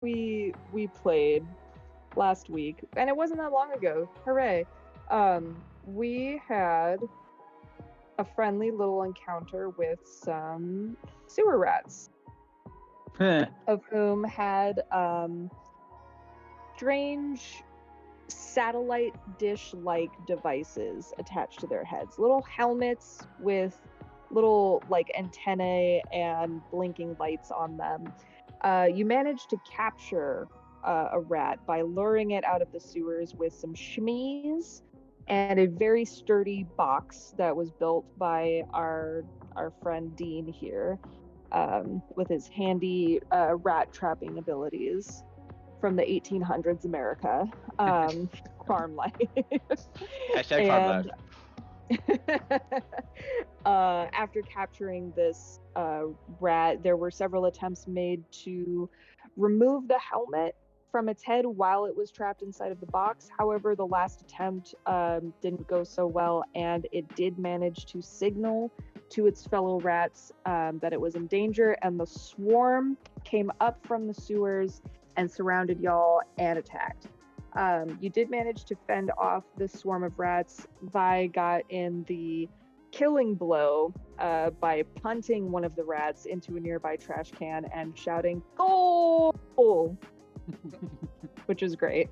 we played last week, and it wasn't that long ago. Hooray! We had a friendly little encounter with some sewer rats, of whom had strange satellite dish-like devices attached to their heads, little helmets with little like antennae and blinking lights on them. You managed to capture a rat by luring it out of the sewers with some shmees and a very sturdy box that was built by our friend Dean here, with his handy rat trapping abilities from the 1800s America, farm life. Hashtag farm life. And after capturing this rat, there were several attempts made to remove the helmet from its head while it was trapped inside of the box. However, the last attempt didn't go so well, and it did manage to signal to its fellow rats that it was in danger, and the swarm came up from the sewers and surrounded y'all and attacked. You did manage to fend off this swarm of rats. Vi got in the killing blow by punting one of the rats into a nearby trash can and shouting, "Goal!" which is great.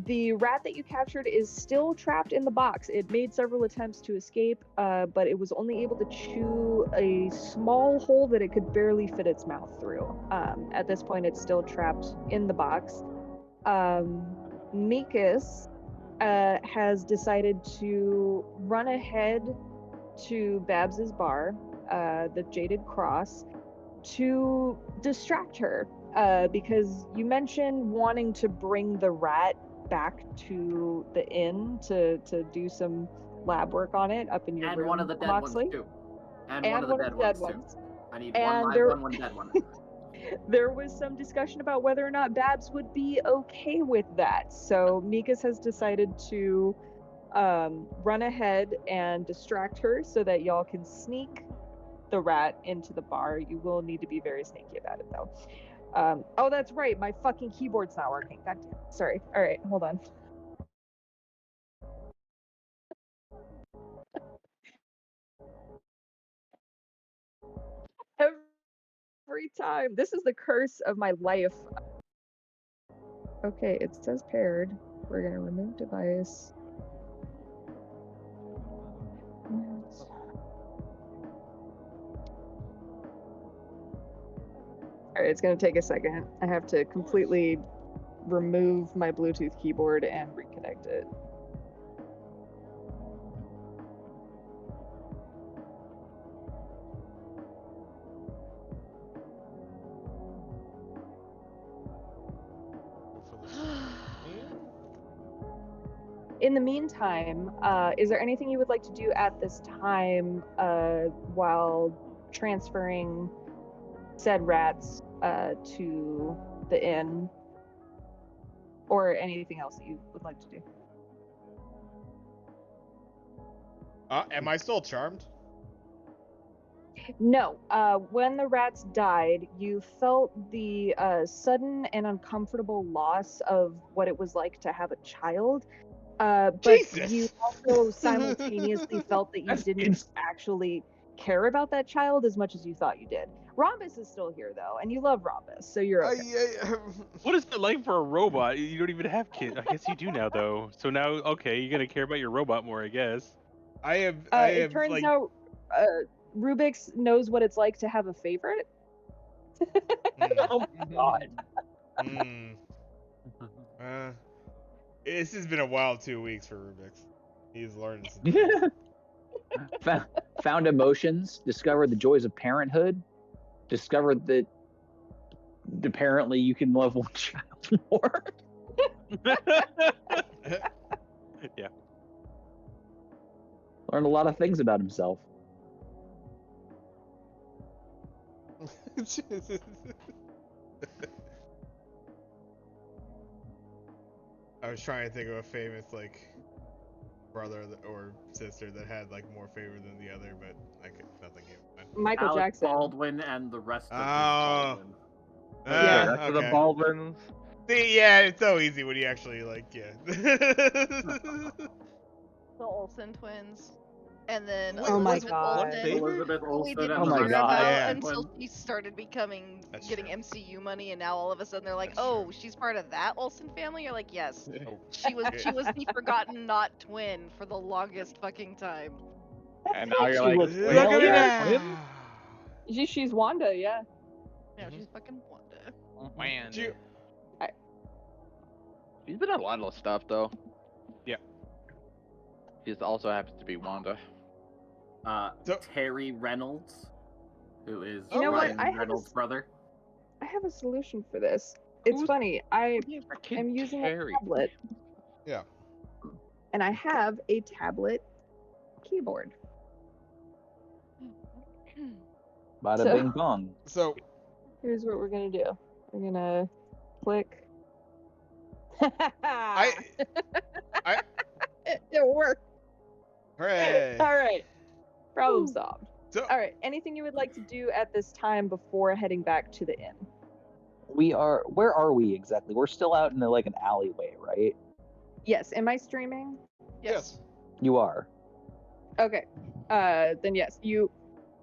The rat that you captured is still trapped in the box. It made several attempts to escape, but it was only able to chew a small hole that it could barely fit its mouth through. At this point, it's still trapped in the box. Mikas has decided to run ahead to Babs's bar, the Jaded Cross, to distract her, because you mentioned wanting to bring the rat back to the inn to do some lab work on it up in your room. And one of the dead Moxley. ones too. And And one of the dead ones too. I need one live one, one dead one. There was some discussion about whether or not Babs would be okay with that. So Mikas has decided to run ahead and distract her so that y'all can sneak the rat into the bar. You will need to be very sneaky about it, though. Oh, that's right. My fucking keyboard's not working. God damn. Sorry. All right, hold on. Every time. This is the curse of my life. Okay, it says paired. We're gonna remove device. Alright, it's gonna take a second. I have to completely remove my Bluetooth keyboard and reconnect it. In the meantime, is there anything you would like to do at this time while transferring said rats to the inn, or anything else that you would like to do? Am I still charmed? No. When the rats died, you felt the sudden and uncomfortable loss of what it was like to have a child. But Jesus! you also simultaneously felt that you didn't actually care about that child as much as you thought you did. Rhombus is still here, though, and you love Rhombus, so you're okay. What is it like for a robot? You don't even have kids. I guess you do now, though. So now, okay, you're gonna care about your robot more, I guess. It turns out Rubix knows what it's like to have a favorite. Oh my god. This has been a wild 2 weeks for Rubix. He's learned some Found emotions, discovered the joys of parenthood, discovered that apparently you can love one child more. Yeah. Learned a lot of things about himself. I was trying to think of a famous brother or sister that had more favor than the other, but nothing came to mind. Michael Alec Jackson. Baldwin and the rest of his Oh. Baldwin. Yeah. Rest of the Okay. Baldwins. See, yeah, it's so easy when you actually yeah. The Olsen twins. And then Wait, Oh my Elizabeth God. Olsen. Elizabeth We Olsen didn't and Oh the my hear rest of God. about Yeah. until she started becoming That's getting true. MCU money, and now all of a sudden they're like, That's "Oh, true. she's part of that Olsen family." You're like, "Yes, Oh, she was the forgotten not twin for the longest fucking time." And now you're She like, looks wait, look at me familiar. now. She's Wanda, yeah. Yeah, Mhm. she's fucking Wanda. Man. Ju- she's been in a lot of stuff though. Yeah. She just also happens to be Wanda. So- Terry Reynolds, who is You know what? Ryan I have a Reynolds' s- brother. I have a solution for this. It's Who's- funny. I Freaking am using Terry. a tablet. Yeah. And I have a tablet keyboard. Bada So- bing bong. So Here's what we're gonna do. We're gonna click. I It worked. hooray. All right. Problem solved. So All right. Anything you would like to do at this time before heading back to the inn? Where are we exactly? We're still out in like an alleyway, right? Yes. Am I streaming? yes. You are. Okay. Then yes, you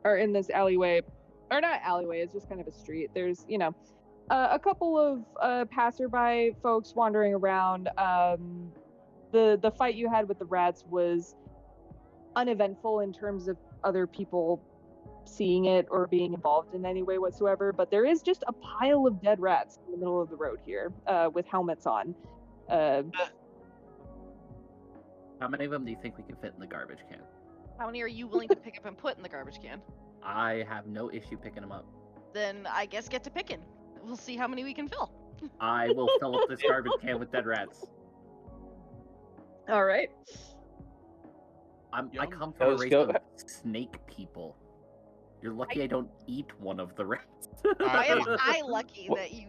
are in this alleyway, or not alleyway. It's just kind of a street. There's, a couple of passerby folks wandering around. The fight you had with the rats was uneventful in terms of other people seeing it or being involved in any way whatsoever. But there is just a pile of dead rats in the middle of the road here, with helmets on. How many of them do you think we can fit in the garbage can? How many are you willing to pick up and put in the garbage can? I have no issue picking them up. Then I guess get to picking. We'll see how many we can fill. I will fill up this garbage can with dead rats. All right. I Yum. come from a Let's race go. of snake people. You're lucky I don't eat one of the rats. Why am I- I lucky that you?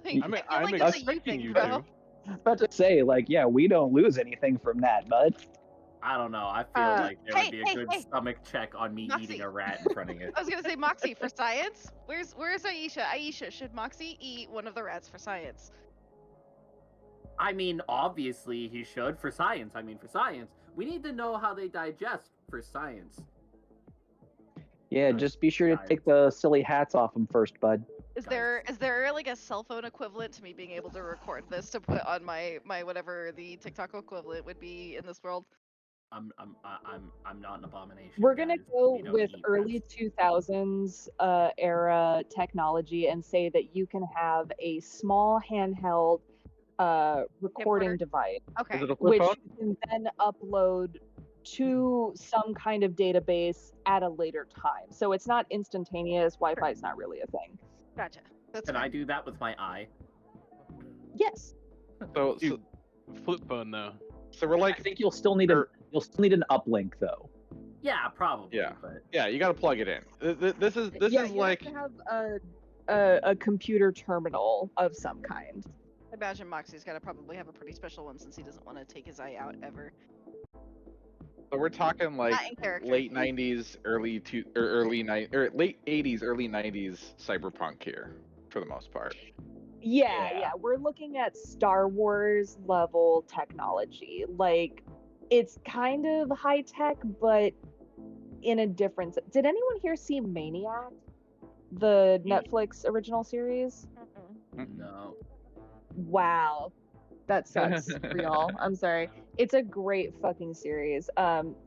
like, I'm- I feel like that's a you expecting thing, you bro. to. About to say, like, yeah, we don't lose anything from that, bud. I don't know. I feel like there would be a hey, good hey. stomach check on me Moxie. eating a rat in front of it. I was gonna say Moxie for science. Where's Aisha? Aisha, should Moxie eat one of the rats for science? I mean, obviously he should for science. For science. We need to know how they digest for science. Yeah, just be sure to take the silly hats off them first, bud. Is Guys. there like a cell phone equivalent to me being able to record this to put on my whatever the TikTok equivalent would be in this world? I'm not an abomination. We're gonna guys. go We don't with eat early rats. 2000s era technology and say that you can have a small handheld recording Camcorder? device, Okay. Is it a flip which phone? you can then upload to some kind of database at a later time. So it's not instantaneous. Wi-Fi is not really a thing. Gotcha. That's Can fine. I do that with my eye? Yes. So Flip phone though. we're I like, think you'll still need an uplink though. Yeah, probably. Yeah. But yeah, you got to plug it in. This is yeah, is you like, have to have a computer terminal of some kind. I imagine Moxie's gotta probably have a pretty special one since he doesn't want to take his eye out ever. so we're talking like Not in character. late 90s, late 80s, early 90s cyberpunk here for the most part. Yeah, we're looking at Star Wars level technology. Like, it's kind of high tech, but in a different. Did anyone here see Maniac, the Netflix original series? no. Wow, that sucks for y'all. I'm sorry. It's a great fucking series.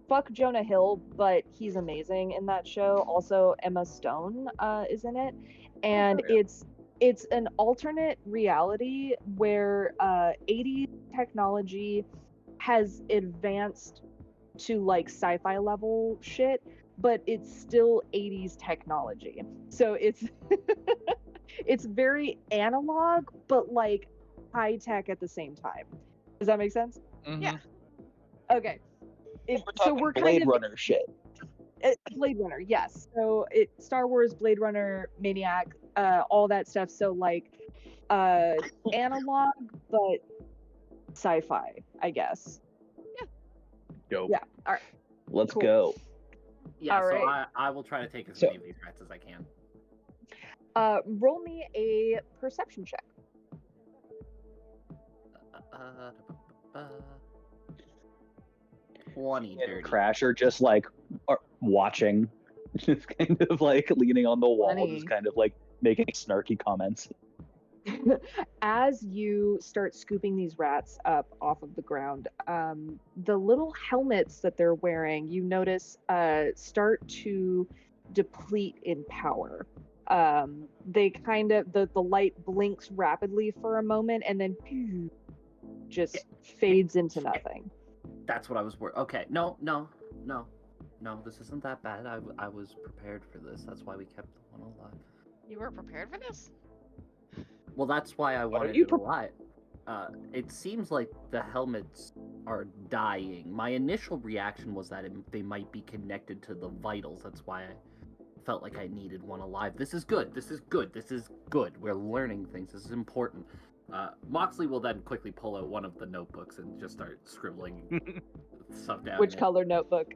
Fuck Jonah Hill, but he's amazing in that show. Also, Emma Stone is in it, and it's an alternate reality where 80s technology has advanced to like sci-fi level shit, but it's still 80s technology. So it's it's very analog, but like high tech at the same time. Does that make sense? Yeah. Okay. So we're kind Blade of Runner shit. Blade Runner, yes. So Star Wars, Blade Runner, Maniac, all that stuff. So like analog, but sci-fi, I guess. Dope. Yeah. All right. Let's Cool. go. Yeah, All so right. I will try to take as So- many of these rats as I can. Roll me a perception check. 20 dirty. Crasher just like watching, just kind of like leaning on the wall, 20. just kind of like making snarky comments. As you start scooping these rats up off of the ground, the little helmets that they're wearing, you notice, start to deplete in power. They kind of, the light blinks rapidly for a moment and then pew, just fades into nothing. That's what I was worried. Okay, no, this isn't that bad. I was prepared for this. That's why we kept the one alive. You were prepared for this? Well, that's why I wanted it alive. It seems like the helmets are dying. My initial reaction was that they might be connected to the vitals. That's why I felt like I needed one alive. This is good. This is good. This is good. We're learning things. This is important. Moxley will then quickly pull out one of the notebooks and just start scribbling stuff down. Which color notebook?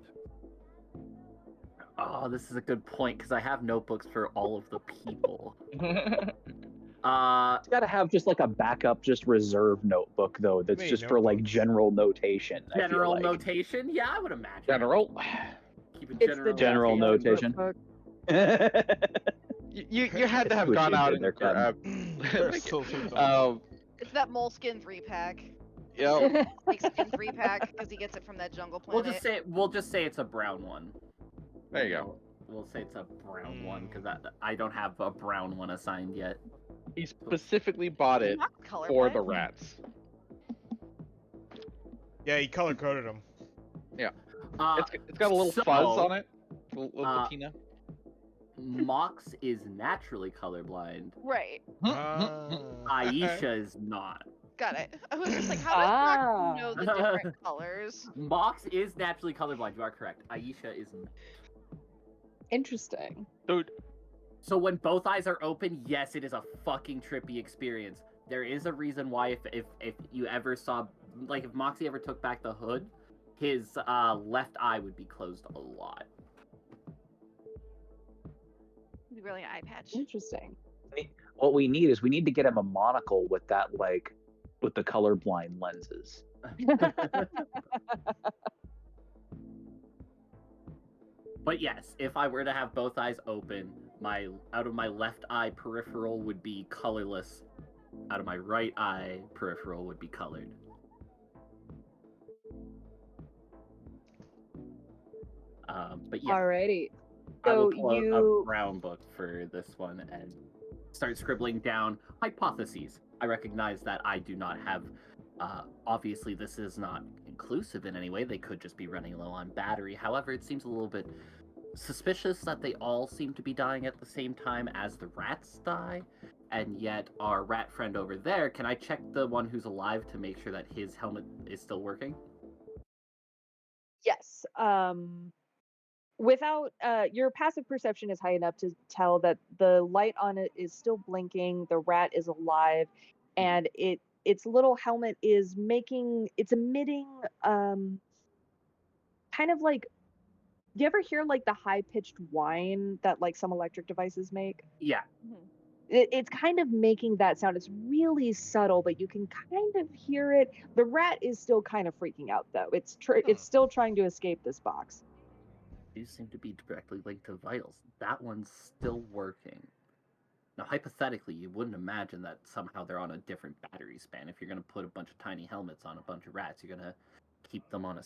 Oh, this is a good point, because I have notebooks for all of the people. It's got to have just like a backup, just reserve notebook though. That's Wait, just for like general notation. I feel General like. notation? Yeah, I would imagine. General. Keep it It's general. the General notation. notebook. You had to have Switch gone into out and their cut. They're still too dumb. It's that moleskin 3-pack. Yep. Like skin 3-pack because he gets it from that jungle planet. We'll just say it's a brown one. There you go. We'll say it's a brown one, because I don't have a brown one assigned yet. He specifically bought it Not for the colorblind. rats. Yeah, he color coded them. It's got a little fuzz on it. A little patina. Mox is naturally colorblind. Right. Aisha is not. Got it. I was just like, how does Brock know the different colors? Mox is naturally colorblind. You are correct. Aisha is not. Interesting. So when both eyes are open, yes, it is a fucking trippy experience. There is a reason why if you ever saw, like if Moxie ever took back the hood, his left eye would be closed a lot. It'd be really an eye patch. Interesting. What we need to get him a monocle with that, like, with the colorblind lenses. But yes, if I were to have both eyes open, out of my left eye peripheral would be colorless. Out of my right eye peripheral would be colored. But yeah. Alrighty. I will So pull out a you brown book for this one and start scribbling down hypotheses. I recognize that I do not have. Obviously, this is not inclusive in any way. They could just be running low on battery. However, it seems a little bit suspicious that they all seem to be dying at the same time as the rats die. And yet, our rat friend over there, can I check the one who's alive to make sure that his helmet is still working? Yes. Without your passive perception is high enough to tell that the light on it is still blinking, the rat is alive, and its little helmet is emitting kind of like, do you ever hear like the high pitched whine that like some electric devices make? Yeah. It's kind of making that sound. It's really subtle, but you can kind of hear it. The rat is still kind of freaking out though. It's still trying to escape this box. These seem to be directly linked to vitals. That one's still working. Now, hypothetically, you wouldn't imagine that somehow they're on a different battery span. If you're going to put a bunch of tiny helmets on a bunch of rats, you're going to keep them on a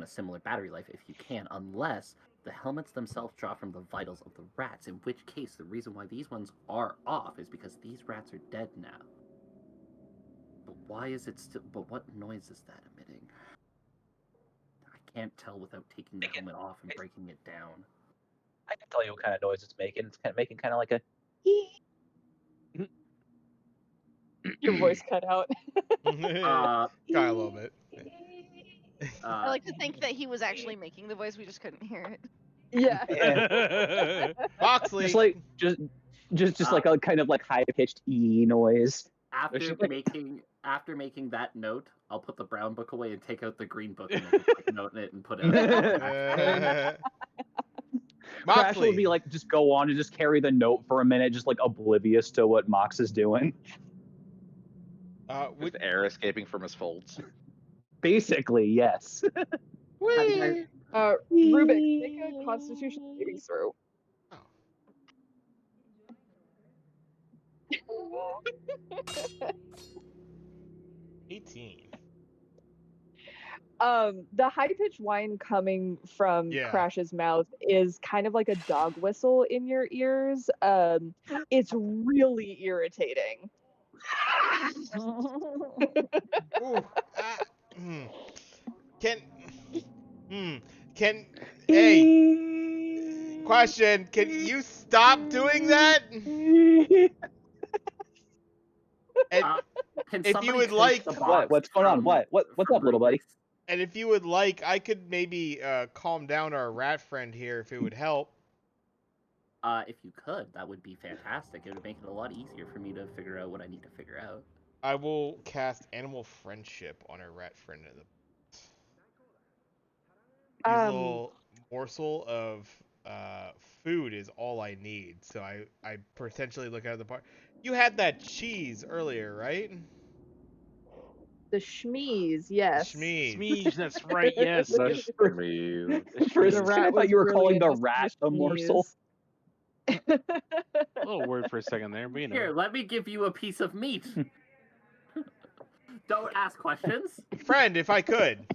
similar battery life if you can, unless the helmets themselves draw from the vitals of the rats, in which case the reason why these ones are off is because these rats are dead now. But why is it still... But what noise is that emitting? I can't tell without taking the helmet off and breaking it down. I can tell you what kind of noise it's making. It's kind of making kind of like a. Your voice cut out. Kind of a little bit. I like to think that he was actually making the voice, we just couldn't hear it. Yeah. Moxley. Just like a kind of like high pitched e noise. After making that note, I'll put the brown book away and take out the green book and make a quick note in it and put it. Crashel would be Moxley. like, just go on and just carry the note for a minute, just like oblivious to what Mox is doing. With air escaping from his folds. Basically, yes. Whee! Rubik, make a Constitution saving throw. Oh. 18. The high-pitched whine coming from Yeah. Crash's mouth is kind of like a dog whistle in your ears. It's really irritating. Ooh. Hmm. Can. Can. Hey. Question. Can you stop doing that? And Can if you somebody would take like- the What? box What's going on? from- What's from up, little buddy? Rubik's? and if you would like, I could maybe calm down our rat friend here if it would help. If you could, that would be fantastic. It would make it a lot easier for me to figure out what I need to figure out. I will cast Animal Friendship on our rat friend. His little morsel of food is all I need, so I potentially look at the part. You had that cheese earlier, right? The schmeeze, yes. Schmeeze. Smeege, that's right. Yes. The yes. shmeeze. For a The second, rat I thought you were was calling really the into rat a morsel. schmeeze. A little word for a second there, but you know. Here, let me give you a piece of meat. Don't ask questions. Friend, if I could.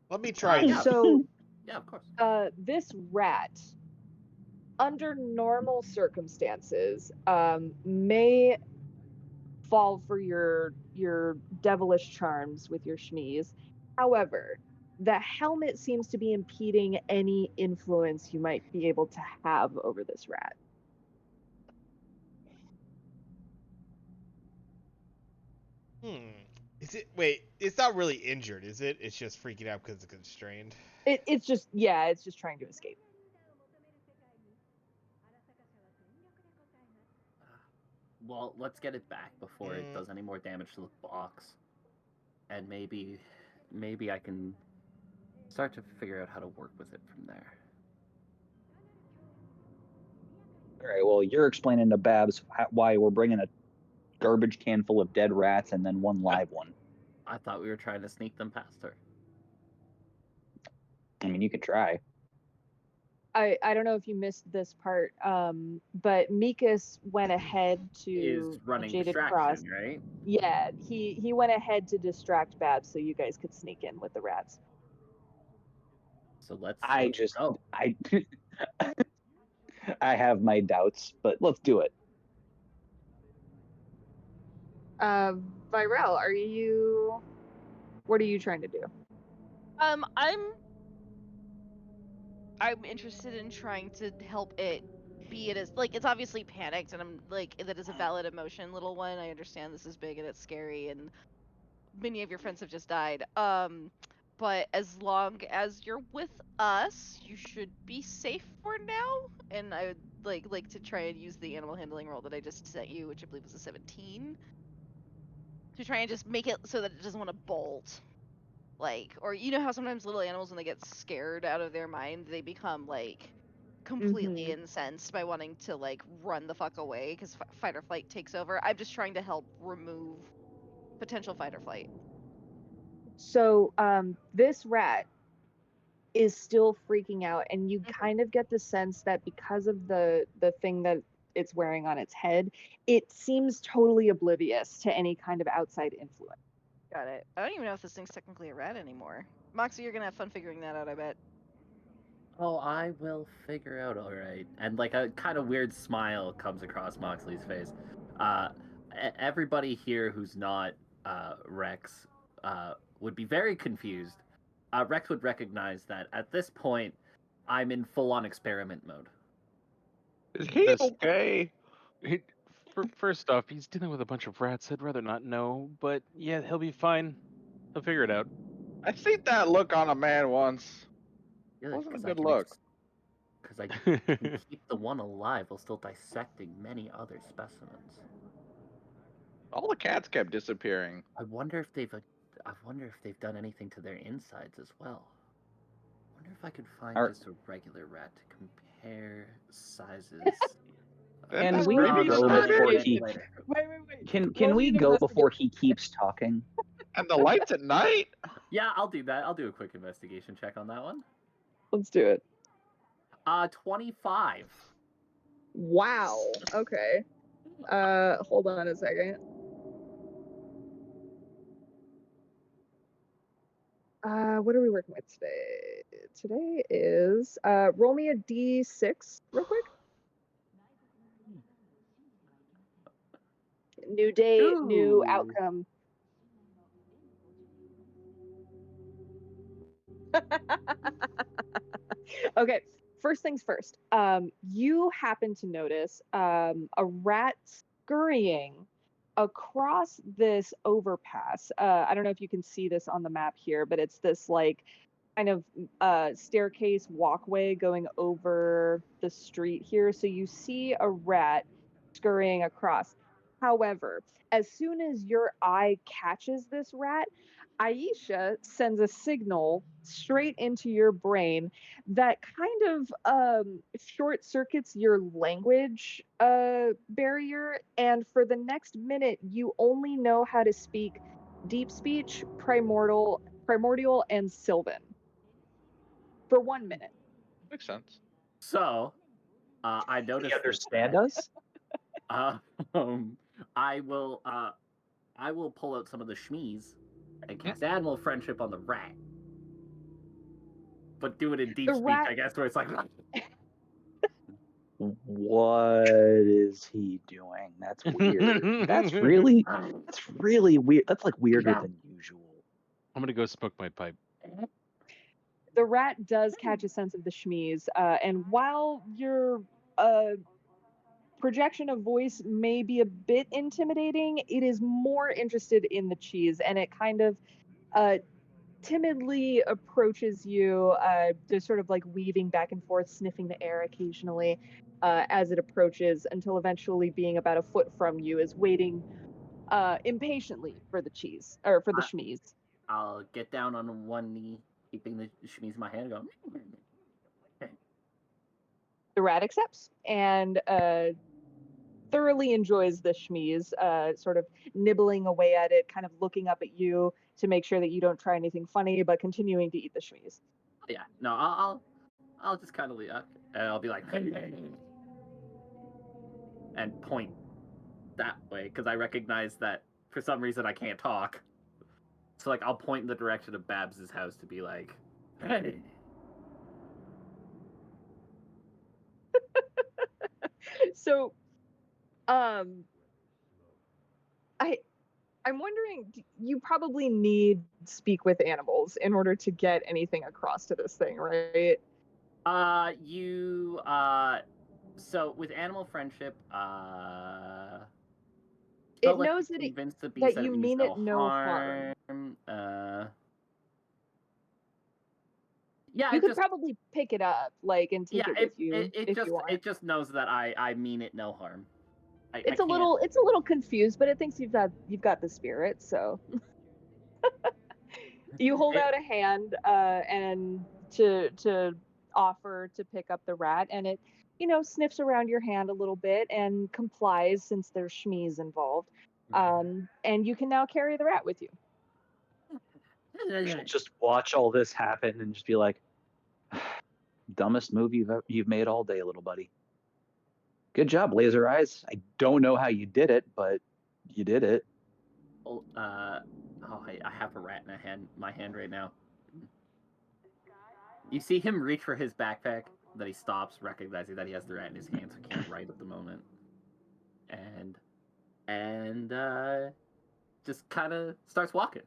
Let me try Yeah. this. So, Yeah, of course. this rat, under normal circumstances, may fall for your devilish charms with your schmeeze. However, the helmet seems to be impeding any influence you might be able to have over this rat. Is it? Wait, it's not really injured, is it? It's just freaking out because it's constrained. It's just trying to escape. Well, let's get it back before it does any more damage to the box. And maybe I can start to figure out how to work with it from there. All right, well, you're explaining to Babs why we're bringing a garbage can full of dead rats and then one live one. I thought we were trying to sneak them past her. I mean, you could try. I don't know if you missed this part, but Mikas went ahead to Is running Jaded distraction, Cross. right? Yeah, he went ahead to distract Babs so you guys could sneak in with the rats. So let's go. I have my doubts, but let's do it. Virel, what are you trying to do? I'm interested in trying to help it be it as like it's obviously panicked and I'm like that is a valid emotion, little one. I understand this is big and it's scary and many of your friends have just died. But as long as you're with us, you should be safe for now. And I would like to try and use the animal handling roll that I just sent you, which I believe was a 17. To try and just make it so that it doesn't want to bolt. Like, or you know how sometimes little animals, when they get scared out of their mind, they become like completely incensed by wanting to like run the fuck away because fight or flight takes over. I'm just trying to help remove potential fight or flight. So this rat is still freaking out, and you kind of get the sense that because of the thing that it's wearing on its head, it seems totally oblivious to any kind of outside influence. Got it. I don't even know if this thing's technically a rat anymore. Moxie, you're gonna have fun figuring that out, I bet. Oh, I will figure out, all right. And like a kind of weird smile comes across Moxley's face. Everybody here who's not Rex would be very confused. Rex would recognize that at this point, I'm in full-on experiment mode. Is he okay? First off, he's dealing with a bunch of rats. I'd rather not know, but yeah, he'll be fine. He'll figure it out. I seen that look on a man once. Yeah, Wasn't a 'cause good I can look. Because I can keep the one alive while still dissecting many other specimens. All the cats kept disappearing. I wonder if they've done anything to their insides as well. I wonder if I could find just a regular rat to hair sizes. Can That's we creepy go started. before Investigation he? later. Wait. Can Roll we me an go before investigation. he keeps talking? And the lights at night? Yeah, I'll do that. I'll do a quick investigation check on that one. Let's do it. 25. Wow. Okay. Hold on a second. What are we working with today? Today is roll me a d6 real quick. New day, new Ooh. outcome. Okay, first things first. You happen to notice a rat scurrying across this overpass. I don't know if you can see this on the map here, but it's this like kind of staircase walkway going over the street here. So you see a rat scurrying across. However, as soon as your eye catches this rat, Aisha sends a signal straight into your brain that kind of short circuits your language barrier. And for the next minute, you only know how to speak deep speech, primordial, and Sylvan for 1 minute. Makes sense. So, I Does he noticed this. understand us? I will pull out some of the shmees and cast animal friendship on the rat. But do it in deep The speak, rat- I guess, where it's like What is he doing? That's weird. That's really weird. That's like weirder than usual. I'm gonna go smoke my pipe. The rat does catch a sense of the shmees, and while your projection of voice may be a bit intimidating, it is more interested in the cheese, and it kind of timidly approaches you, just sort of like weaving back and forth, sniffing the air occasionally as it approaches, until eventually being about a foot from you, is waiting impatiently for the cheese, or for the shmees. I'll get down on one knee, keeping the shmees in my hand, going. The rat accepts and thoroughly enjoys the shmees, sort of nibbling away at it, kind of looking up at you to make sure that you don't try anything funny, but continuing to eat the shmees. Yeah, no, I'll just kind of and I'll be like, and point that way because I recognize that for some reason I can't talk. So like I'll point in the direction of Babs's house to be like, hey. So, I'm wondering, you probably need speak with animals in order to get anything across to this thing, right? So with animal friendship, It knows that convince the beast that that you it means mean no it no harm. Yeah, You could just probably pick it up, like, and take it with you if you want. it just knows that I mean it no harm. It's a little confused, but it thinks you've got the spirit, so you hold out a hand and to offer to pick up the rat, and it sniffs around your hand a little bit and complies since there's shmees involved. And you can now carry the rat with you. She'll just watch all this happen and just be like, dumbest move you've made all day, little buddy. Good job, Laser Eyes. I don't know how you did it, but you did it. I have a rat in my hand right now. You see him reach for his backpack, then he stops, recognizing that he has the rat in his hand, so he can't write at the moment. And just kind of starts walking.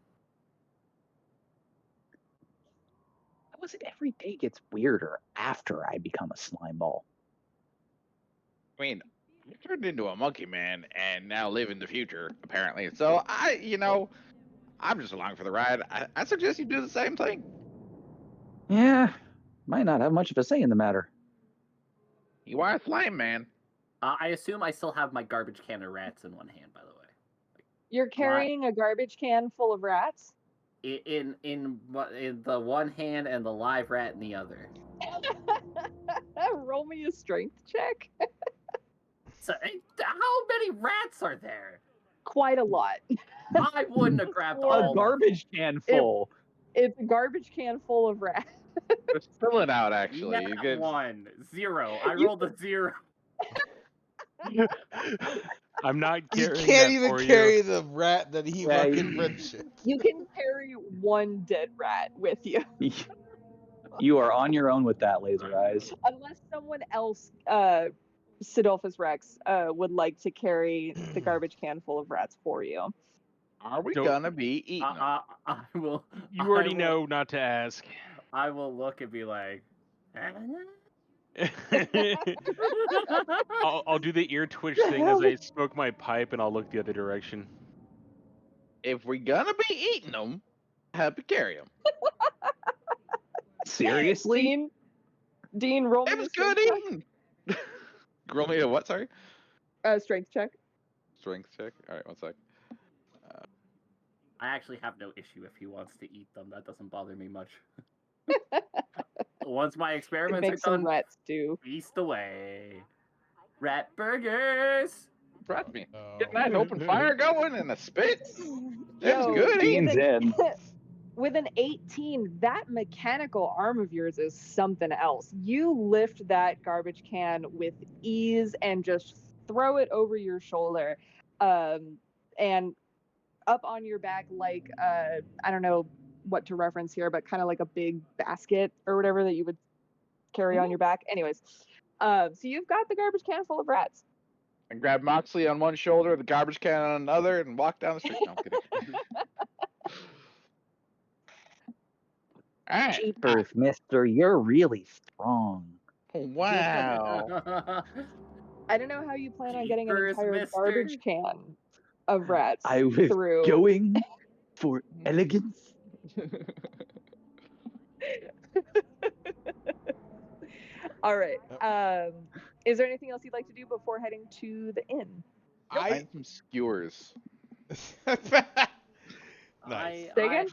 How is it every day gets weirder after I become a slime ball? I mean, I turned into a monkey man and now live in the future, apparently. So I'm just along for the ride. I suggest you do the same thing. Yeah, might not have much of a say in the matter. You are a slime man. I assume I still have my garbage can of rats in one hand, by the way. You're carrying a garbage can full of rats? In the one hand and the live rat in the other. Roll me a strength check. So, how many rats are there? Quite a lot. I wouldn't have grabbed Or- A all. garbage can full. It's a garbage can full of rats. Just fill it out, actually. You Nat could. 1, 0. I You- rolled a 0. I'm not You carrying can't that even for carry the rat that he Yeah, fucking friendship. You can carry one dead rat with you. You are on your own with that, Laser Eyes. Unless someone else, Sidolphus Rex, would like to carry the garbage can full of rats for you. Are we Nope. gonna be eating them? I will. you. You already I will- know not to ask. I will look and be like, I'll do the ear twitch thing as I smoke my pipe, and I'll look the other direction. If we're gonna be eating them, help you carry them. Seriously? Dean, roll It me a was good strength eating. Roll me a what? Sorry. check. Strength check. Strength check. All right, one sec. I actually have no issue if he wants to eat them. That doesn't bother me much. Once my experiments Make are some done, rat stew. feast away. Rat burgers. Trust me. Oh. Getting that open fire going and a spit. That's Yo, good eating. Dean's in. With an 18, that mechanical arm of yours is something else. You lift that garbage can with ease and just throw it over your shoulder, and up on your back like I don't know what to reference here, but kind of like a big basket or whatever that you would carry on your back. Anyways, so you've got the garbage can full of rats. And grab Moxley on one shoulder, the garbage can on another, and walk down the street. No, I'm kidding. All right. Jeepers, mister, you're really strong. Wow. I don't know how you plan on getting an Jeepers, entire mister. garbage can of rats I was through. going for elegance. All right. Is there anything else you'd like to do before heading to the inn? Find some skewers. Nice. Say again?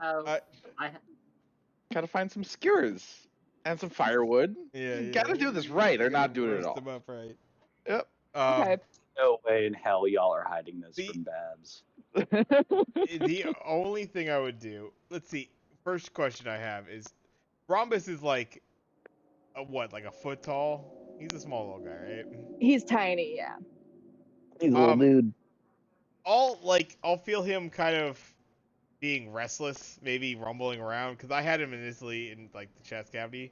Gotta find some skewers and some firewood. Yeah, You yeah. gotta do this right or not do it at Roast all. them up right. Yep. Okay. No way in hell y'all are hiding this The- from Babs. The only thing I would do. Let's see. First question I have is, Rhombus is like, like a foot tall? He's a small little guy, right? He's tiny, yeah. He's a little dude. I'll feel him kind of being restless, maybe rumbling around, because I had him initially in like the chest cavity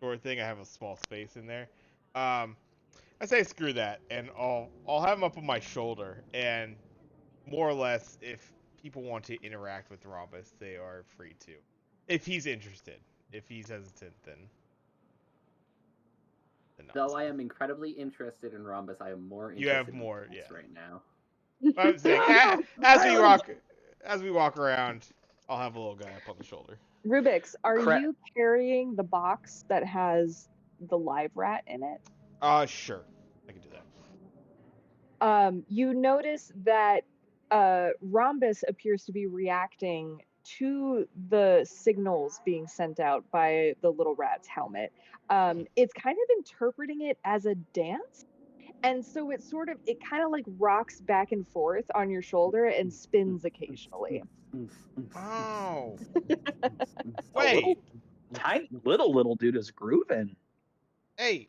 sort of thing. I have a small space in there. I say screw that, and I'll have him up on my shoulder, and more or less, if people want to interact with Rhombus, they are free to. If he's interested. If he's hesitant, then not. Though I am incredibly interested in Rhombus, I am more You interested have in more, rats yeah. right now. I'm saying, as we walk around, I'll have a little guy up on the shoulder. Rubix, are Crap. you carrying the box that has the live rat in it? Sure. I can do that. You notice that Rhombus appears to be reacting to the signals being sent out by the little rat's helmet. It's kind of interpreting it as a dance. And so it kind of like rocks back and forth on your shoulder and spins occasionally. Oh. A Wait. little, tiny little dude is grooving. Hey,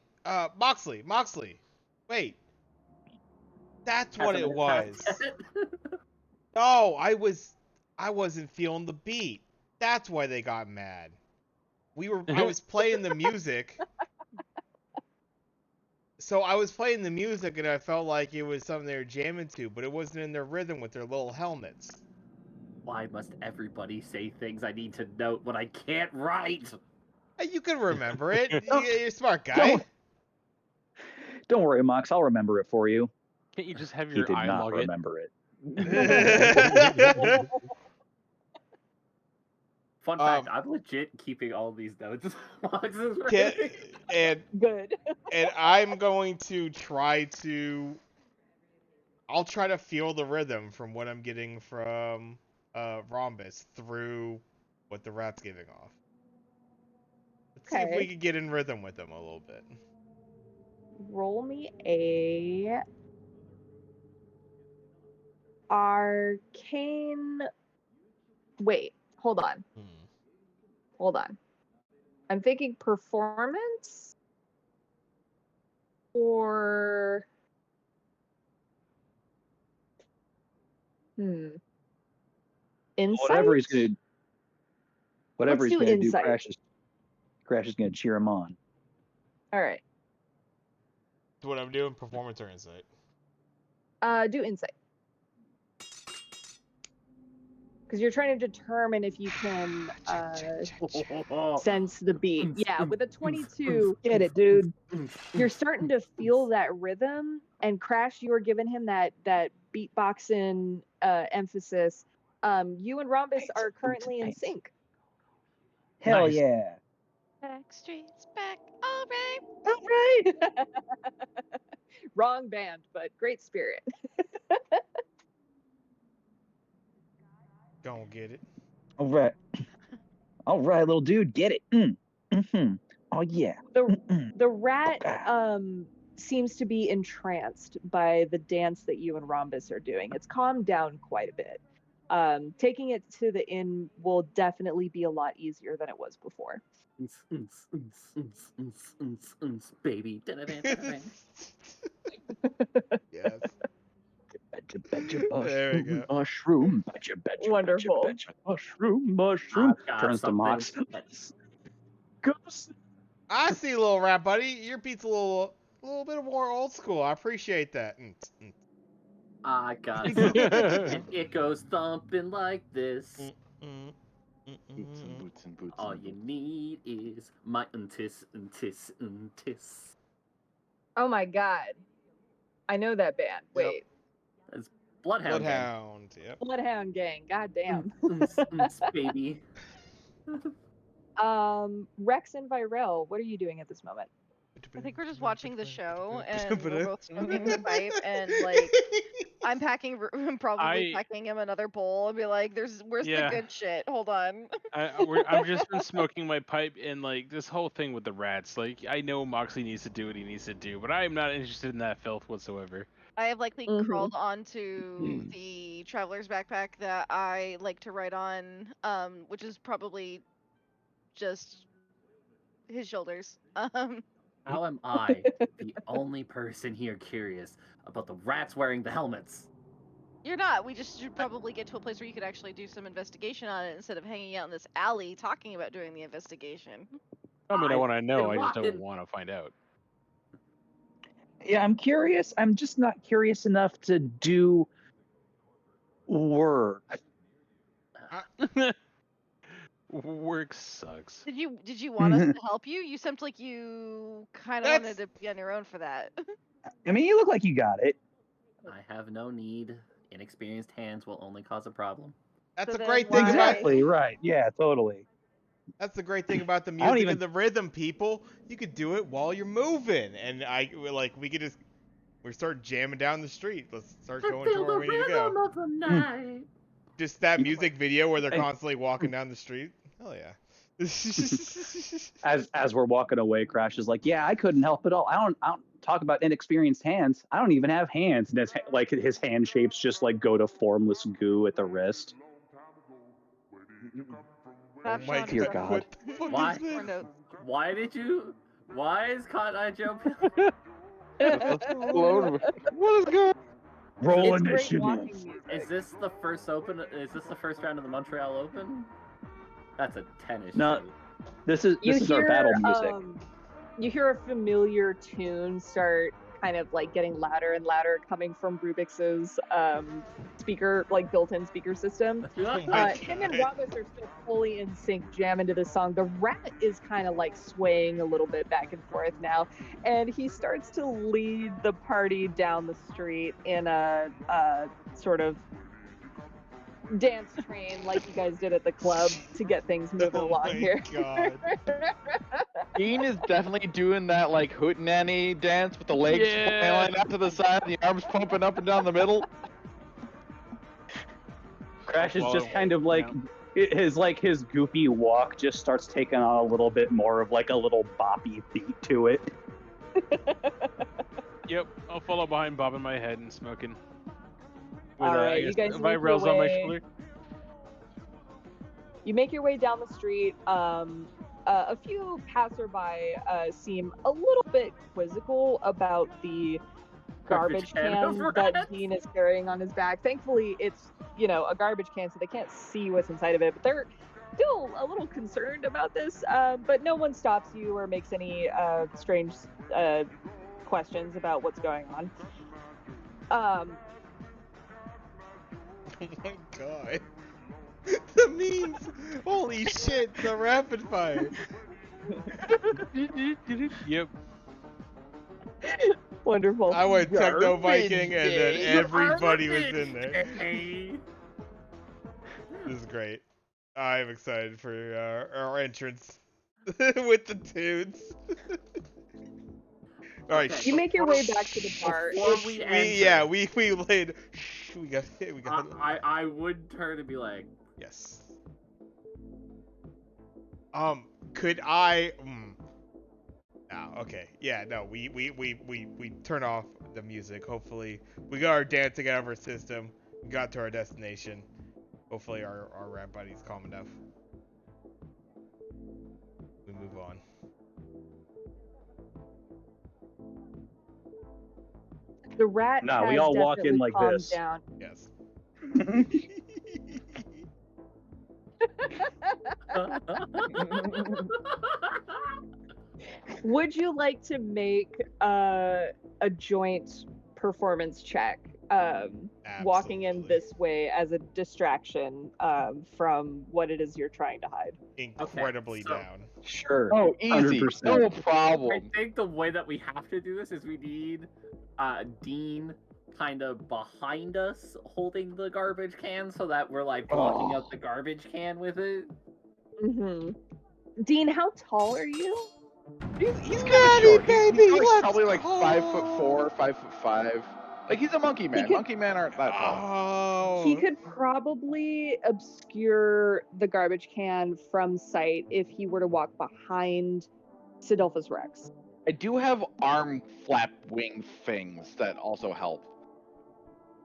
Moxley. Wait. That's what it was. No, I wasn't feeling the beat. That's why they got mad. I was playing the music. So I was playing the music and I felt like it was something they were jamming to, but it wasn't in their rhythm with their little helmets. Why must everybody say things I need to note when I can't write? Hey, you can remember it. You're a smart guy. Don't worry, Mox. I'll remember it for you. Can't you just have He your did eye not log it? remember it. Fun fact, I'm legit keeping all these notes. Boxes and Good. and I'm going to I'll try to feel the rhythm from what I'm getting from Rhombus through what the rat's giving off. Let's see if we Okay. can get in rhythm with them a little bit. roll me a arcane. Wait, hold on. Hold on. I'm thinking performance or insight. Whatever he's gonna Let's do do, insight. Crash is gonna cheer him on. All right. That's what I'm doing. Performance or insight? Do insight. Because you're trying to determine if you can sense the beat. Yeah, with a 22, get it, dude. You're starting to feel that rhythm, and Crash, you were giving him that beatboxing emphasis. You and Rhombus are currently in sync. Hell Nice. yeah! Backstreet's back. All right. All right. Wrong band, but great spirit. Don't get it. All right, little dude, get it. Oh yeah. The rat seems to be entranced by the dance that you and Rhombus are doing. It's calmed down quite a bit. Taking it to the inn will definitely be a lot easier than it was before. Baby. Yes. Betcha, There we go. mushroom. Betcha, Wonderful. betcha, mushroom. Turns to Mox. Ghost. I see, little rat buddy. Your beat's a little bit more old school. I appreciate that. I got something. It goes thumping like this. Boots and boots and boots. All and you boots. need is my untis. Oh my god. I know that band. Wait. That's Bloodhound. Bloodhound. Yep. Bloodhound Gang. God damn. Baby. Rex and Virel, what are you doing at this moment? I think we're just watching the show, and we're both smoking the pipe, and like I'm probably packing him another bowl, and be like, where's the good shit? Hold on. I've just been smoking my pipe, and like this whole thing with the rats. Like I know Moxley needs to do what he needs to do, but I am not interested in that filth whatsoever. I have likely crawled onto the traveler's backpack that I like to ride on, which is probably just his shoulders. How am I the only person here curious about the rats wearing the helmets? You're not. We just should probably get to a place where you could actually do some investigation on it instead of hanging out in this alley talking about doing the investigation. I mean, I want to know. I just don't walking- want to find out. Yeah, I'm curious. I'm just not curious enough to do work. Work sucks. Did you want us to help you? You seemed like you kind of wanted to be on your own for that. I mean, you look like you got it. I have no need. Inexperienced hands will only cause a problem. That's So a then great thing why- Exactly right. Yeah, totally. That's the great thing about the I don't music even- and the rhythm, people. You could do it while you're moving, and we could just start jamming down the street. Let's start going to where we need to go. Of the night. Just that music video where they're constantly walking down the street. Hell yeah. As we're walking away, Crash is like, "Yeah, I couldn't help it all. I don't talk about inexperienced hands. I don't even have hands." And his hand shapes just like go to formless goo at the wrist. Oh my Dear God. What the fuck Why? is this? Why is Cotton Eye Joe? What is going? Roll It's great initiative. walking music. Is this the first round of the Montreal Open? That's a 10-ish. No. This is our battle music. You hear a familiar tune start kind of like getting louder and louder coming from Rubix's speaker, like built-in speaker system. Him and Rhombus are still fully in sync, jamming to this song. The rat is kind of like swaying a little bit back and forth now, and he starts to lead the party down the street in a sort of dance train like you guys did at the club to get things moving Oh along my here. God. Dean is definitely doing that like hootenanny dance with the legs flailing out to the side and the arms pumping up and down the middle. Crash is just kind of like his goofy walk just starts taking on a little bit more of like a little boppy beat to it. Yep, I'll follow behind, bobbing my head and smoking. With, All I right, you guess, guys make your rails on my way. shoulder. You make your way down the street. A few passerby seem a little bit quizzical about the garbage can of can that rats? Dean is carrying on his back. Thankfully, it's a garbage can, so they can't see what's inside of it. But they're still a little concerned about this. But no one stops you or makes any strange questions about what's going on. Oh my god. The memes! Holy shit, the rapid fire! Yep. Wonderful. I went Techno Garbage Viking and then day. everybody was in there. Garbage day. This is great. I'm excited for our entrance with the tunes. Alright, Okay, You make your way back to the bar. Before we we laid. Shh, we got. I would turn and be like, Yes. Could I? No. Okay. Yeah. No. We turn off the music. Hopefully, we got our dancing out of our system. We got to our destination. Hopefully, our rat buddy's calm enough. We move on. The rat No, has we all walk in definitely like calmed this. down. Yes. Would you like to make a joint performance check? Walking in Absolutely. this way as a distraction from what it is you're trying to hide. Incredibly Okay, so- down. Sure. Oh, easy. 100%. No I problem. think the way that we have to do this is we need Dean kind of behind us holding the garbage can so that we're like blocking out the garbage can with it. Mm-hmm. Dean, how tall are you? He's kind Daddy, of short. baby, He's like, let's probably like go. 5'4", 5'5". Like he's a monkey man. could- Monkey men aren't that tall. Oh. He could probably obscure the garbage can from sight if he were to walk behind Sidolphus Rex. I do have arm flap wing things that also help.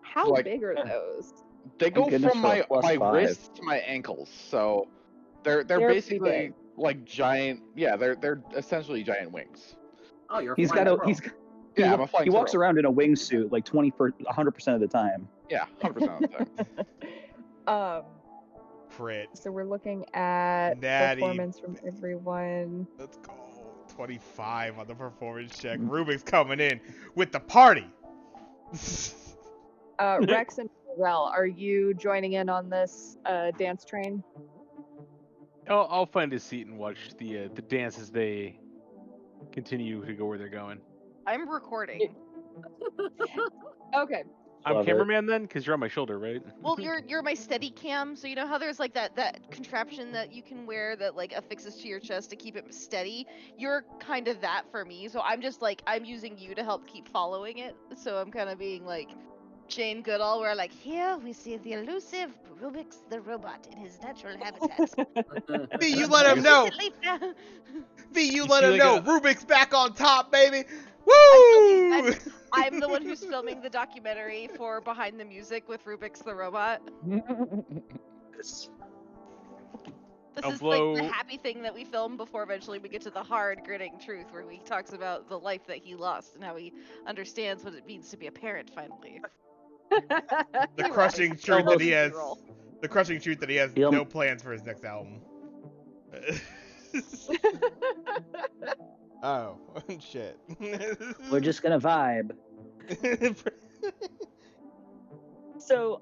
How Like- big are those? They go goodness, from for a my +5. wrists to my ankles, so they're pretty basically big. like giant. Yeah, they're essentially giant wings. Oh, you're He's flying got a crow. he's Yeah, I'm a flying he walks squirrel. around in a wingsuit like 100% of the time. Yeah, 100% of the time. Crit. So we're looking at Natty. performance from everyone. Let's go. 25 on the performance check. Rubik's coming in with the party. Rex and Rel, are you joining in on this dance train? I'll find a seat and watch the dance as they continue to go where they're going. I'm recording. Okay. I'm Love it. cameraman then, because you're on my shoulder, right? Well, you're my steady cam, so you know how there's like that contraption that you can wear that like affixes to your chest to keep it steady. You're kind of that for me, so I'm just like I'm using you to help keep following it. So I'm kind of being like Jane Goodall, where like here we see the elusive Rubik's the robot in his natural habitat. V, you let him know. V, you let see him like know. a- Rubik's back on top, baby. Woo! I'm the one who's filming the documentary for Behind the Music with Rubik's the Robot. This is like the happy thing that we film before eventually we get to the hard, gritting truth where he talks about the life that he lost and how he understands what it means to be a parent finally. The crushing truth that he has. Roll. The crushing truth that he has Yep. no plans for his next album. Oh, shit. We're just gonna vibe. So,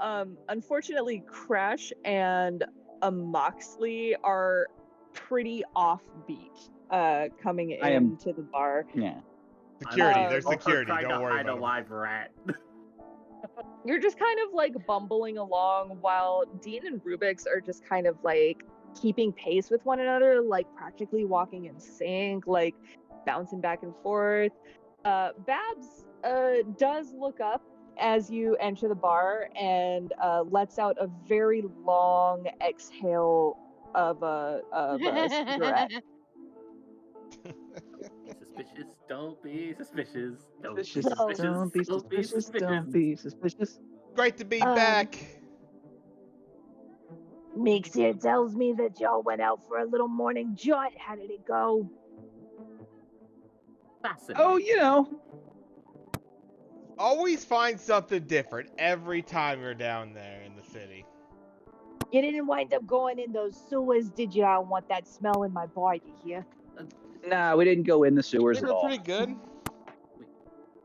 unfortunately, Crash and Moxley are pretty offbeat coming I am- into the bar. Yeah. Security, I'm there's Also security. trying Don't to worry hide a about it. live rat. You're just kind of like bumbling along while Dean and Rubik's are just kind of like keeping pace with one another, like practically walking in sync, like bouncing back and forth. Babs does look up as you enter the bar and lets out a very long exhale of a cigarette. Suspicious, don't be suspicious. Don't be Suspicious, suspicious. don't be suspicious, don't be suspicious. Great to be Um, back. Meeks here tells me that y'all went out for a little morning jaunt. How did it go? Fascinating. Oh, you know, Always find something different every time you're down there in the city. You didn't wind up going in those sewers, did you? I don't want that smell in my bar, you hear? nah, we didn't go in the sewers They at were all. pretty good.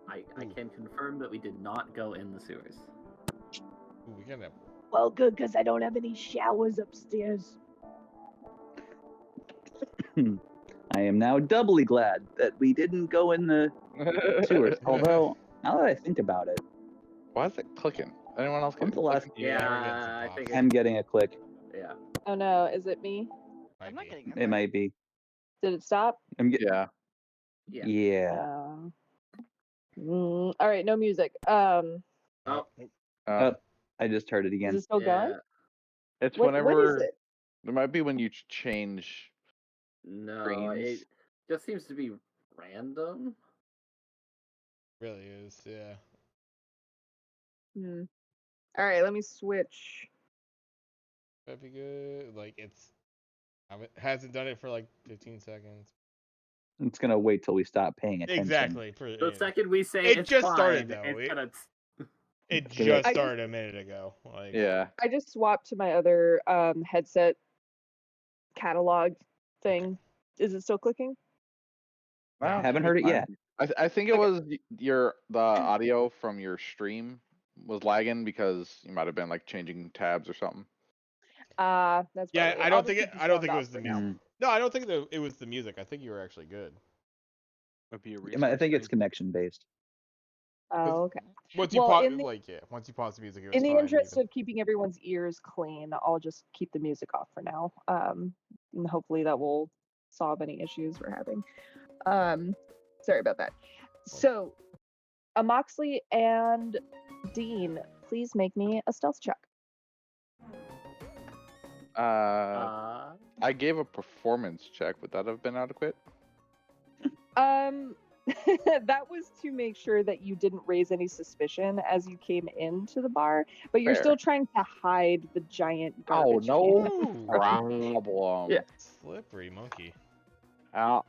I can confirm that we did not go in the sewers. Ooh, we gotta. Well, good, because I don't have any showers upstairs. I am now doubly glad that we didn't go in the sewers. Although, now that I think about it, Why is it clicking? Anyone else when's getting the last? clicking? Yeah, we're getting some I pops. think I'm getting a click. Yeah. Oh no, is it me? Might I'm not be. getting It might be. Did it stop? Yeah. Yeah. Yeah. All right, no music. Oh, Oh, I just heard it Is again. it still going? yeah. It's What is whenever it? it might be when you change. No, Screens. it just seems to be random. Really is, yeah. All right, let me switch. That'd be good. Like it hasn't done it for like 15 seconds. It's gonna wait till we stop paying attention. Exactly. The second we say It it's just fine, started, though. it's gonna. It It's gonna- just I started a minute ago. Like, Yeah. I just swapped to my other headset catalog thing. Is it still clicking? I No, haven't should heard be it fine. yet. I think it Okay. was the audio from your stream was lagging because you might have been like changing tabs or something. That's yeah, probably I I'll don't just think keep it. the I don't sound think it off was the for now. music. No, I don't think it was the music. I think you were actually good. Might be a I restart think it's screen. connection based. Oh, okay. Once you Well, pause, in the- once you pause the music, it was In the fine. interest even. of keeping everyone's ears clean, I'll just keep the music off for now. And hopefully that will solve any issues we're having. Sorry about that. So, Moxley and Dean, please make me a stealth check. I gave a performance check. Would that have been adequate? That was to make sure that you didn't raise any suspicion as you came into the bar, but you're Fair. still trying to hide the giant Oh garbage no can. problem. Yeah. Slippery monkey. Ow.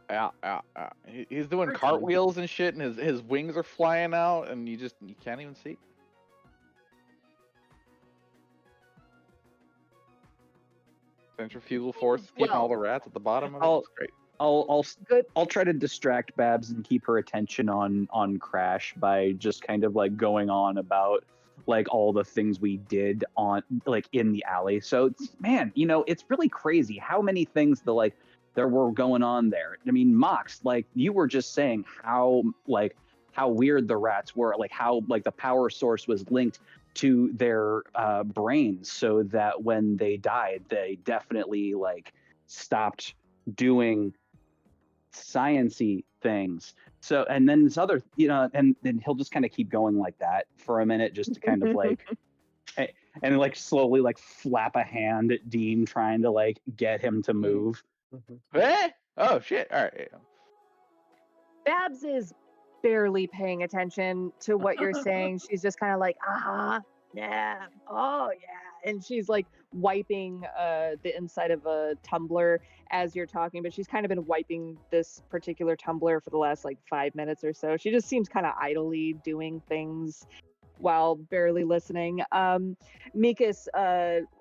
He's doing Hurts cartwheels and shit, and his wings are flying out, and you can't even see. Centrifugal force keeping all the rats at the bottom of it. It's great. Good. I'll try to distract Babs and keep her attention on Crash by just kind of like going on about like all the things we did on like in the alley. So man, it's really crazy how many things there were going on there. I mean, Mox, like you were just saying how weird the rats were, like how like the power source was linked to their brains, so that when they died, they definitely like stopped doing science-y things. So, and then this other, and then he'll just kind of keep going like that for a minute, just to kind of like, and like slowly like flap a hand at Dean, trying to like get him to move. Eh? Oh shit! All right. Babs is barely paying attention to what you're saying. She's just kind of like, yeah, oh yeah, and she's like wiping the inside of a tumbler as you're talking, but she's kind of been wiping this particular tumbler for the last like 5 minutes or so. She just seems kind of idly doing things while barely listening. Mikas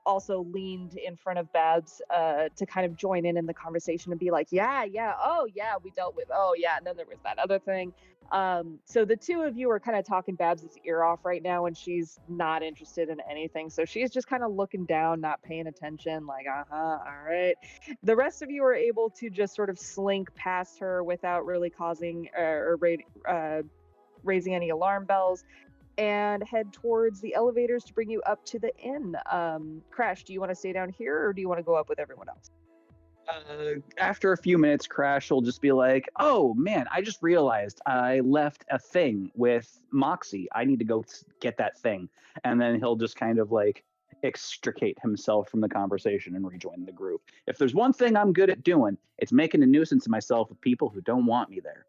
also leaned in front of Babs to kind of join in the conversation and be like, yeah, oh yeah, we dealt with, oh yeah, and then there was that other thing. So the two of you are kind of talking Babs' ear off right now, and she's not interested in anything. So she's just kind of looking down, not paying attention, like, all right. The rest of you are able to just sort of slink past her without really causing or raising any alarm bells, and head towards the elevators to bring you up to the inn. Crash, do you want to stay down here, or do you want to go up with everyone else? After a few minutes, Crash will just be like, oh man, I just realized I left a thing with Moxie. I need to go get that thing. And then he'll just kind of like extricate himself from the conversation and rejoin the group. If there's one thing I'm good at doing, it's making a nuisance of myself with people who don't want me there.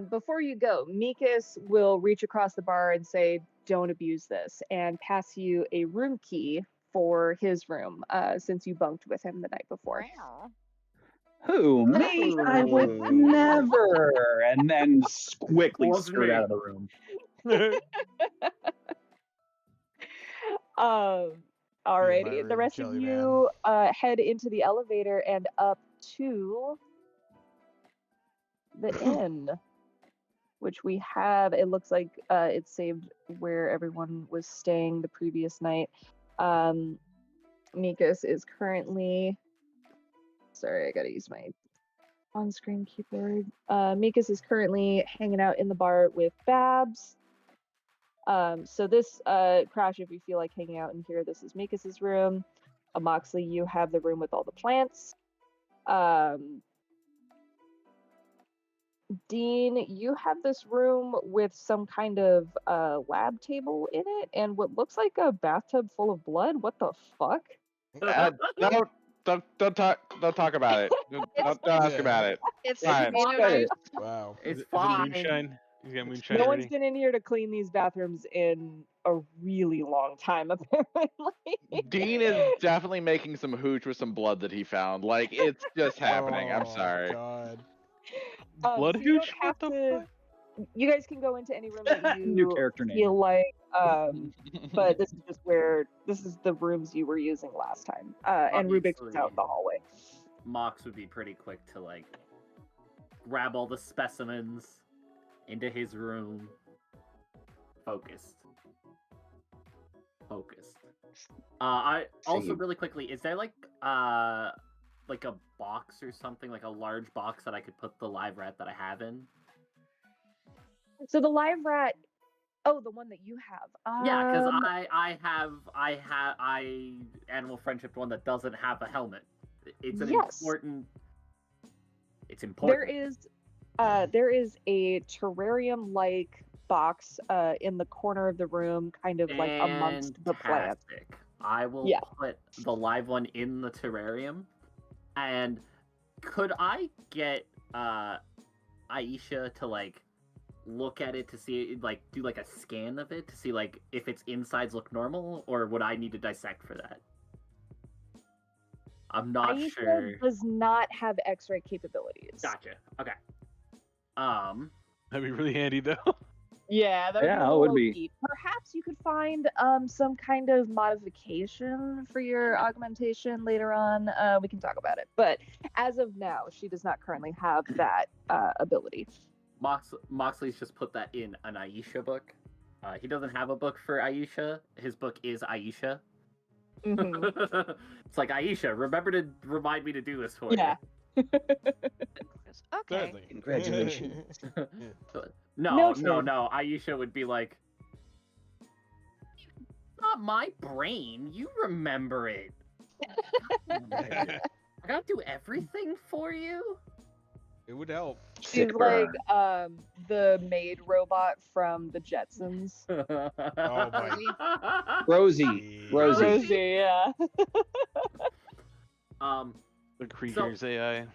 Before you go, Mikas will reach across the bar and say, "Don't abuse this," and pass you a room key for his room, since you bunked with him the night before. Wow. Who, me? I would Ooh. never. And then quickly Wasn't skirt me. out of the room. Alrighty, the room, rest of jelly you head into the elevator and up to the inn, which we have. It looks like it's saved where everyone was staying the previous night. Mikas is currently. Sorry, I gotta use my on-screen keyboard. Mikas is currently hanging out in the bar with Babs. So this Crash, if you feel like hanging out in here, this is Mikas's room. Moxley, you have the room with all the plants. Dean, you have this room with some kind of lab table in it and what looks like a bathtub full of blood. What the fuck? Don't talk about it. Don't ask about it. It's Fine. tomato Got juice. it. Wow. It's Is it fine. moonshine? He's got moonshine No already. one's been in here to clean these bathrooms in a really long time, apparently. Dean is definitely making some hooch with some blood that he found. Like, it's just happening. I'm Oh, sorry. God. Blood So you don't hooch? have What the to. fuck? You guys can go into any room that New you character name. feel like, but this is just where this is the rooms you were using last time. And Rubik's was out in the hallway. Mox would be pretty quick to like grab all the specimens into his room. Focused. I also See. really quickly, is there like a box or something, like a large box that I could put the live rat that I have in? So the live rat. Oh, the one that you have. Yeah, because I animal friendship one that doesn't have a helmet. It's an Yes. important. It's important. There is a terrarium-like box in the corner of the room, kind of like amongst the plants. Fantastic. I will Yeah. put the live one in the terrarium. And could I get Aisha to like look at it to see, like, do like a scan of it to see like if its insides look normal, or would I need to dissect for that? I'm not Aisha sure. does not have X-ray capabilities. Gotcha. Okay. That'd be really handy though. Yeah, that would Yeah, be a it little would be. OP. Perhaps you could find some kind of modification for your augmentation later on. We can talk about it. But as of now, she does not currently have that ability. Moxley's just put that in an Aisha book. He doesn't have a book for Aisha. His book is Aisha. Mhm. It's like, Aisha, remember to remind me to do this for Yeah. Okay. Gladly. Congratulations. No, Noted. Aisha would be like, not my brain. You remember it. I gotta do everything for you. It would help. She's Sick like burn. the maid robot from the Jetsons. Oh my. Rosie. Rosie. Rosie, yeah. The Krieger's AI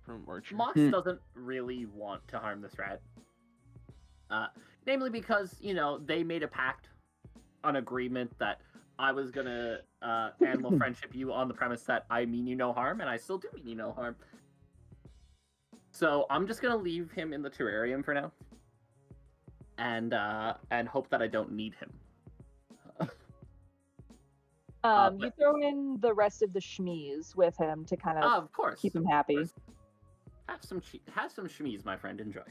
from Archer. Mox doesn't really want to harm this rat. Namely because, they made a pact, an agreement that I was gonna animal friendship you on the premise that I mean you no harm, and I still do mean you no harm. So I'm just gonna leave him in the terrarium for now. And hope that I don't need him. You throw in the rest of the shmees with him to kind of Of course. keep him happy. Of course. Have some shmees, my friend. Enjoy.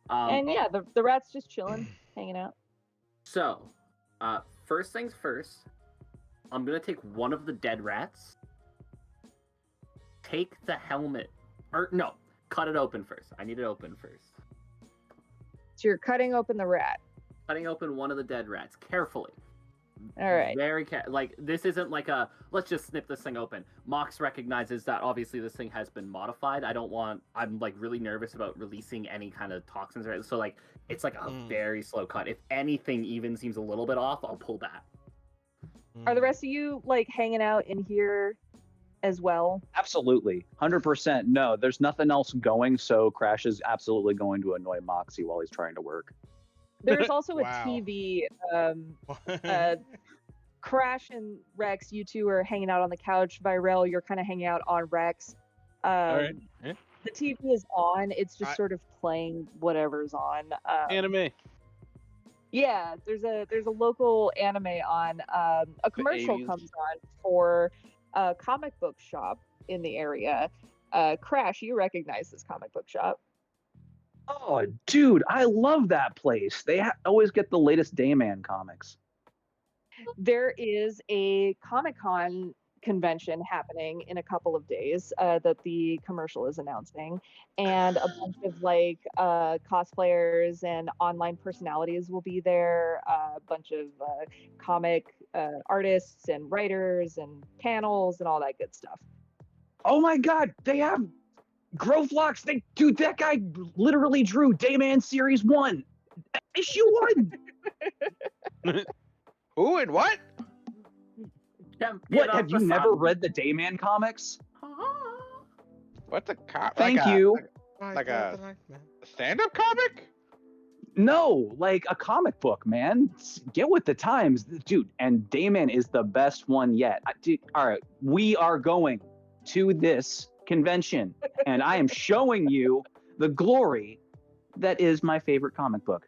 And yeah, the rat's just chilling, hanging out. So, first things first, I'm gonna take one of the dead rats. Take the helmet, or no, cut it open first. I need it open first. So you're cutting open the rat. Cutting open one of the dead rats carefully. All right. Very like this isn't like a let's just snip this thing open. Mox recognizes that obviously this thing has been modified. I'm like really nervous about releasing any kind of toxins, right? So like it's like a very slow cut. If anything even seems a little bit off, I'll pull back. Are the rest of you like hanging out in here as well. Absolutely. 100%. No, there's nothing else going, so Crash is absolutely going to annoy Moxie while he's trying to work. There's also Wow. a TV. Crash and Rex, you two are hanging out on the couch. Virel, you're kind of hanging out on Rex. All right. Yeah. The TV is on. It's just I- sort of playing whatever's on. Anime. Yeah, there's a local anime on. A commercial 80s. comes on for a comic book shop in the area. Crash, you recognize this comic book shop? Oh, dude, I love that place. They always get the latest Dayman comics. There is a Comic-Con convention happening in a couple of days that the commercial is announcing, and a bunch of like cosplayers and online personalities will be there. A bunch of comic artists and writers and panels and all that good stuff. Oh my god, they have Growflux. Dude, that guy literally drew Dayman Series 1. Issue 1. Who and what? What, have you never read the Dayman comics? What's a Thank you. Like a stand-up comic? No, like a comic book, man. Get with the times, dude. And Dayman is the best one yet. Dude, all right, we are going to this convention, and I am showing you the glory that is my favorite comic book.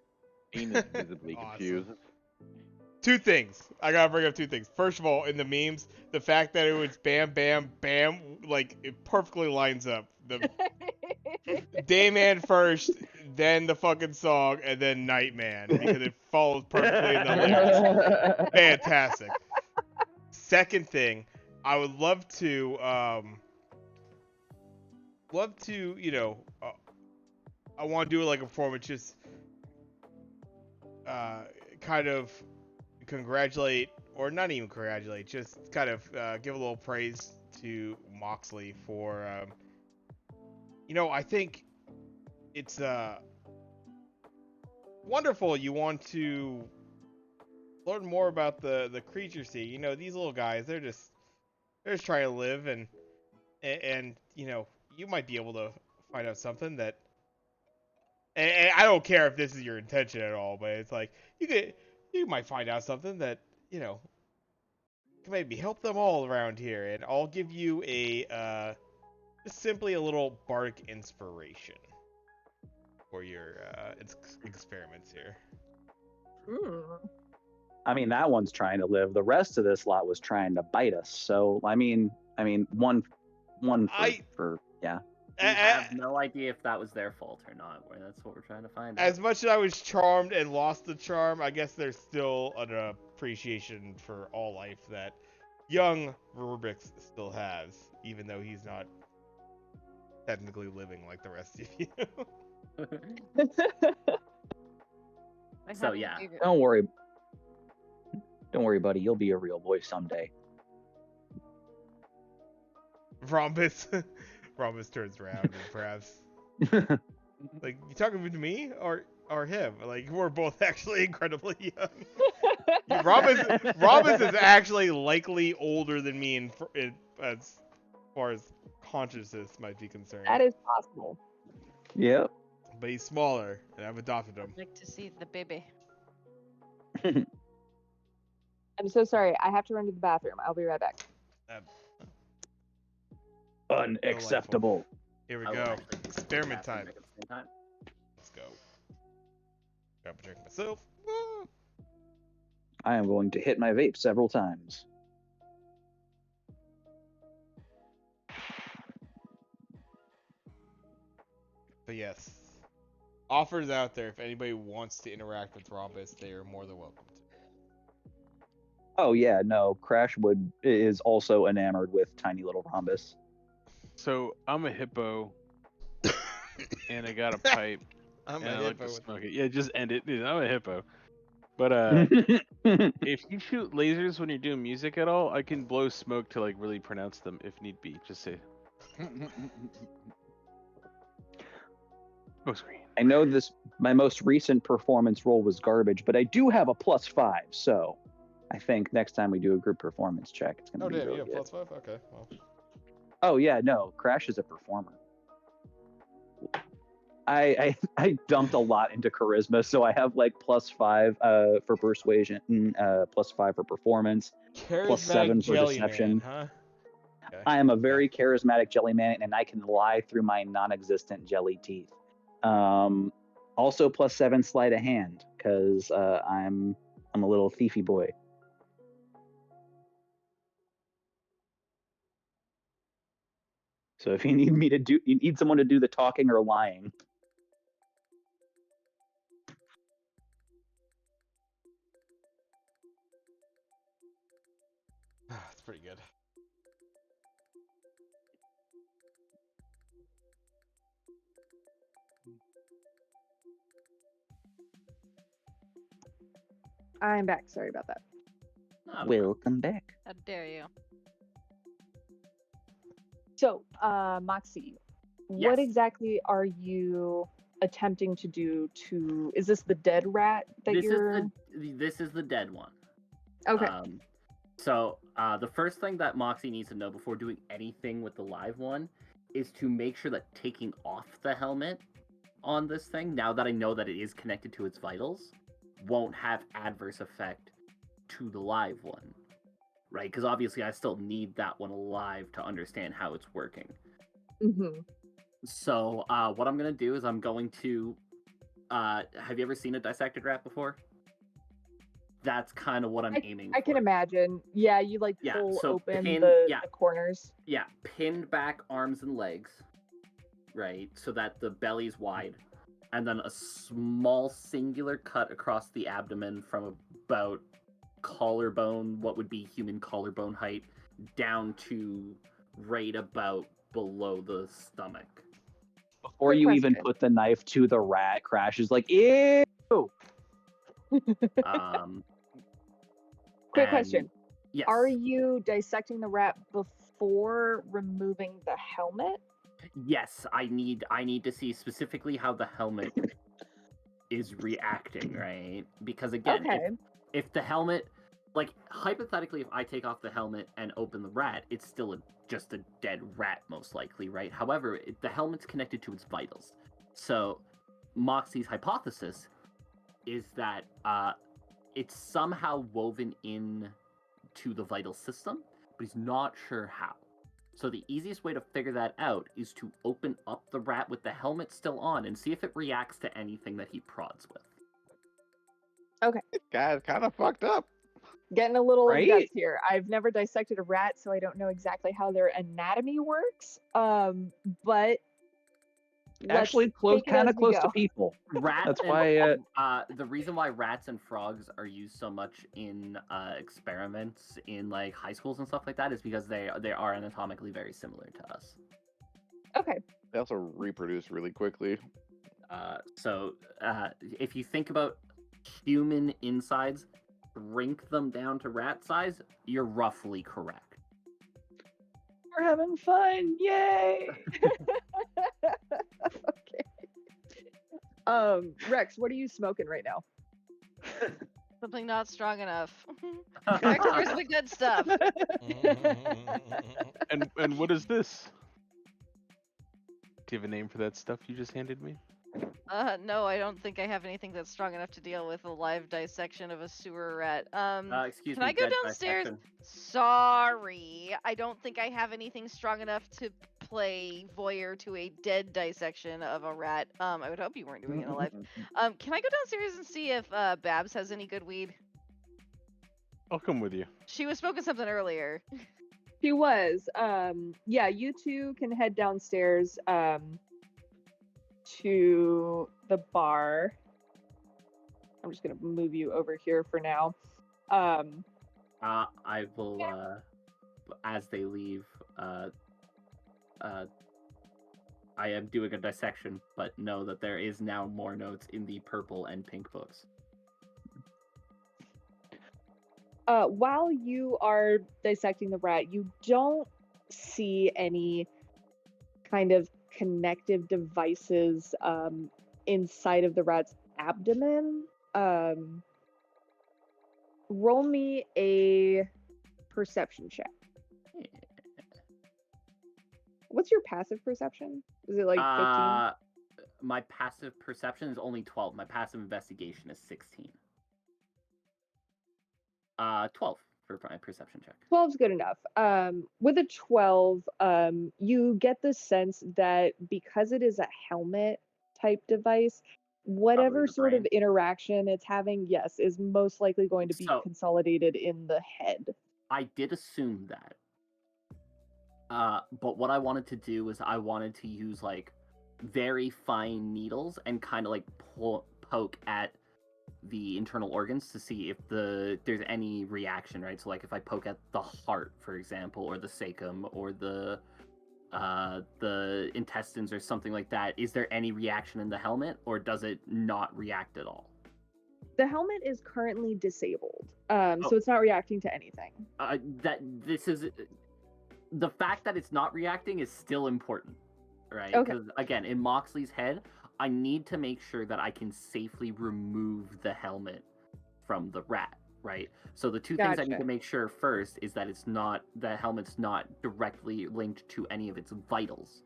Ian is visibly Awesome. confused. Two things. I gotta bring up two things. First of all, in the memes, the fact that it was bam, bam, bam, like it perfectly lines up. The Dayman first, then the fucking song, and then Nightman, because it follows perfectly in the lyrics. Fantastic. Second thing, I would love to, you know, I want to do like a performance, just kind of congratulate, or not even congratulate, just kind of give a little praise to Moxley for, you know, I think it's wonderful you want to learn more about the creature sea. You know, these little guys, they're just trying to live, and you know, you might be able to find out something that, and I don't care if this is your intention at all, but it's like you might find out something that, you know, can maybe help them all around here, and I'll give you a just simply a little bardic inspiration for your experiments here. I mean, that one's trying to live. The rest of this lot was trying to bite us. So, I mean, one for yeah. We have no idea if that was their fault or not. That's what we're trying to find out. As much as I was charmed and lost the charm, I guess there's still an appreciation for all life that young Rubix still has, even though he's not technically living like the rest of you. So yeah, Don't worry, buddy. You'll be a real boy someday. Rhombus turns around and perhaps like, you talking to me or him? Like, we're both actually incredibly young. Rhombus is actually likely older than me as far as consciousness might be concerned. That is possible. Yep. But he's smaller, and I've adopted him. I'd like to see the baby. I'm so sorry. I have to run to the bathroom. I'll be right back. Unacceptable. Here we I will go. actually use the Experiment bathroom time. break at the same time. Let's go. Grab a drink myself. I am going to hit my vape several times. But yes, offers out there. If anybody wants to interact with Rhombus, they are more than welcome to. Oh yeah, no. Crashwood is also enamored with tiny little Rhombus. So I'm a hippo, and I got a pipe, I'm and a I like hippo to with- smoke it. Yeah, just end it. Dude, I'm a hippo. But if you shoot lasers when you're doing music at all, I can blow smoke to like really pronounce them if need be. Just say smoke screen. I know my most recent performance role was garbage, but I do have a +5, so I think next time we do a group performance check, it's gonna Oh, be damn, really you have good. +5? Okay, well. Oh yeah, no, Crash is a performer. I dumped a lot into charisma, so I have like +5 for persuasion, +5 for performance, +7 Charismatic for jelly deception. man, huh? Okay. I am a very charismatic jelly man, and I can lie through my non-existent jelly teeth. Also +7 sleight of hand because I'm a little thiefy boy. So if you need someone to do the talking or lying. That's pretty good. I'm back. Sorry about that. Welcome back. How dare you? So, Moxie, Yes. what exactly are you attempting to do to? Is this the dead rat that you're? This is the dead one. Okay. So the first thing that Moxie needs to know before doing anything with the live one is to make sure that taking off the helmet on this thing, now that I know that it is connected to its vitals, won't have adverse effect to the live one, right? Because obviously I still need that one alive to understand how it's working. Mm-hmm. So what I'm going to do is I'm going to... have you ever seen a dissected rat before? That's kind of what I'm aiming for. I can imagine. Yeah, you like pull open the corners. Yeah, pinned back arms and legs, right? So that the belly's wide. And then a small singular cut across the abdomen from about collarbone, what would be human collarbone height, down to right about below the stomach. Before you even put the knife to the rat, Crash is like, ew! Quick question. Yes. Are you dissecting the rat before removing the helmet? Yes, I need to see specifically how the helmet is reacting, right? Because again, if the helmet, like hypothetically, if I take off the helmet and open the rat, it's still just a dead rat most likely, right? However, the helmet's connected to its vitals. So Moxie's hypothesis is that it's somehow woven in to the vital system, but he's not sure how. So the easiest way to figure that out is to open up the rat with the helmet still on and see if it reacts to anything that he prods with. Okay. Guy's kind of fucked up. Getting a little in depth here. I've never dissected a rat, so I don't know exactly how their anatomy works. But actually kind of close to people. Rats. That's why the reason why rats and frogs are used so much in experiments in like high schools and stuff like that is because they are anatomically very similar to us. Okay. They also reproduce really quickly. So if you think about human insides, shrink them down to rat size, you're roughly correct. We're having fun, yay! Okay. Rex, what are you smoking right now? Something not strong enough. Rex, where's the good stuff? And what is this? Do you have a name for that stuff you just handed me? No, I don't think I have anything that's strong enough to deal with a live dissection of a sewer rat. Excuse can me, I go dead downstairs? dissection. Sorry, I don't think I have anything strong enough to play voyeur to a dead dissection of a rat. I would hope you weren't doing it alive. Can I go downstairs and see if Babs has any good weed? I'll come with you. She was smoking something earlier. She was. Yeah, you two can head downstairs to the bar. I'm just gonna move you over here for now. I will as they leave, I am doing a dissection, but know that there is now more notes in the purple and pink books. While you are dissecting the rat, you don't see any kind of connective devices inside of the rat's abdomen. Roll me a perception check. What's your passive perception? Is it like 15? My passive perception is only 12. My passive investigation is 16. 12 for my perception check. 12's good enough. With a 12, you get the sense that because it is a helmet type device, whatever the sort of brain. interaction it's having, yes, is most likely going to be So- consolidated in the head. I did assume that. But what I wanted to do was I wanted to use like very fine needles and kind of like poke at the internal organs to see if there's any reaction, right? So like if I poke at the heart, for example, or the sacrum, or the intestines or something like that, is there any reaction in the helmet, or does it not react at all? The helmet is currently disabled, so it's not reacting to anything. The fact that it's not reacting is still important, right? Okay. Because again, in Moxley's head, I need to make sure that I can safely remove the helmet from the rat, right? So the two things I need Gotcha. to make sure first is that the helmet's not directly linked to any of its vitals,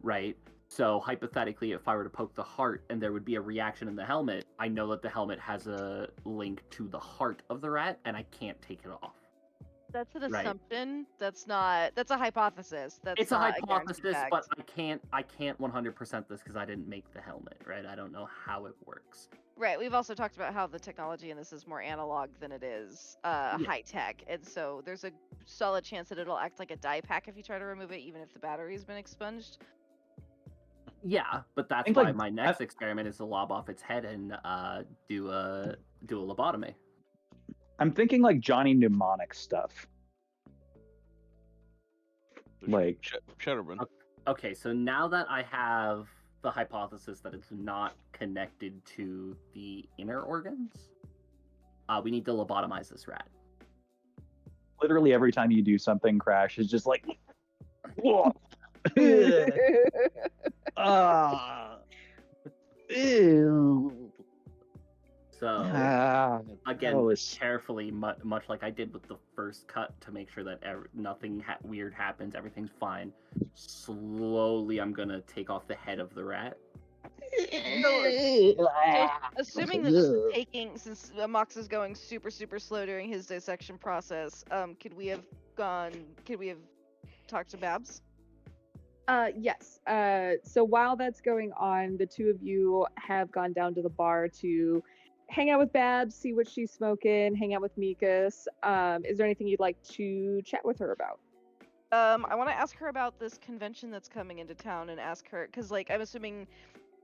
right? So hypothetically, if I were to poke the heart and there would be a reaction in the helmet, I know that the helmet has a link to the heart of the rat, and I can't take it off. That's an Right. assumption. That's a hypothesis. It's a not guaranteed hypothesis, fact. but I can't 100% this because I didn't make the helmet, right? I don't know how it works. Right. We've also talked about how the technology in this is more analog than it is high tech, and so there's a solid chance that it'll act like a die pack if you try to remove it, even if the battery's been expunged. Yeah, but that's think, why like, my next experiment is to lob off its head and do a lobotomy. I'm thinking like Johnny Mnemonic stuff. Like Shutterman. Okay, so now that I have the hypothesis that it's not connected to the inner organs, we need to lobotomize this rat. literally every time you do something, Crash is just like, ew. So again, gross. carefully, much like I did with the first cut, to make sure that nothing weird happens, everything's fine. Slowly, I'm gonna take off the head of the rat. So, assuming that since Mox is going super slow during his dissection process, could we have talked to Babs? Yes. So while that's going on, the two of you have gone down to the bar to hang out with Babs, see what she's smoking, hang out with Mikas. Is there anything you'd like to chat with her about? I want to ask her about this convention that's coming into town and ask her, because like I'm assuming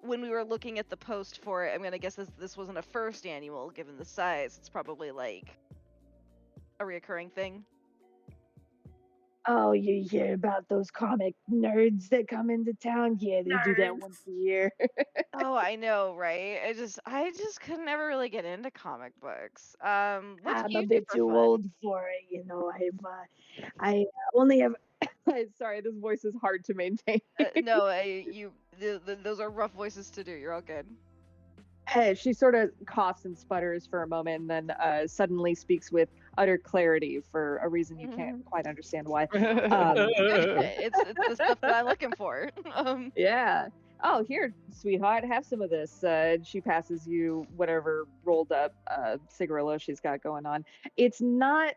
when we were looking at the post for it, I'm gonna guess this wasn't a first annual given the size. It's probably like a reoccurring thing. Oh, you hear about those comic nerds that come into town? Yeah, they do that Nerds. once a year. Oh, I know, right? I just could never really get into comic books. What I'm do a you do bit for too fun? old for it, you know. I only have. Sorry, this voice is hard to maintain. No, those are rough voices to do. You're all good. She sort of coughs and sputters for a moment, and then suddenly speaks with utter clarity for a reason you can't quite understand why. It's the stuff that I'm looking for. Yeah. Oh, here, sweetheart, have some of this. And she passes you whatever rolled up cigarillo she's got going on. It's not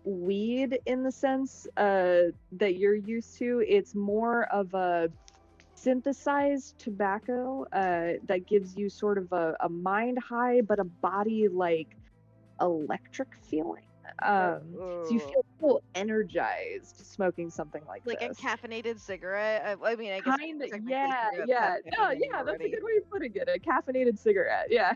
weed in the sense that you're used to. It's more of a synthesized tobacco that gives you sort of a mind high, but a body like electric feeling. So you feel energized smoking something like a this. caffeinated cigarette. I mean, I guess Kind of, technically yeah. cigarettes No, have caffeine in them that's a already. good way of putting it. A caffeinated cigarette, yeah.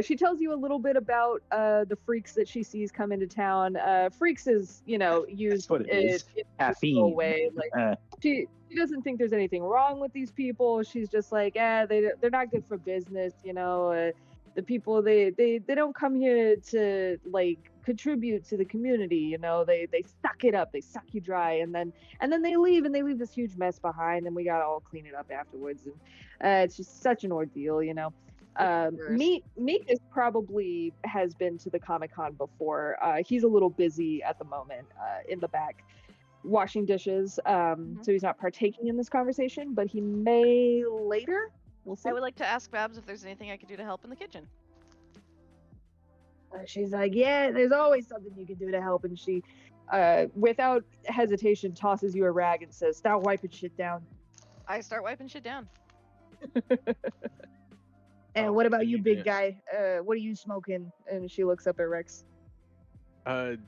She tells you a little bit about the freaks that she sees come into town. Freaks is, used what it is. in a Caffeine. way. Like she doesn't think there's anything wrong with these people. She's just like, they're not good for business, the people they don't come here to like contribute to the community, they suck it up, they suck you dry, and then they leave, and they leave this huge mess behind, and we gotta all clean it up afterwards, and it's just such an ordeal. Meek is probably has been to the Comic-Con before. He's a little busy at the moment in the back. washing dishes, so he's not partaking in this conversation, but he may later. We'll see. I would like to ask Babs if there's anything I could do to help in the kitchen. She's like, yeah, there's always something you can do to help, and she, without hesitation, tosses you a rag and says, "Start wiping shit down." I start wiping shit down. And Oh, what about I you, need big to- guy? What are you smoking? And she looks up at Rex. What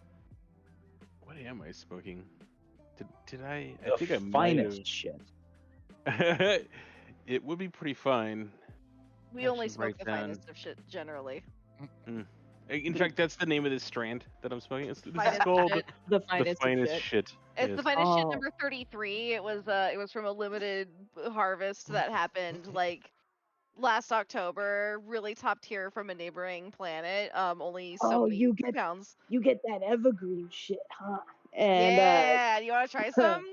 am I smoking? Did I? The I think I might finest shit. have. It would be pretty fine. We I only should smoke write the down- finest of shit generally. In fact, that's the name of this strand that I'm smoking. This is Finest called shit. The the finest, finest of shit. shit. It's Yes. the finest shit Oh. number 33. It was from a limited harvest that happened like last October. Really top tier from a neighboring planet. Only so Oh, many you get pounds. You get that evergreen shit, huh? And Yeah, you want to try some?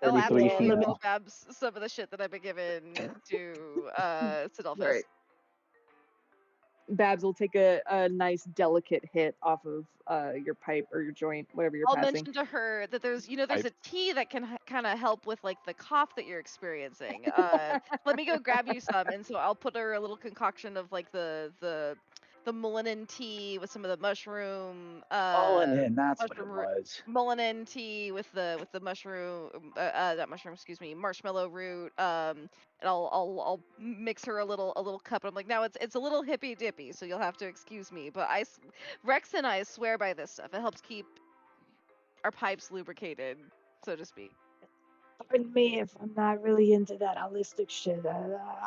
I'll 33 absolutely female. roll Babs some of the shit that I've been given to Sidelphus. Right. Babs will take a nice delicate hit off of your pipe or your joint, whatever you're I'll passing. mention to her that there's there's a tea that can kind of help with like the cough that you're experiencing. Let me go grab you some, and so I'll put her a little concoction of like the Goblinin tea with some of the mushroom. Goblinin, that's what it mushroom root- was. Goblinin tea with the mushroom, not mushroom, excuse me, marshmallow root. And I'll mix her a little cup. I'm like, now it's a little hippy dippy, so you'll have to excuse me. But Rex and I swear by this stuff. It helps keep our pipes lubricated, so to speak. Pardon me if I'm not really into that holistic shit.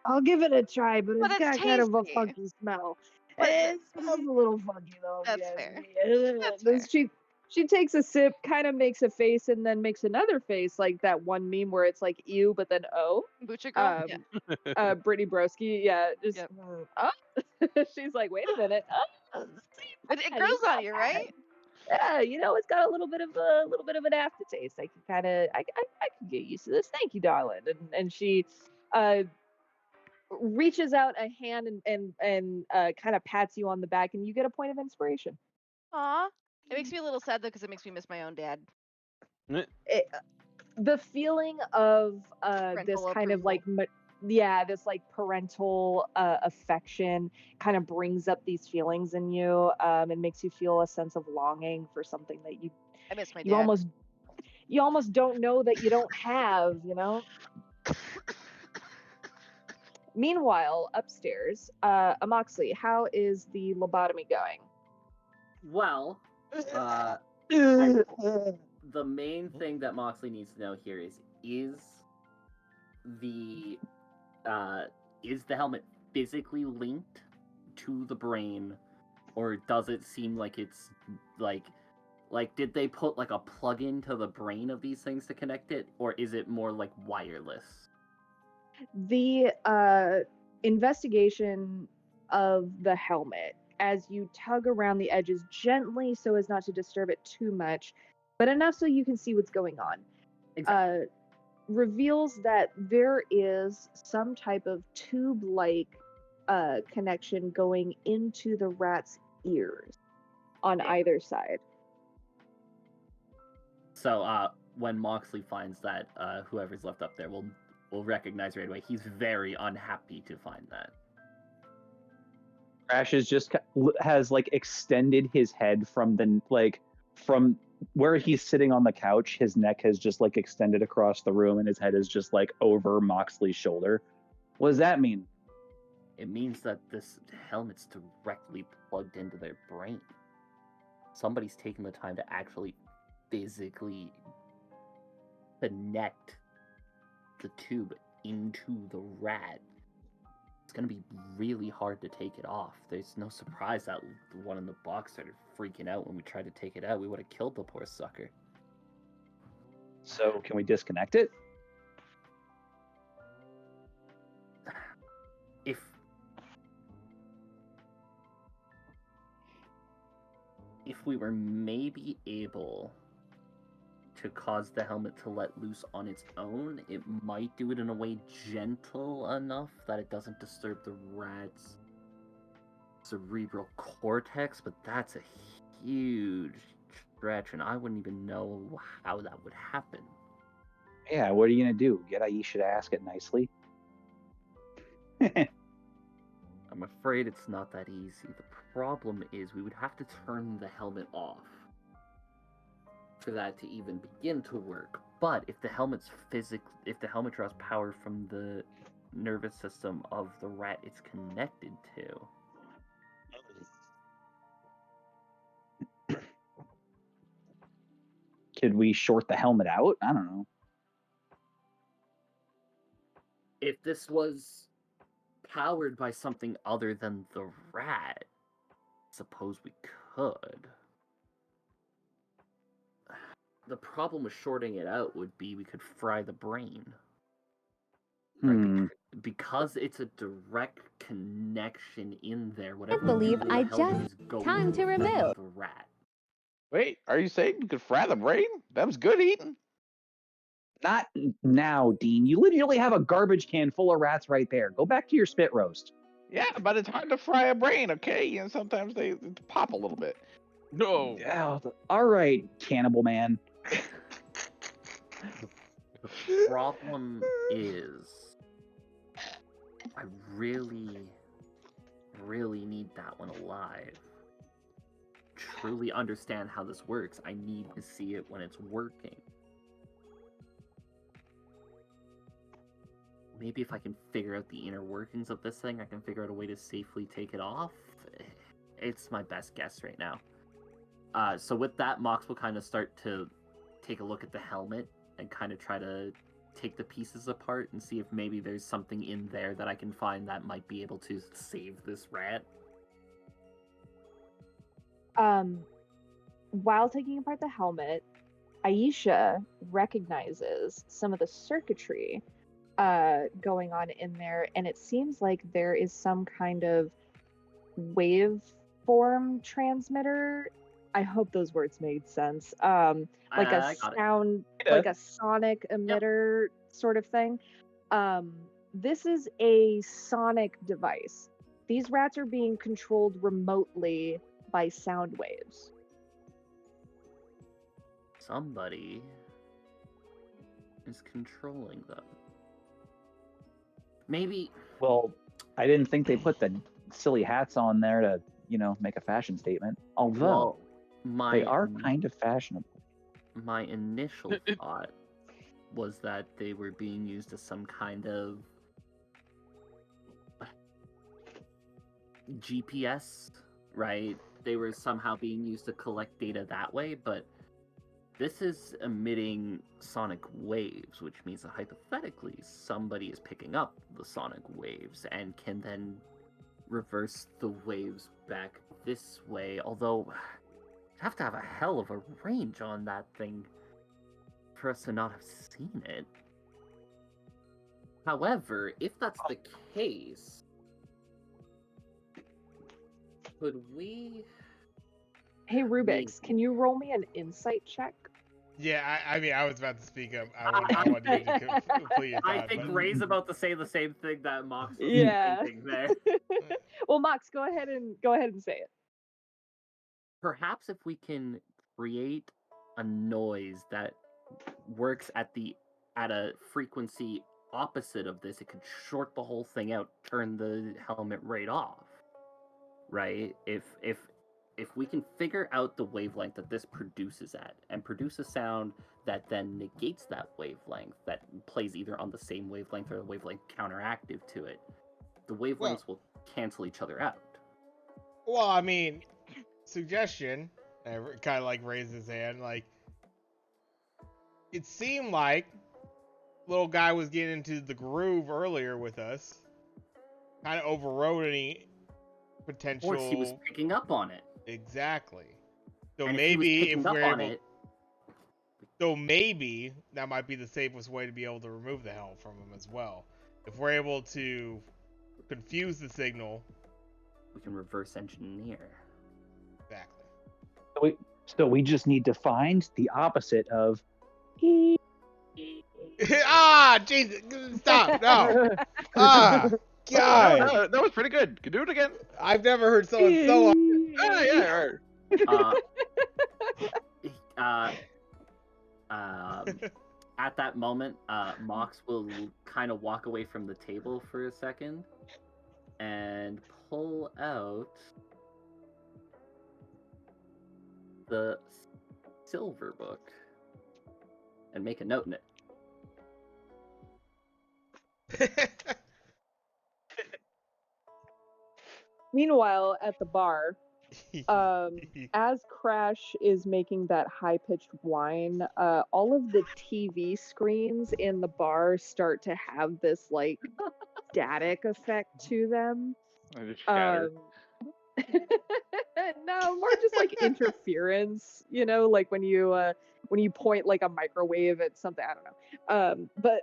I'll give it a try, but But it's it's got kind of a tasty. funky smell. But It smells a little funky though. if That's you ask fair. me. That's Then fair. she takes a sip, kind of makes a face, and then makes another face, like that one meme where it's like ew, but then oh. Bucha girl. Yeah. Brittany Broski, yeah, just Yep. she's like, wait a minute, It grows on you, right? Yeah, it's got a little bit of an aftertaste. I can kind of, I can get used to this. Thank you, darling. And she, reaches out a hand and kind of pats you on the back, and you get a point of inspiration. Aw. It makes me a little sad though, because it makes me miss my own dad. The feeling of this Parental kind of like this like parental affection kind of brings up these feelings in you, and makes you feel a sense of longing for something that I miss my dad. you almost don't know that you don't have. Meanwhile, upstairs, Amoxley, how is the lobotomy going? Well, the main thing that Moxley needs to know here is the helmet physically linked to the brain, or does it seem like it's like did they put like a plug into the brain of these things to connect it, or is it more like wireless? The investigation of the helmet, as you tug around the edges gently so as not to disturb it too much, but enough so you can see what's going on, Exactly. reveals that there is some type of tube-like connection going into the rat's ears on either side. So when Moxley finds that, whoever's left up there will recognize right away. He's very unhappy to find that. Crash has like extended his head from from where he's sitting on the couch. His neck has just like extended across the room, and his head is just like over Moxley's shoulder. What does that mean? It means that this helmet's directly plugged into their brain. Somebody's taken the time to actually physically connect the tube into the rat. It's gonna be really hard to take it off. There's no surprise that the one in the box started freaking out when we tried to take it out. We would have killed the poor sucker. So can we disconnect it? If we were maybe able to cause the helmet to let loose on its own, it might do it in a way gentle enough that it doesn't disturb the rat's cerebral cortex, but that's a huge stretch, and I wouldn't even know how that would happen. Yeah, what are you gonna do? Get Aisha to ask it nicely? I'm afraid it's not that easy. The problem is we would have to turn the helmet off for that to even begin to work. But if the helmet draws power from the nervous system of the rat it's connected to, Could we short the helmet out? I don't know. if this was powered by something other than the rat, suppose we could. The problem with shorting it out would be we could fry the brain. Right? Because it's a direct connection in there. Whatever believe we do to I the helmet just- is going time to affect remove. the rat. Wait, are you saying you could fry the brain? That was good eating. Not now, Dean. You literally have a garbage can full of rats right there. Go back to your spit roast. Yeah, but it's hard to fry a brain, okay? And sometimes they pop a little bit. No. Yeah, all right, cannibal man. The problem is, I really need that one alive. Truly understand how this works. I need to see it when it's working. Maybe if I can figure out the inner workings of this thing, I can figure out a way to safely take it off. It's my best guess right now. So with that, Mox will kind of start to take a look at the helmet and kind of try to take the pieces apart and see if maybe there's something in there that I can find that might be able to save this rat. While taking apart the helmet, Aisha recognizes some of the circuitry going on in there, and it seems like there is some kind of waveform transmitter. I hope those words made sense. Like a I got it. sound, like a sonic emitter sort of thing. This is a sonic device. These rats are being controlled remotely by sound waves. Somebody is controlling them. Maybe. Well, I didn't think they put the silly hats on there to, make a fashion statement. Although they are kind of fashionable. My initial thought was that they were being used as some kind of GPS, right? They were somehow being used to collect data that way, but this is emitting sonic waves, which means that hypothetically somebody is picking up the sonic waves and can then reverse the waves back this way, although you'd have to have a hell of a range on that thing for us to not have seen it. However, if that's the case, could we... Hey Rubix, can you roll me an insight check? Yeah, I mean, I was about to speak up. I wanted you to complete your thought. I think Ray's about to say the same thing that Mox was Yeah. thinking there. Well, Mox, go ahead and say it. Perhaps if we can create a noise that works at a frequency opposite of this, it could short the whole thing out, turn the helmet right off. Right? If we can figure out the wavelength that this produces at and produce a sound that then negates that wavelength, that plays either on the same wavelength or the wavelength counteractive to it, the wavelengths will cancel each other out. Well, I mean, suggestion, kind of like raised his hand, like, it seemed like little guy was getting into the groove earlier with us, kind of overrode any potential... Or he was picking up on it. Exactly. So And maybe if we're able... it, So maybe that might be the safest way to be able to remove the helm from him as well. If we're able to confuse the signal... we can reverse engineer. Exactly. So we just need to find the opposite of... Ah, Jesus! Stop! No! Ah! God! No, that was pretty good. Can do it again. I've never heard someone so... Yeah. At that moment, Mox will kind of walk away from the table for a second and pull out the silver book and make a note in it. Meanwhile, at the bar, as Crash is making that high-pitched whine, all of the TV screens in the bar start to have this like static effect to them. I just shattered. No, more just like interference, like when you point like a microwave at something. I don't know. But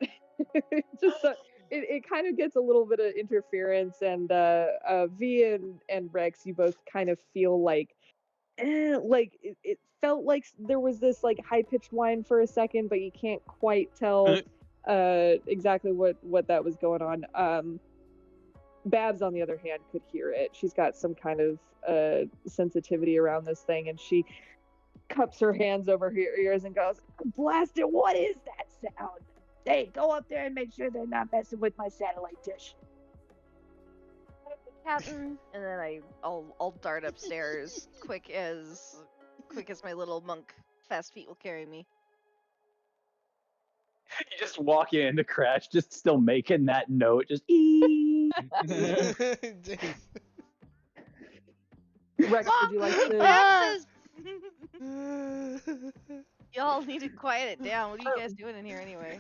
just it kind of gets a little bit of interference, and V and Rex, you both kind of feel like it felt like there was this like high pitched whine for a second, but you can't quite tell exactly what that was going on. Babs, on the other hand, could hear it. She's got some kind of sensitivity around this thing, and she cups her hands over her ears and goes, "Blast it, what is that sound? Hey, go up there and make sure they're not messing with my satellite dish." Captain, and then I'll dart upstairs quick as my little monk fast feet will carry me. You just walk into Crash, just still making that note, just ee. Jeez. Rex, would you like to? Babs Y'all need to quiet it down. What are you guys doing in here anyway?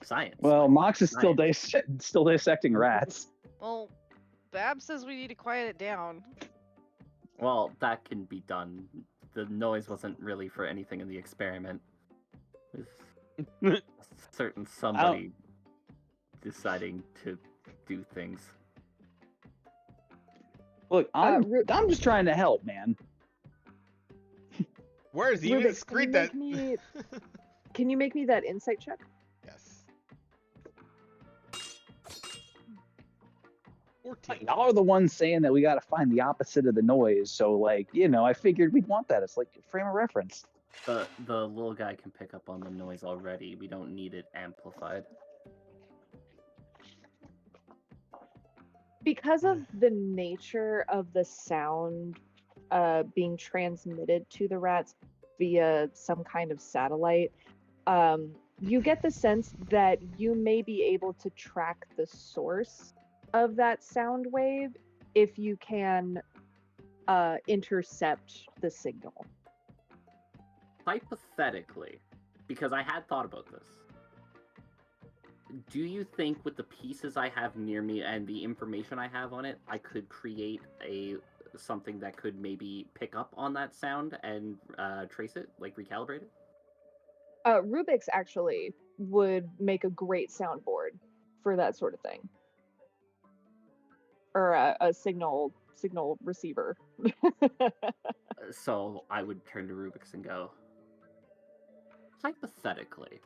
Science. Well, Mox is still dissecting rats. Well, Bab says we need to quiet it down. Well, that can be done. The noise wasn't really for anything in the experiment. It was a certain somebody deciding to do things. Look, I'm just trying to help, man. Where is he? You Rubik, screed that. Can you make me that insight check? Yes. 14. Like, y'all are the ones saying that we got to find the opposite of the noise. So, like, I figured we'd want that. It's like a frame of reference. The little guy can pick up on the noise already. We don't need it amplified. Because of the nature of the sound being transmitted to the rats via some kind of satellite, you get the sense that you may be able to track the source of that sound wave if you can intercept the signal. Hypothetically, because I had thought about this, do you think with the pieces I have near me and the information I have on it, I could create something that could maybe pick up on that sound and trace it, like recalibrate it? Rubik's actually would make a great soundboard for that sort of thing, or a signal receiver. So I would turn to Rubik's and go, hypothetically,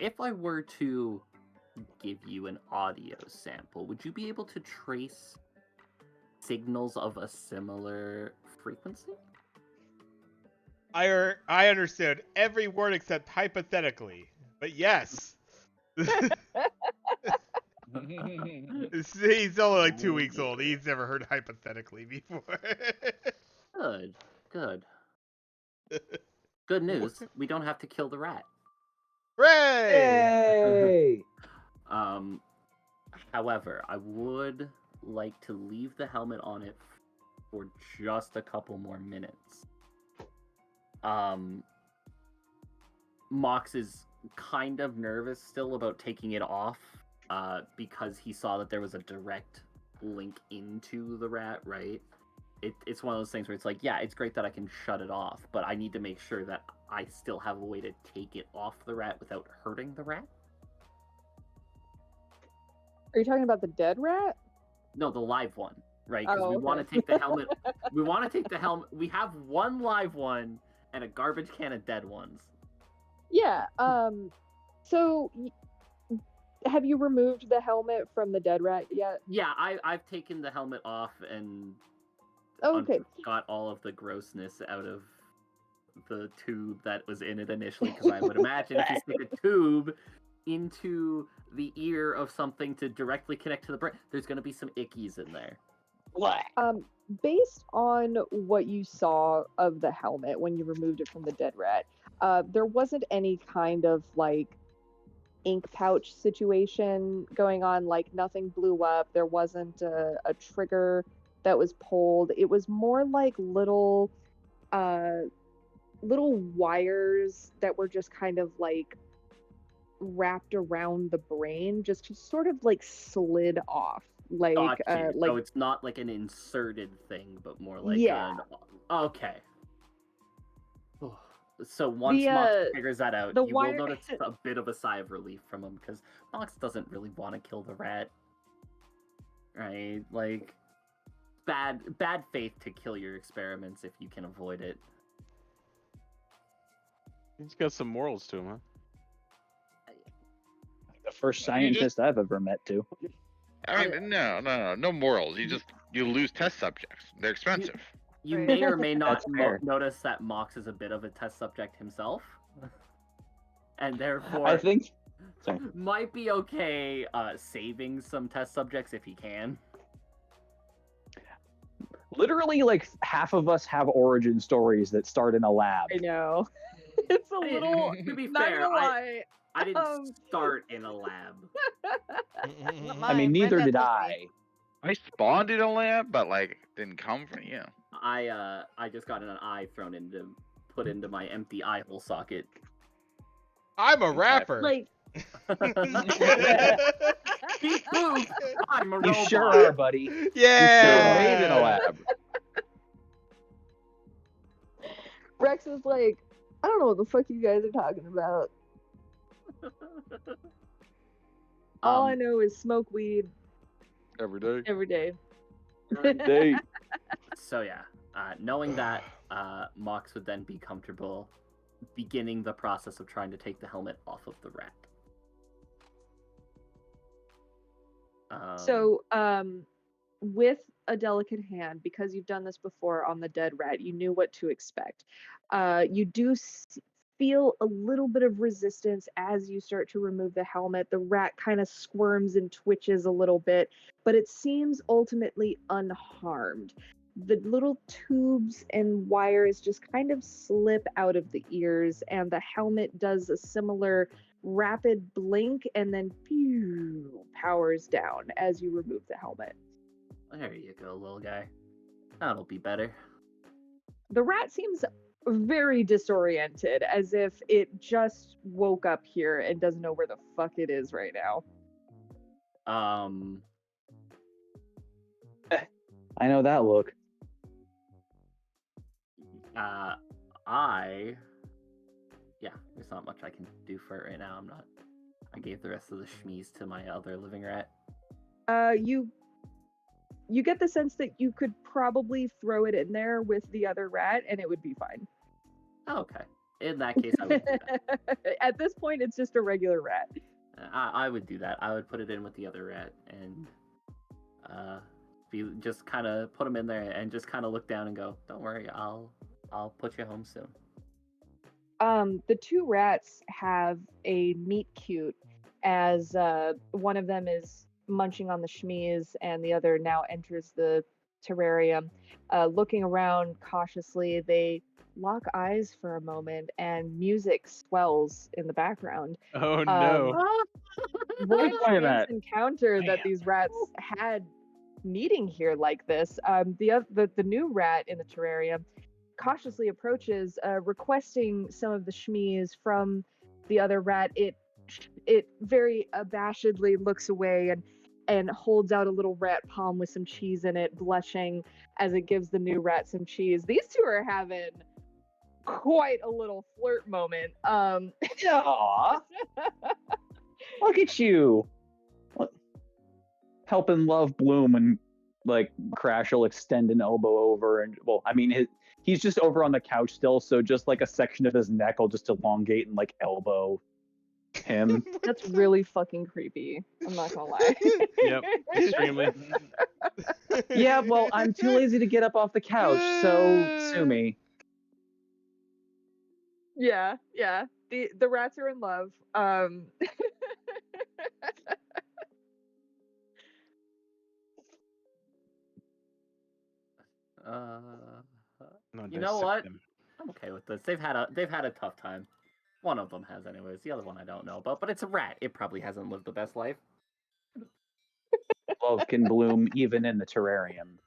if I were to give you an audio sample, would you be able to trace signals of a similar frequency? I understood every word except hypothetically, but yes. He's only like 2 weeks old. He's never heard hypothetically before. Good. Good news. We don't have to kill the rat. Hooray! Hey! However, I would like to leave the helmet on it for just a couple more minutes. Mox is kind of nervous still about taking it off, because he saw that there was a direct link into the rat, right? It's one of those things where it's like, yeah, it's great that I can shut it off, but I need to make sure that I still have a way to take it off the rat without hurting the rat. Are you talking about the dead rat? No, the live one, right? Because we okay. want to take the helmet. We want to take the helmet. We have one live one and a garbage can of dead ones. Yeah. So, have you removed the helmet from the dead rat yet? Yeah, I've taken the helmet off and Okay. got all of the grossness out of the tube that was in it initially, because I would imagine if you stick a tube into the ear of something to directly connect to the brain, there's going to be some ickies in there. Based on what you saw of the helmet when you removed it from the dead rat, there wasn't any kind of like ink pouch situation going on. Like nothing blew up. There wasn't a trigger that was pulled. It was more like little wires that were just kind of like wrapped around the brain, just sort of like slid off. Like Got you. like So it's not like an inserted thing, but more like Yeah. Okay. So once Mox figures that out, the you wire- will notice a bit of a sigh of relief from him, because Mox doesn't really want to kill the rat. Right? Like, bad faith to kill your experiments if you can avoid it. He's got some morals to him, huh? The first scientist I've ever met to. I mean, no morals. You lose test subjects. They're expensive. You may or may not That's fair. notice that Mox is a bit of a test subject himself. And therefore, I think. Sorry. might be okay saving some test subjects if he can. Literally, like half of us have origin stories that start in a lab. I know. It's a little. To be Not fair, gonna lie. I didn't start in a lab. I mean, neither My did dad I. I spawned in a lab, but like didn't come from you. I just got an eye put into my empty eye hole socket. I'm a rapper. Like Beep boop! I'm a You robot. sure are, buddy. Yeah. Made in a lab. Rex is like, I don't know what the fuck you guys are talking about. All I know is smoke weed Every day. every day. They, So yeah, knowing that, Mox would then be comfortable beginning the process of trying to take the helmet off of the rat. So, with a delicate hand, because you've done this before on the dead rat, you knew what to expect. You do feel a little bit of resistance as you start to remove the helmet. The rat kind of squirms and twitches a little bit, but it seems ultimately unharmed. The little tubes and wires just kind of slip out of the ears, and the helmet does a similar rapid blink and then pew, powers down as you remove the helmet. There you go, little guy. That'll be better. The rat seems very disoriented, as if it just woke up here and doesn't know where the fuck it is right now. I know that look. Yeah, there's not much I can do for it right now. I gave the rest of the schmees to my other living rat. You get the sense that you could probably throw it in there with the other rat and it would be fine. Oh, okay. In that case, I would do that. At this point, it's just a regular rat. I would do that. I would put it in with the other rat and just kind of put him in there and just kind of look down and go, "Don't worry, I'll put you home soon." The two rats have a meet cute as one of them is munching on the schmees and the other now enters the terrarium. Looking around cautiously, they lock eyes for a moment and music swells in the background. Oh no. What a Wait a strange minute. encounter that Damn. these rats had meeting here like this. The new rat in the terrarium cautiously approaches, requesting some of the schmees from the other rat. It very abashedly looks away and holds out a little rat palm with some cheese in it, blushing as it gives the new rat some cheese. These two are having quite a little flirt moment. Aw. Look at you. Helping love bloom, and like Crash will extend an elbow over, and well, I mean, he's just over on the couch still, so just like a section of his neck will just elongate and like elbow him. That's really fucking creepy. I'm not gonna lie. Yep, extremely. Yeah, well, I'm too lazy to get up off the couch, so sue me. Yeah. The rats are in love. No, You know dissect what? them. I'm okay with this. They've had a tough time. One of them has, anyways. The other one I don't know about, but it's a rat. It probably hasn't lived the best life. Love can bloom even in the terrarium.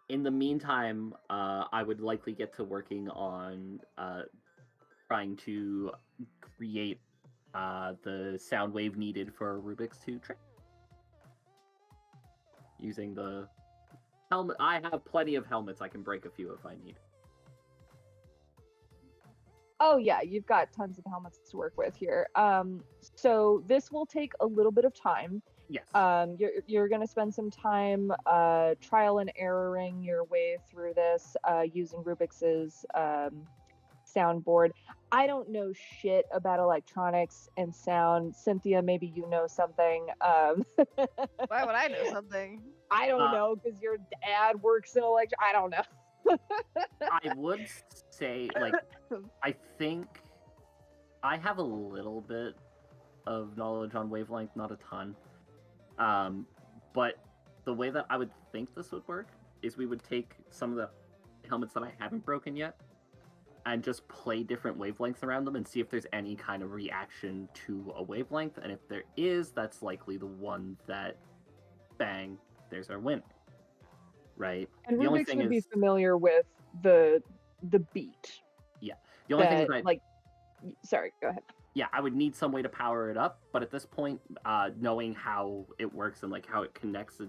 In the meantime, I would likely get to working on trying to create the sound wave needed for Rubik's to train. Using the helmet, I have plenty of helmets. I can break a few if I need. Oh yeah, you've got tons of helmets to work with here. So this will take a little bit of time. Yes. You're gonna spend some time trial and erroring your way through this using Rubik's soundboard. I don't know shit about electronics and sound. Cynthia, maybe you know something. Why would I know something? I don't know because your dad works in I don't know. I would say, like, I think I have a little bit of knowledge on wavelength, not a ton. But the way that I would think this would work is we would take some of the helmets that I haven't broken yet and just play different wavelengths around them and see if there's any kind of reaction to a wavelength. And if there is, that's likely the one that, bang, there's our win. Right? And the only Rubik's thing would be is, familiar with the beat. the only thing is that, sorry, go ahead. yeah, I would need some way to power it up, but at this point, knowing how it works and like how it connects,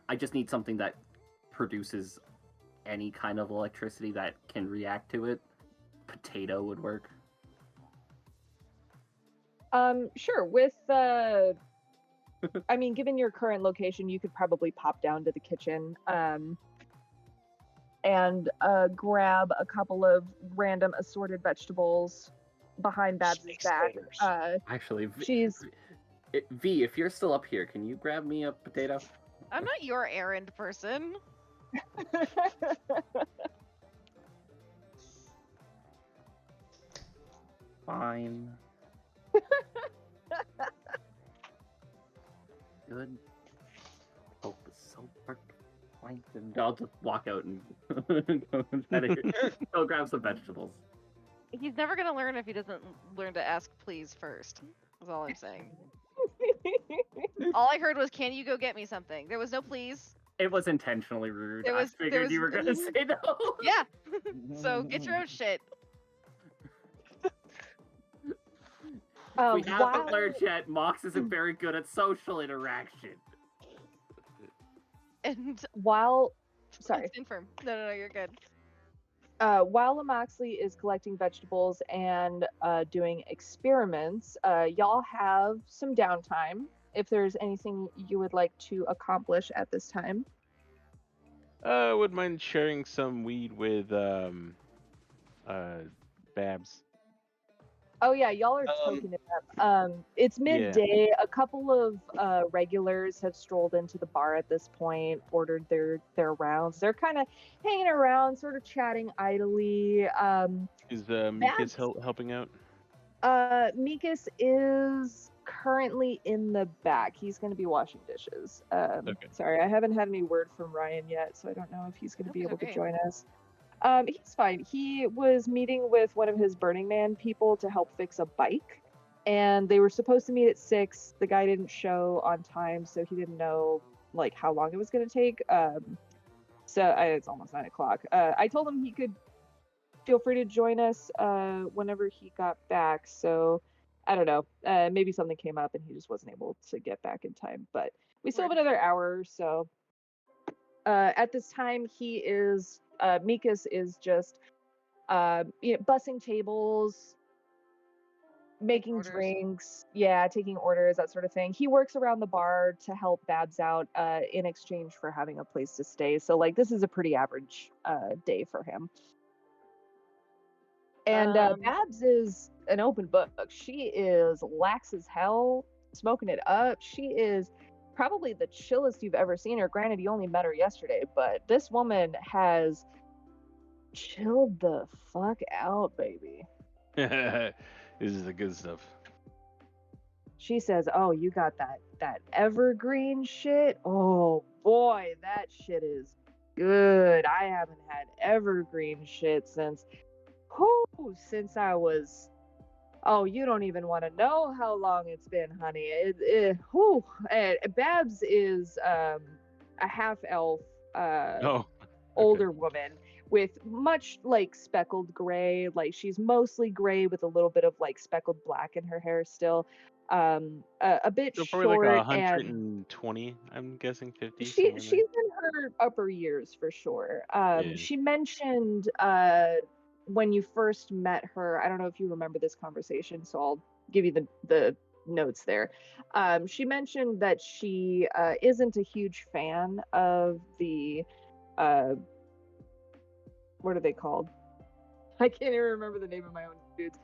I just need something that produces any kind of electricity that can react to it. Potato would work. Sure. With I mean, given your current location, you could probably pop down to the kitchen and grab a couple of random assorted vegetables behind Babs' back. Actually, she's V, if you're still up here, can you grab me a potato? I'm not your errand person. Fine. Good. Hope is so dark. I'll just walk out and go grab some vegetables. He's never gonna learn if he doesn't learn to ask please first. That's all I'm saying. All I heard was, "Can you go get me something?" There was no please. It was intentionally rude. I figured you were gonna say no. Yeah. So get your own shit. We haven't learned yet. Mox isn't very good at social interaction. And sorry. Confirm. No, you're good. While Moxley is collecting vegetables and doing experiments, y'all have some downtime. If there's anything you would like to accomplish at this time. I wouldn't mind sharing some weed with Babs. Oh yeah, y'all are toking it up. It's midday. A couple of regulars have strolled into the bar at this point, ordered their rounds. They're kind of hanging around, sort of chatting idly. Is Mikas helping out? Mikas is currently in the back. He's going to be washing dishes. Okay. Sorry, I haven't had any word from Ryan yet, so I don't know if he's going to be able to join us. He's fine. He was meeting with one of his Burning Man people to help fix a bike, and they were supposed to meet at 6. The guy didn't show on time, so he didn't know like how long it was going to take. So it's almost 9 o'clock. I told him he could feel free to join us whenever he got back. So I don't know. Maybe something came up and he just wasn't able to get back in time. But we still have another hour or so. At this time, he is Mikas is just bussing tables, making drinks, taking orders, that sort of thing. He works around the bar to help Babs out in exchange for having a place to stay. So like this is a pretty average day for him. And Babs is an open book. She is lax as hell, smoking it up. She is probably the chillest you've ever seen her. Granted, you only met her yesterday, but this woman has chilled the fuck out, baby. This is the good stuff. She says, "Oh, you got that evergreen shit? Oh boy, that shit is good. I haven't had evergreen shit since I was, oh, you don't even want to know how long it's been, honey. And Babs is a half elf, Oh, older woman with much like speckled gray. Like she's mostly gray with a little bit of like speckled black in her hair still. A bit so probably like short, and 120. I'm guessing 50. she's Somewhere in in her upper years for sure. Yeah. She mentioned when you first met her, I don't know if you remember this conversation, so I'll give you the notes there. She mentioned that she isn't a huge fan of the uh, what are they called? I can't even remember the name of my own dudes.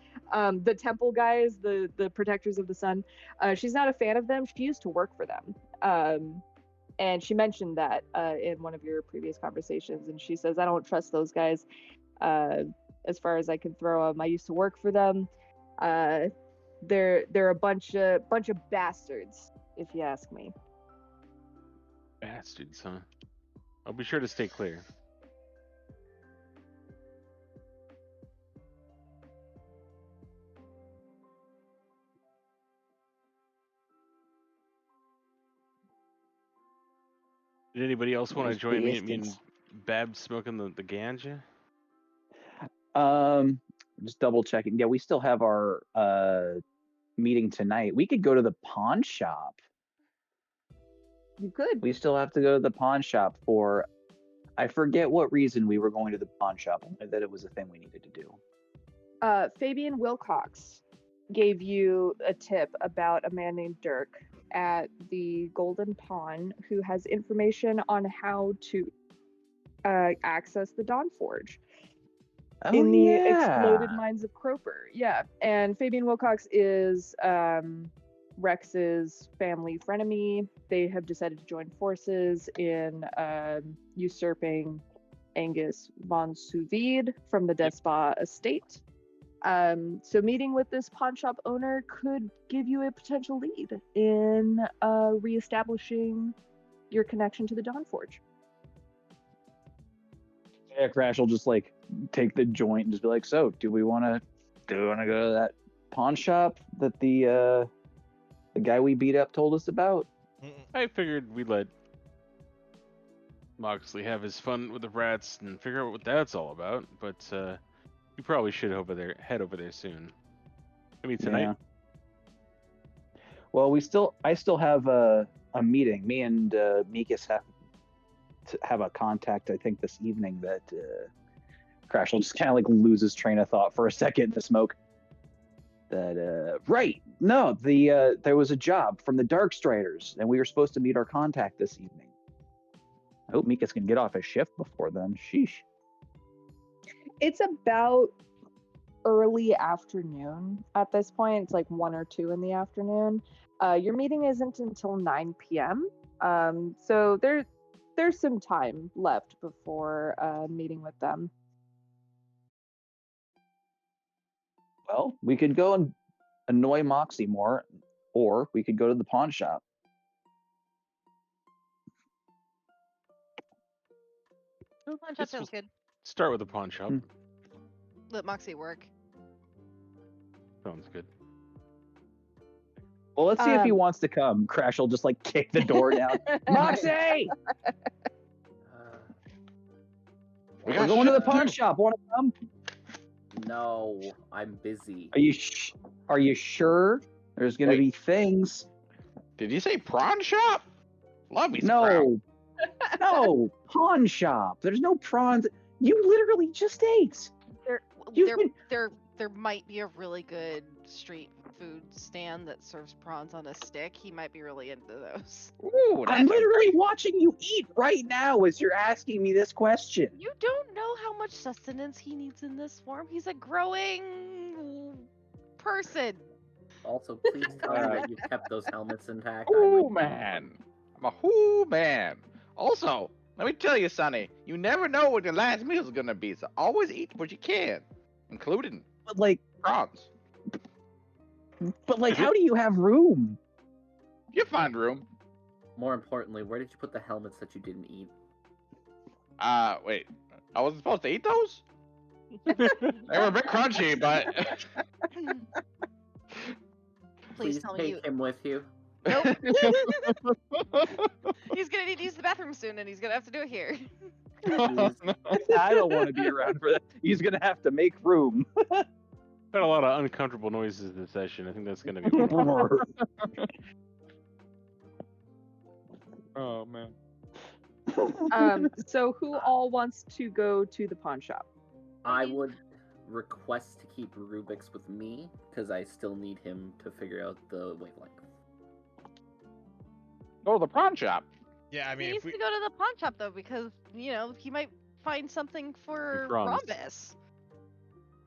The temple guys, the protectors of the sun. She's not a fan of them. She used to work for them. And she mentioned that in one of your previous conversations, and she says, "I don't trust those guys as far as I can throw them. I used to work for them. They're a bunch of bastards, if you ask me." Bastards, huh? I'll be sure to stay clear. Did anybody else want to join me and Bab smoking the ganja? Just double checking. Yeah, we still have our meeting tonight. We could go to the pawn shop. You could. We still have to go to the pawn shop for, I forget what reason we were going to the pawn shop, that it was a thing we needed to do. Fabian Wilcox gave you a tip about a man named Dirk at the Golden Pawn who has information on how to access the Dawn Forge in the exploded mines of Croper. Yeah, and Fabian Wilcox is Rex's family frenemy. They have decided to join forces in usurping Angus von Suvide from the Despot estate. So meeting with this pawn shop owner could give you a potential lead in reestablishing your connection to the Dawn Forge. Yeah, Crash will just like take the joint and just be like, "So, do we want to go to that pawn shop that the guy we beat up told us about?" I figured we'd let Moxley have his fun with the rats and figure out what that's all about, but you probably should head over there soon. Maybe tonight. Yeah. Well, I still have a meeting. Me and Mikas have a contact, I think, this evening that Crash will just kind of like lose his train of thought for a second in the smoke. That right, no, there was a job from the Dark Striders, and we were supposed to meet our contact this evening. I hope Mikas can get off his shift before then. Sheesh. It's about early afternoon at this point. It's like 1 or 2 in the afternoon. Your meeting isn't until 9 p.m. So there's some time left before meeting with them. Well, we could go and annoy Moxie more, or we could go to the pawn shop. Pawn shop sounds good. Start with the pawn shop. Let Moxie work. Sounds good. Well, let's see if he wants to come. Crash will just like kick the door down. Moxie! We're going to the pawn shop. Want to come? No, I'm busy. Are you sure? There's going to be things. Did you say prawn shop? Love me some No. No, pawn shop. There's no prawns. You literally just ate. There might be a really good street food stand that serves prawns on a stick, he might be really into those. Ooh, I'm that's a literally great. watching you eat right now as you're asking me this question. You don't know how much sustenance he needs in this form. He's a growing person. Also, please tell me Alright. that you kept those helmets intact. Ooh, man. I'm a whoo man. Also, let me tell you, Sonny, you never know what your last meal is gonna be, so always eat what you can, including But like, prawns. how do you have room? You find room. More importantly, where did you put the helmets that you didn't eat? Wait. I wasn't supposed to eat those? They were a bit crunchy, but Please tell me take you. him with you. Nope. He's gonna need to use the bathroom soon, and he's gonna have to do it here. Please. I don't want to be around for that. He's gonna have to make room. Got a lot of uncomfortable noises this session. I think that's gonna be one. Oh man. So who all wants to go to the pawn shop? I would request to keep Rubik's with me because I still need him to figure out the wavelength. go to the prawn shop. Yeah, I He mean, needs if we to go to the pawn shop though, because he might find something for prawns. Rhombus.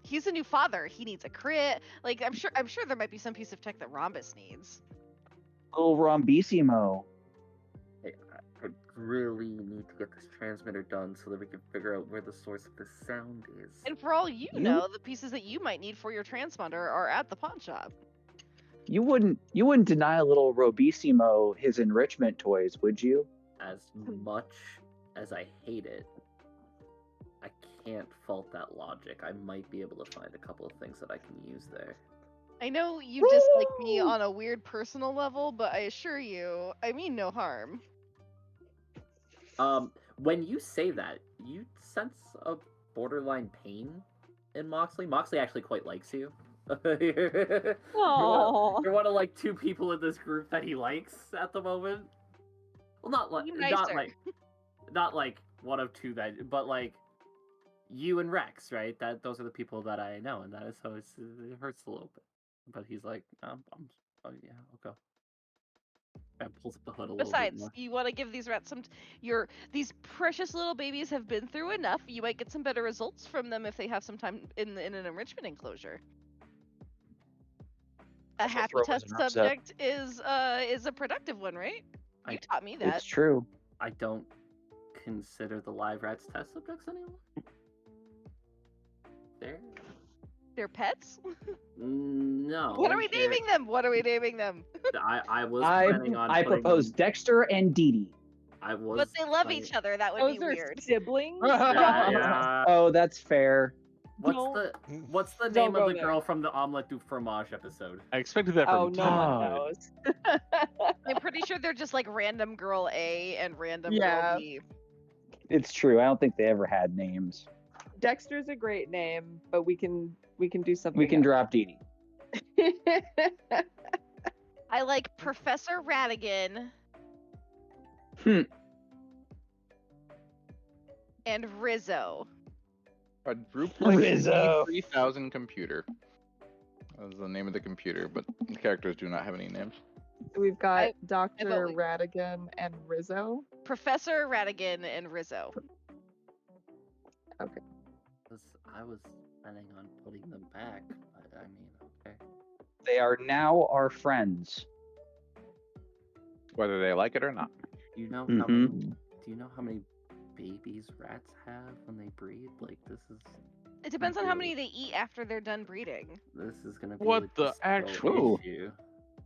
He's a new father. He needs a crit. Like I'm sure there might be some piece of tech that Rhombus needs. Little Rombissimo. Hey, I really need to get this transmitter done so that we can figure out where the source of the sound is. And for all you You- know, the pieces that you might need for your transponder are at the pawn shop. You wouldn't deny a little Robissimo his enrichment toys, would you? As much as I hate it, I can't fault that logic. I might be able to find a couple of things that I can use there. I know you dislike me Woo! on a weird personal level, but I assure you, I mean no harm. When you say that, you sense a borderline pain in Moxley. Moxley actually quite likes you. You're Aww. one of like two people in this group that he likes at the moment. Well, not Be nicer. not like one of two that, but like you and Rex, right? Those are the people that I know, and that is so it hurts a little bit. But he's like, oh yeah, I'll go. And pulls up the hood a little bit Besides, more. you want to give these rats some. These precious little babies have been through enough. You might get some better results from them if they have some time in an enrichment enclosure. A Also happy throw test his arms up. subject is a productive one, right? You I- taught me that. It's true. I don't consider the live rats test subjects anymore. They're pets. No. What are we they're- naming them? What are we naming them? I was I planning on. putting propose them- Dexter and Dee Dee. I was. But they love planning- each other. That would Those be are weird. siblings. Yeah. Oh, that's fair. What's the Don't name of go the there. girl from the Omelette du Fromage episode? I expected that Oh, from no one Todd. knows. I'm pretty sure they're just like random girl A and random Yeah. girl B. It's true. I don't think they ever had names. Dexter's a great name, but we can do something. We can drop Dee Dee. I like Professor Radigan. Hmm. And Rizzo. Quadruplex Rizzo. 3000 computer. That's the name of the computer, but the characters do not have any names. We've got I Dr. vote we- Radigan and Rizzo. Professor Radigan and Rizzo. I was planning on putting them back, but I mean, okay. They are now our friends. Whether they like it or not. Do you know how many babies rats have when they breed? Like this is It depends on how many they eat after they're done breeding. gonna be What like the the actual- issue.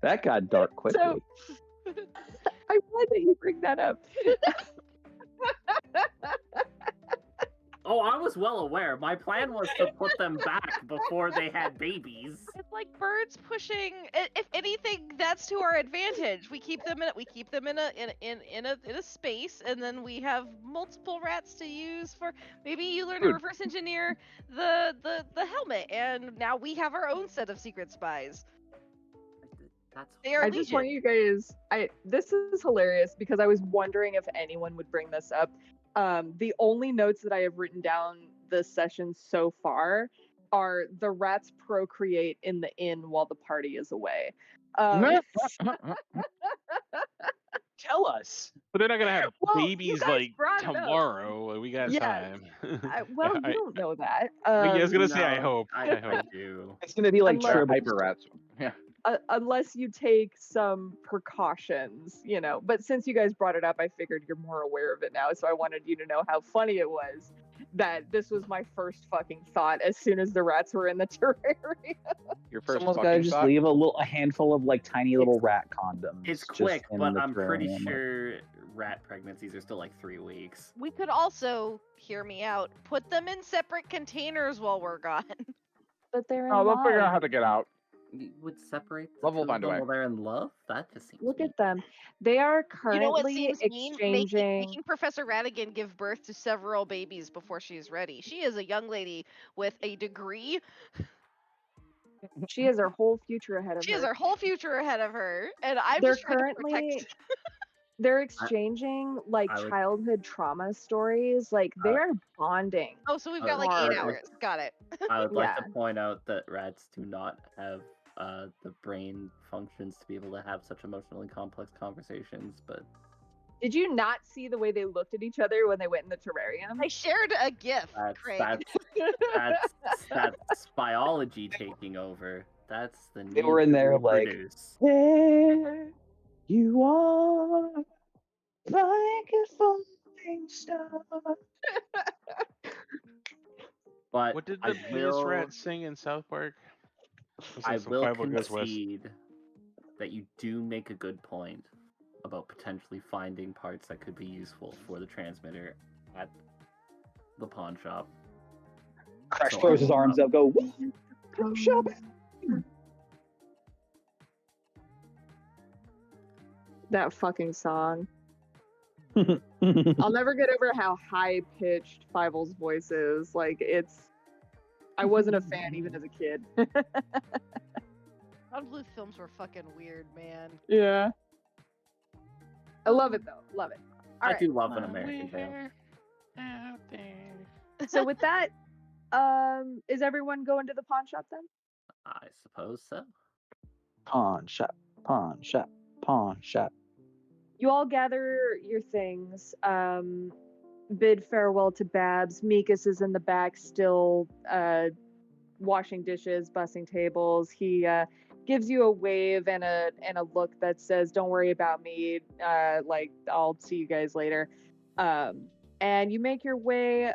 That got dark quickly. So- I'm glad that you bring that up. Oh, I was well aware. My plan was to put them back before they had babies. It's like birds pushing. If anything, that's to our advantage. We keep them in a space, and then we have multiple rats to use for. Maybe you learn to Dude. reverse engineer the helmet, and now we have our own set of secret spies. That's They are I just want legion. you guys. This is hilarious because I was wondering if anyone would bring this up. The only notes that I have written down this session so far are the rats procreate in the inn while the party is away. Tell us. But they're not gonna have Well, you babies guys like brought it up. tomorrow. Like, we got Yes. time. Well, Yeah, you don't know that. I was gonna say, I No, hope. I hope. do. It's gonna be like Unless- They're tribbles. hyper rats. Yeah. Unless you take some precautions, But since you guys brought it up, I figured you're more aware of it now, so I wanted you to know how funny it was that this was my first fucking thought as soon as the rats were in the terrarium. Your first Someone's gotta fucking just thought? leave a handful of like tiny little rat condoms. It's just quick, in but the I'm pretty terrarium. sure rat pregnancies are still like 3 weeks. We could also, hear me out, put them in separate containers while we're gone. But they're in Oh, they'll figure out love. how to get out. You would separate the Love will two of find a them way. while they're in love? That just seems Look mean. at them. They are You know what currently seems mean? exchanging. Making Professor Radigan give birth to several babies before she's ready. She is a young lady with a degree. She has her whole future ahead of She her. has her whole future ahead of her, and I'm They're just trying to currently protect. they're exchanging like I would- childhood trauma stories. Like they are bonding. Oh, so we've got like Hard. 8 hours. Got it. I would like Yeah. to point out that rats do not have the brain functions to be able to have such emotionally complex conversations, but Did you not see the way they looked at each other when they went in the terrarium? I shared a GIF, Craig. that's biology taking over. That's the They need were in to there like, reproduce. there you are, like a falling star. But What did I the penis will, rat sing in South Park? It I was like will Survival Goes West. concede that you do make a good point about potentially finding parts that could be useful for the transmitter at the pawn shop. Crash So throws I his will, arms up, go, "Woo, go shopping." That fucking song. I'll never get over how high pitched Fievel's voice is. Like I wasn't a fan even as a kid. Ron Bluth films were fucking weird, man. Yeah. I love it though. Love it. All I right. do love an American Tale. So with that, is everyone going to the pawn shop then? I suppose so. Pawn shop, pawn shop, pawn shop. You all gather your things, bid farewell to Babs. Mikas is in the back still washing dishes, bussing tables. He gives you a wave and a look that says, "Don't worry about me. Like I'll see you guys later." And you make your way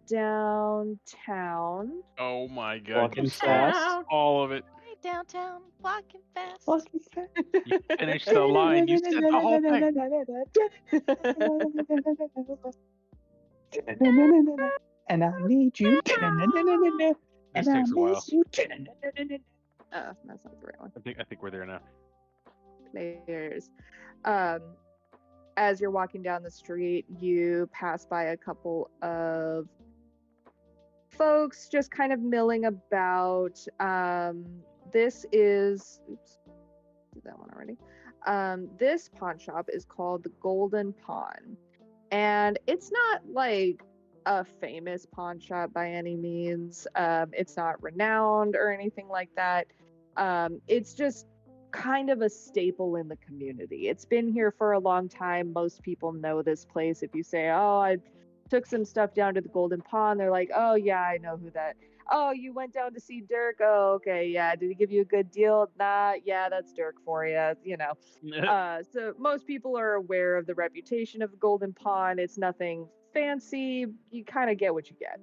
downtown. Oh my god. Walking You saw fast. all of it. Way downtown, walking fast. Walking fast. You finished the line. You said the whole thing. And I need you. This And I takes a while. miss you. Oh, that's not the right one. I think we're there now. Players. As you're walking down the street, you pass by a couple of folks just kind of milling about. This is, oops, did that one already. This pawn shop is called the Golden Pawn, and it's not like a famous pawn shop by any means. It's not renowned or anything like that. It's just kind of a staple in the community. It's been here for a long time. Most people know this place. If you say, "Oh, I took some stuff down to the Golden Pawn," they're like, "Oh yeah, I know who that." "Oh, you went down to see Dirk? Oh, okay, yeah. Did he give you a good deal?" "Nah, yeah, that's Dirk for you." So most people are aware of the reputation of the Golden Pawn. It's nothing fancy. You kind of get what you get.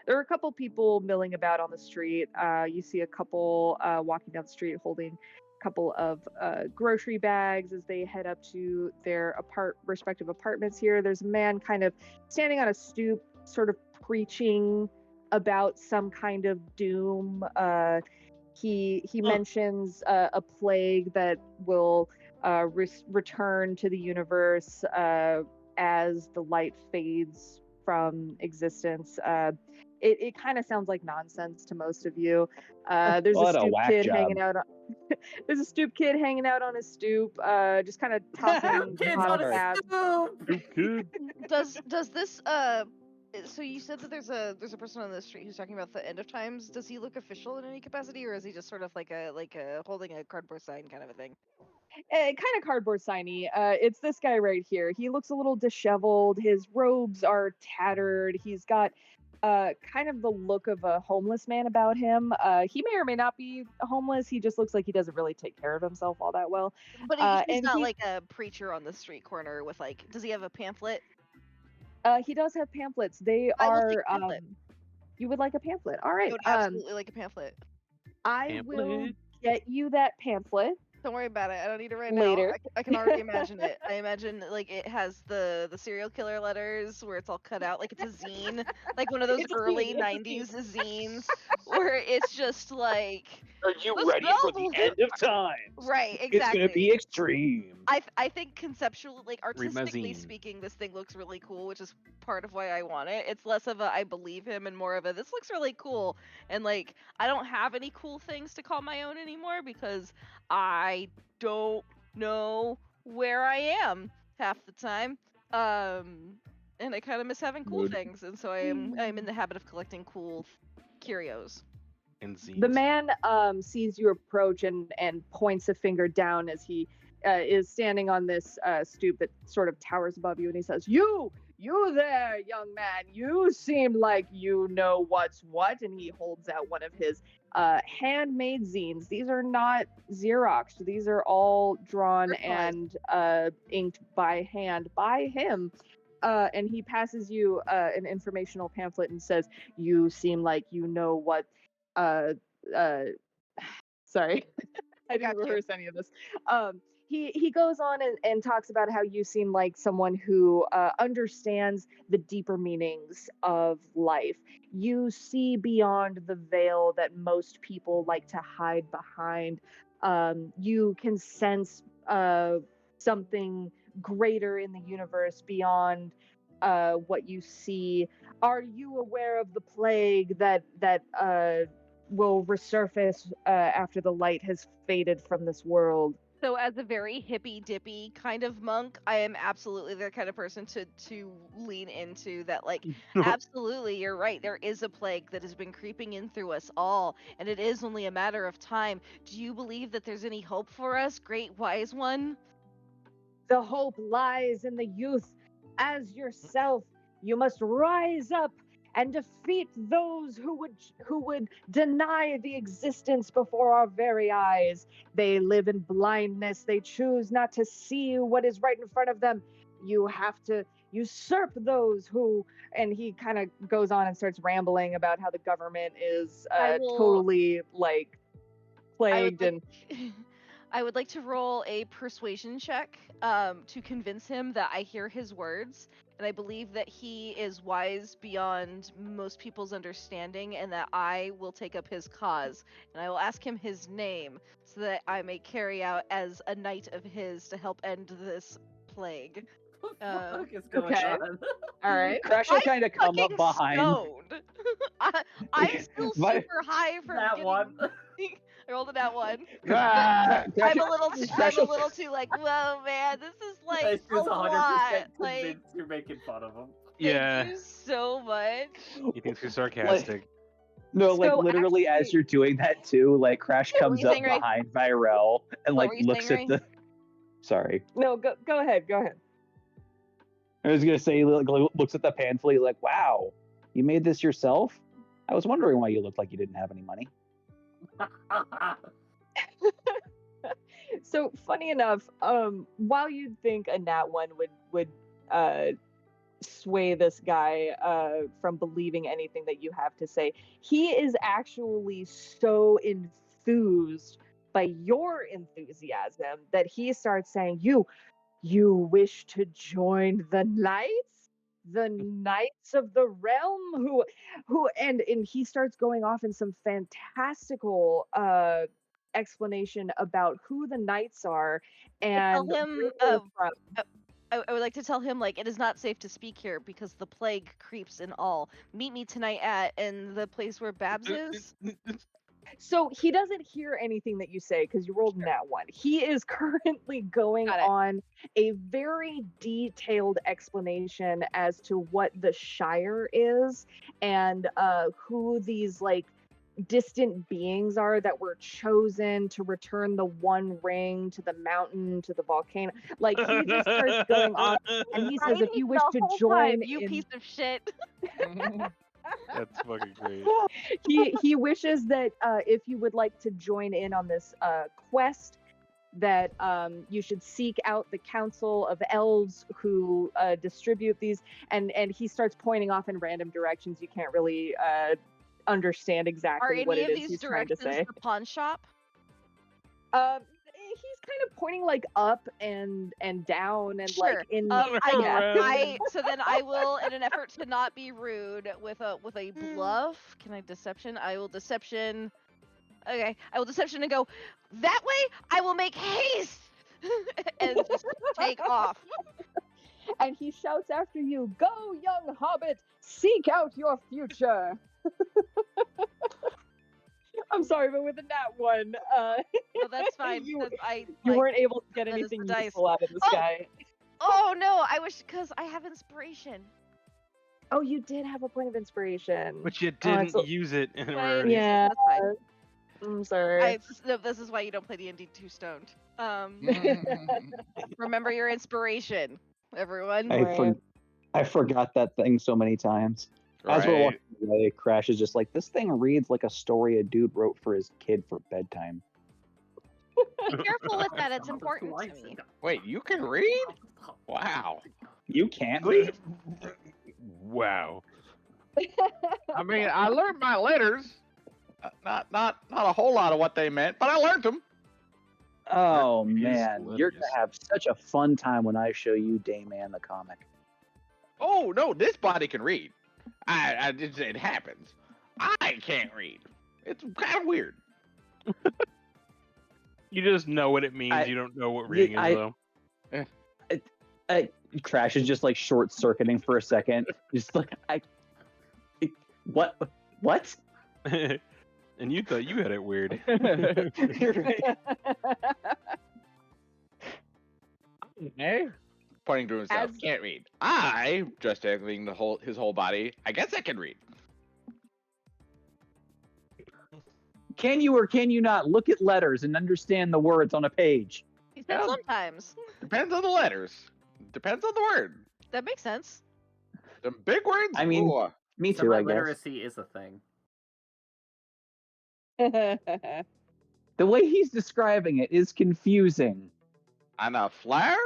There are a couple people milling about on the street. You see a couple walking down the street holding a couple of grocery bags as they head up to their respective apartments here. There's a man kind of standing on a stoop, sort of preaching about some kind of doom. He mentions a plague that will return to the universe as the light fades from existence. It kind of sounds like nonsense to most of you. There's What a a stoop whack kid job. hanging out. There's a stoop kid hanging out on his stoop, just kind of tossing Kids bottle on a caps. stoop! Good. Does this So you said that there's a person on the street who's talking about the end of times. Does he look official in any capacity, or is he just sort of like a holding a cardboard sign kind of a thing? Kind of cardboard signy. It's this guy right here. He looks a little disheveled. His robes are tattered. He's got kind of the look of a homeless man about him. He may or may not be homeless. He just looks like he doesn't really take care of himself all that well. But he's And not he like a preacher on the street corner with like. Does he have a pamphlet? he does have pamphlets. They I will take are a pamphlet. You would like a pamphlet. All I right. would absolutely like a pamphlet. I will Pamphlet? get you that pamphlet. Don't worry about it. I don't need it right Later. now. I can already imagine it. I imagine like it has the serial killer letters where it's all cut out, like it's a zine, like one of those It's a early zine, it's a '90s zines, where it's just like. Are you Those ready for the novels end of time? Right, It's exactly. gonna be extreme. I think conceptually, like Read my artistically zine. speaking, this thing looks really cool, which is part of why I want it. It's less of a I believe him and more of a this looks really cool. And like I don't have any cool things to call my own anymore because I don't know where I am half the time. And I kind of miss having cool Mood. things, and so I'm in the habit of collecting cool curios. And zines. The man sees you approach and points a finger down as he is standing on this stoop that sort of towers above you, and he says, you there, young man, you seem like you know what's what. And he holds out one of his handmade zines. These are not Xeroxed. These are all drawn Personalized. and inked by hand by him. And he passes you an informational pamphlet and says, you seem like you know what sorry, I Got didn't you. rehearse any of this. He goes on and talks about how you seem like someone who understands the deeper meanings of life. You see beyond the veil that most people like to hide behind. You can sense something greater in the universe beyond what you see. Are you aware of the plague that will resurface after the light has faded from this world? So as a very hippy dippy kind of monk, I am absolutely the kind of person to lean into that like absolutely you're right. There is a plague that has been creeping in through us all, and it is only a matter of time. Do you believe that there's any hope for us, great wise one? The hope lies in the youth. As yourself, you must rise up and defeat those who would deny the existence before our very eyes. They live in blindness. They choose not to see what is right in front of them. You have to usurp those who, and he kind of goes on and starts rambling about how the government is totally like plagued and I would like to roll a persuasion check to convince him that I hear his words, and I believe that he is wise beyond most people's understanding, and that I will take up his cause, and I will ask him his name so that I may carry out as a knight of his to help end this plague. What the fuck is going okay. on? all right. Crash will kind of come up Fucking behind. stoned. I'm still My- super high from That getting... one. I rolled a that one. Ah, Crash- I'm a little Crash will- too like, whoa, man, this is like He's a 100% lot. convinced Like, you're making fun of him. Yeah, thank you so much. he thinks you're sarcastic. No, like So literally as actually- you're doing that too, like Crash What were comes you up saying, Ray? behind Virel and What like were you looks saying, at the. Sorry, No, go ahead. I was gonna say he looks at the pamphlet like, "Wow, you made this yourself? I was wondering why you looked like you didn't have any money." So funny enough, while you'd think a nat one would sway this guy from believing anything that you have to say, he is actually so enthused by your enthusiasm that he starts saying, You wish to join the knights? The knights of the realm who and he starts going off in some fantastical explanation about who the knights are and Tell him, where they're from. I would like to tell him, like, it is not safe to speak here because the plague creeps in all. Meet me tonight at, and the place where Babs is? So he doesn't hear anything that you say because you rolled in that one. He is currently going Got it. on a very detailed explanation as to what the Shire is and who these like distant beings are that were chosen to return the One Ring to the mountain, to the volcano. Like he just starts going on, and he says, if you wish to join you in, piece of shit. That's fucking great. he wishes that if you would like to join in on this quest, that you should seek out the Council of Elves who distribute these, and he starts pointing off in random directions. You can't really understand Are exactly what any it of is these he's trying to directions say. the pawn shop? He's kind of pointing like up and down and Sure. like in So then I will, in an effort to not be rude, with a bluff. Can I deception? I will deception. Okay, I will deception and go. That way, I will make haste and just take off. and he shouts after you, "Go, young hobbit, seek out your future." I'm sorry, but with a nat one, No, that's fine. you, because you like, weren't able to get that is anything the dice. useful out of this Oh! guy. Oh no! I wish because I have inspiration. Oh, you did have a point of inspiration. But you Oh, didn't use it. And But we're I- already- Yeah. That's fine. I'm sorry. No, this is why you don't play D&D 2 stoned. Remember your inspiration, everyone. I forgot that thing so many times. As we're Right. walking away, Crash is just like, this thing reads like a story a dude wrote for his kid for bedtime. Be careful with that. It's Some of us important to likes me. it. Wait, you can read? Wow. You can't read? Wow. I mean, I learned my letters. Not a whole lot of what they meant, but I learned them. Oh It is man, you're hilarious. gonna have such a fun time when I show you Dayman the comic. Oh no, this body can read. It happens. I can't read. It's kind of weird. You just know what it means. You don't know what reading is, though. Crash is just like short circuiting for a second. Just like what? And you thought you had it weird. You're right. Eh? Pointing to himself, As- can't read. I just having his whole body. I guess I can read. Can you or can you not look at letters and understand the words on a page? He said Yeah. sometimes. Depends on the letters. Depends on the word. That makes sense. The big words. I mean- ooh, Me too, I guess. Semi-literacy is a thing. The way he's describing it is confusing. I know flour.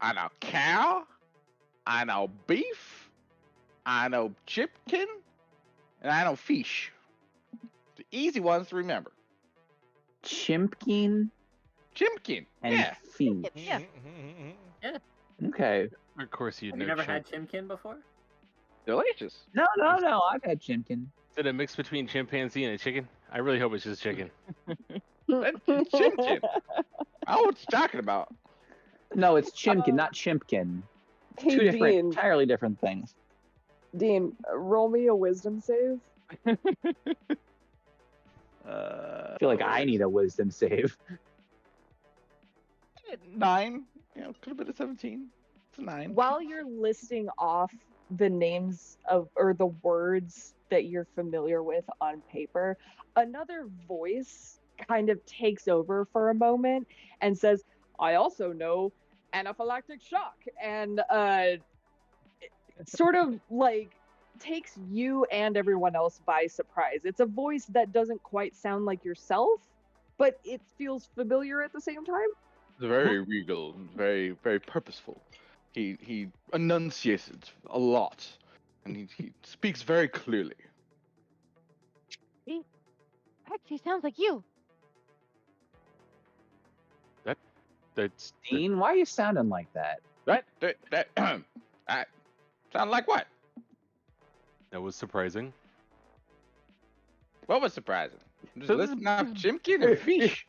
I know cow. I know beef. I know chicken. And I know fish. The easy ones to remember. Chimpkin Chimkin. and Yeah. fish. Yeah. Okay. Of course you'd Have know. you never chimp. had chimkin before? Delicious. No, I've had chimkin. Is it a mix between chimpanzee and a chicken? I really hope it's just chicken. That's chimkin. I know what you're talking about. No, it's chimkin, not chimpkin. Hey, Two different, Dean, entirely different things. Dean, roll me a wisdom save. I feel like I need a wisdom save. 9. You know, could have been a 17. It's a 9. While you're listing off the names of or the words that you're familiar with on paper, another voice kind of takes over for a moment and says, "I also know anaphylactic shock," and sort of like takes you and everyone else by surprise. It's a voice that doesn't quite sound like yourself, but it feels familiar at the same time. It's very regal, and very, very purposeful. He enunciates it a lot, and he speaks very clearly. Actually, sounds like you. That's Dean, why are you sounding like that? That I sound like what? that was surprising. What was surprising? Just So- listening off chimkin and fish.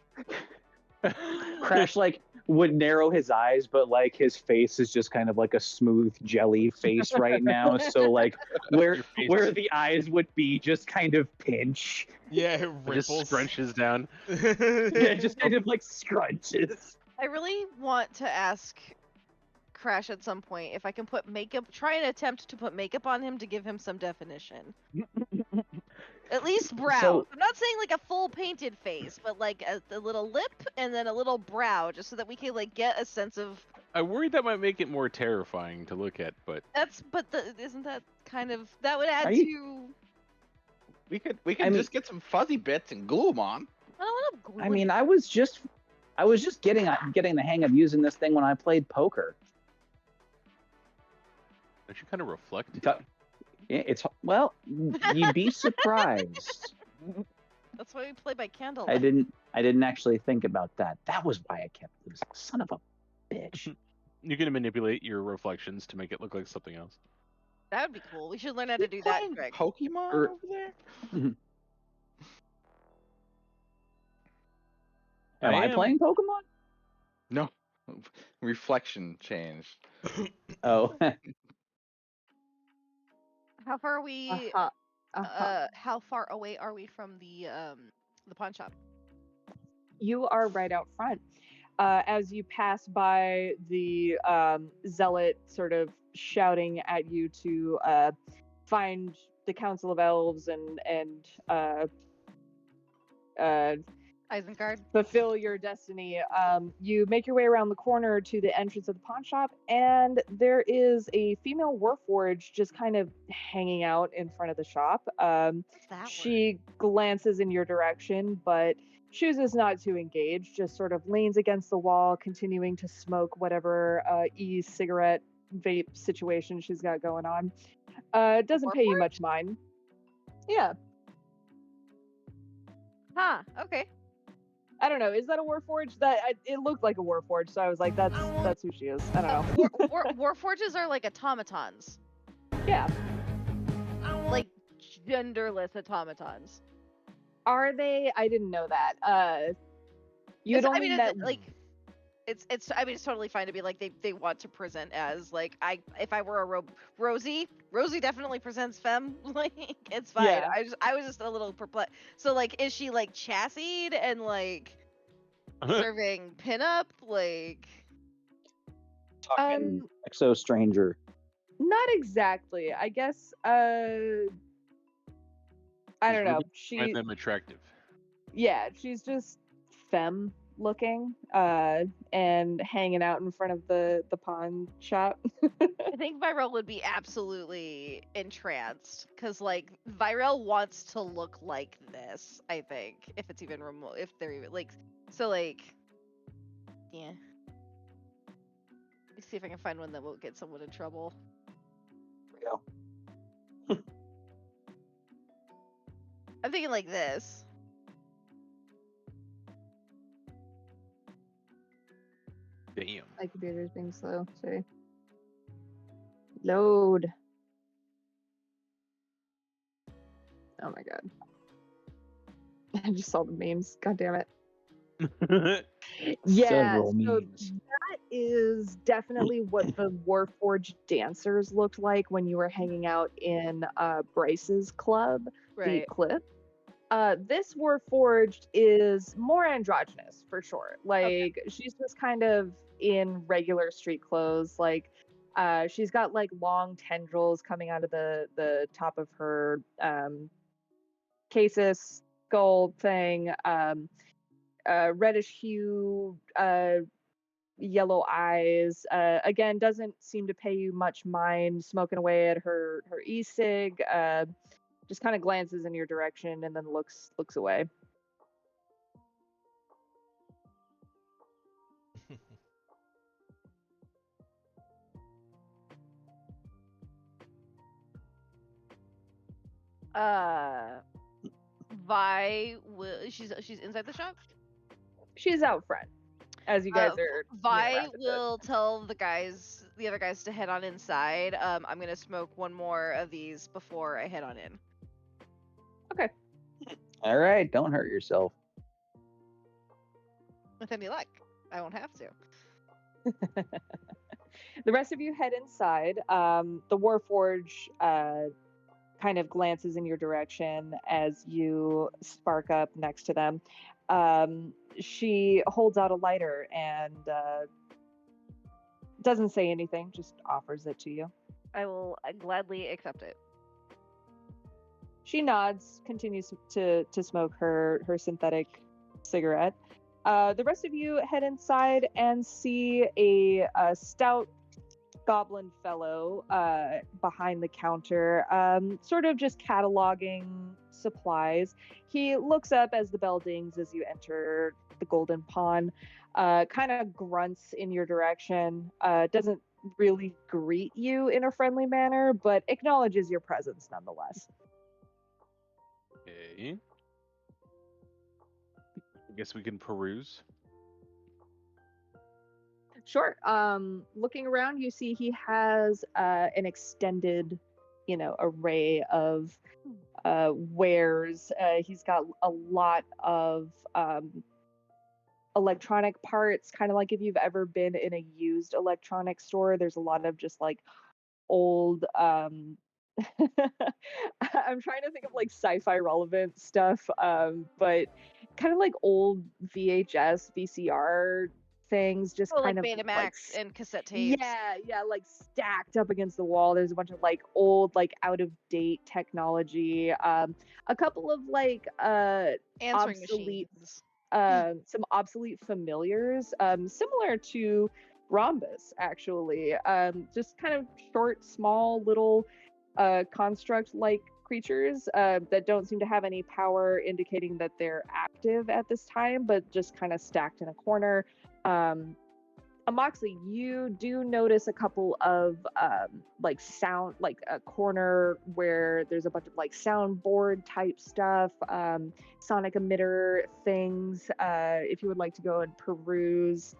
Crash like would narrow his eyes, but like his face is just kind of like a smooth jelly face right now. So like where Your face where the eyes would be just kind of pinch. Yeah, it just ripples. scrunches down. Yeah, just kind of like scrunches. I really want to ask Crash at some point if I can put makeup, try and attempt to put makeup on him to give him some definition. At least brows. So- I'm not saying like a full painted face, but like a little lip and then a little brow, just so that we can like get a sense of. I worried that might make it more terrifying to look at, but Isn't that kind of that would add Are to? We could I mean- just get some fuzzy bits and glue them on. I don't want to glue. I mean, I was just getting the hang of using this thing when I played poker. don't you kind of reflect? It's well, you'd be surprised. That's why we play by candlelight. I didn't actually think about that. That was why I kept losing. Son of a bitch. You can manipulate your reflections to make it look like something else. That would be cool. We should learn how to do that Playing trick. Pokemon Er- over there. Am I playing Pokemon? No, reflection changed. Oh, How far are we? Uh-huh. Uh-huh. How far away are we from the pawn shop? You are right out front. As you pass by the zealot sort of shouting at you to find the Council of Elves and Isengard. fulfill your destiny. You make your way around the corner to the entrance of the pawn shop, and there is a female warforged just kind of hanging out in front of the shop. What's that She glances in your direction, but chooses not to engage, just sort of leans against the wall, continuing to smoke whatever e-cigarette vape situation she's got going on. Doesn't pay you much mind. Yeah, Huh. Okay. I don't know. Is that a warforged? It looked like a warforged, so I was like, that's who she is. I don't know. Warforges are like automatons, Yeah. like genderless automatons. Are they? I didn't know that. You'd It's- only met like it's. I mean, it's totally fine to be like they want to present as like if I were a Rosie definitely presents femme. Like it's fine. Yeah. I was just a little perplexed. So like, is she like chassied and like serving pinup like? talking exo stranger. Not exactly. I guess. I don't know. She find them attractive. Yeah, she's just femme looking, and hanging out in front of the pawn shop. I think Virel would be absolutely entranced because like Virel wants to look like this. I think if it's even remote, if they're even like so like, yeah. Let me see if I can find one that won't get someone in trouble. There we go. I'm thinking like this. Damn. My computer's being slow. Sorry. Load. Oh my god. I just saw the memes. God damn it. Yeah, Several so memes. that is definitely what the Warforged dancers looked like when you were hanging out in Bryce's club, the Cliff. This Warforged is more androgynous for sure. Like she's just kind of in regular street clothes. Like she's got like long tendrils coming out of the top of her casus skull thing. Reddish hue, yellow eyes. Again, doesn't seem to pay you much mind. Smoking away at her e-cig. Just kind of glances in your direction and then looks away. She's inside the shop. She's out front as you guys are. Vi will tell the other guys to head on inside. I'm gonna smoke one more of these before I head on in. All right, don't hurt yourself. With any luck, I won't have to. The rest of you head inside. The Warforge kind of glances in your direction as you spark up next to them. She holds out a lighter and doesn't say anything, just offers it to you. I will gladly accept it. She nods, continues to smoke her synthetic cigarette. The rest of you head inside and see a stout goblin fellow behind the counter, sort of just cataloging supplies. He looks up as the bell dings as you enter the Golden Pawn, kind of grunts in your direction, doesn't really greet you in a friendly manner, but acknowledges your presence nonetheless. Okay. I guess we can peruse. Sure. Looking around, you see he has an extended, array of wares. He's got a lot of electronic parts, kind of like if you've ever been in a used electronic store. There's a lot of just like old I'm trying to think of like sci-fi relevant stuff, but kind of like old VHS, VCR things, just Oh, like kind of Betamax and cassette tapes. yeah, like stacked up against the wall. There's a bunch of like old, like out of date technology. A couple of like Answering obsolete, machines. some obsolete familiars, similar to Rhombus, actually. Just kind of short, small, little construct-like creatures that don't seem to have any power, indicating that they're active at this time, but just kind of stacked in a corner. Moxley, you do notice a couple of like sound, like a corner where there's a bunch of like soundboard type stuff, sonic emitter things. If you would like to go and peruse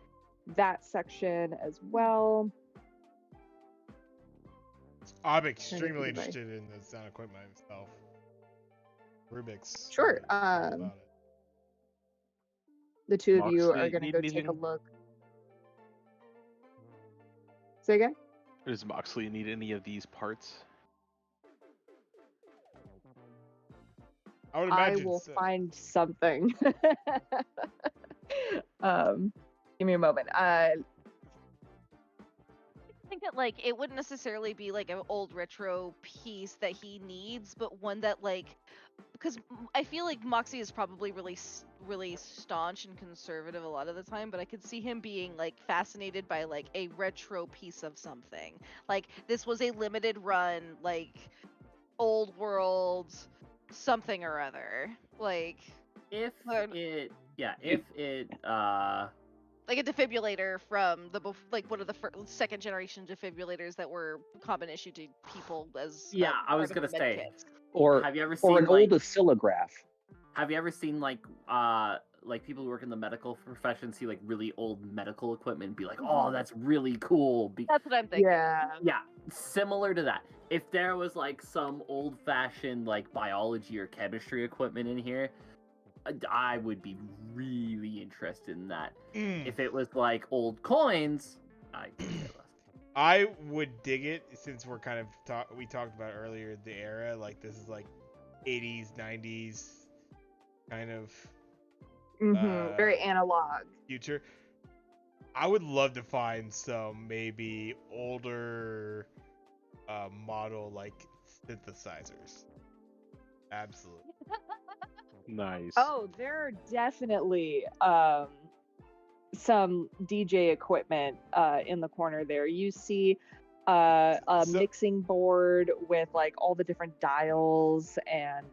that section as well. I'm extremely interested in the sound equipment itself. Rubik's. Sure. all about it. The two of you Moxley, are going to need go take a anything? look. Say again? Does Moxley need any of these parts? I would I imagine will so. find something. Give me a moment. I think that like it wouldn't necessarily be like an old retro piece that he needs, but one that like, because I feel like Moxie is probably really staunch and conservative a lot of the time, but I could see him being like fascinated by like a retro piece of something. Like this was a limited run, like old world something or other. Like If Learn- it like a defibrillator from the like one of the second generation defibrillators that were common issue to people as Yeah, I was part of gonna the med say. kits. Or have you ever seen or an like old oscillograph. have you ever seen like people who work in the medical profession see like really old medical equipment and be like, oh, that's really cool. That's what I'm thinking. Yeah, similar to that. If there was like some old-fashioned like biology or chemistry equipment in here, I would be really interested in that. If it was like old coins, I could care less. I would dig it since we're kind of we talked about earlier the era, like this is like 80s, 90s kind of Very analog. future. I would love to find some maybe older model like synthesizers. Absolutely. Nice. Oh, there are definitely some DJ equipment in the corner there. You see a mixing board with like all the different dials and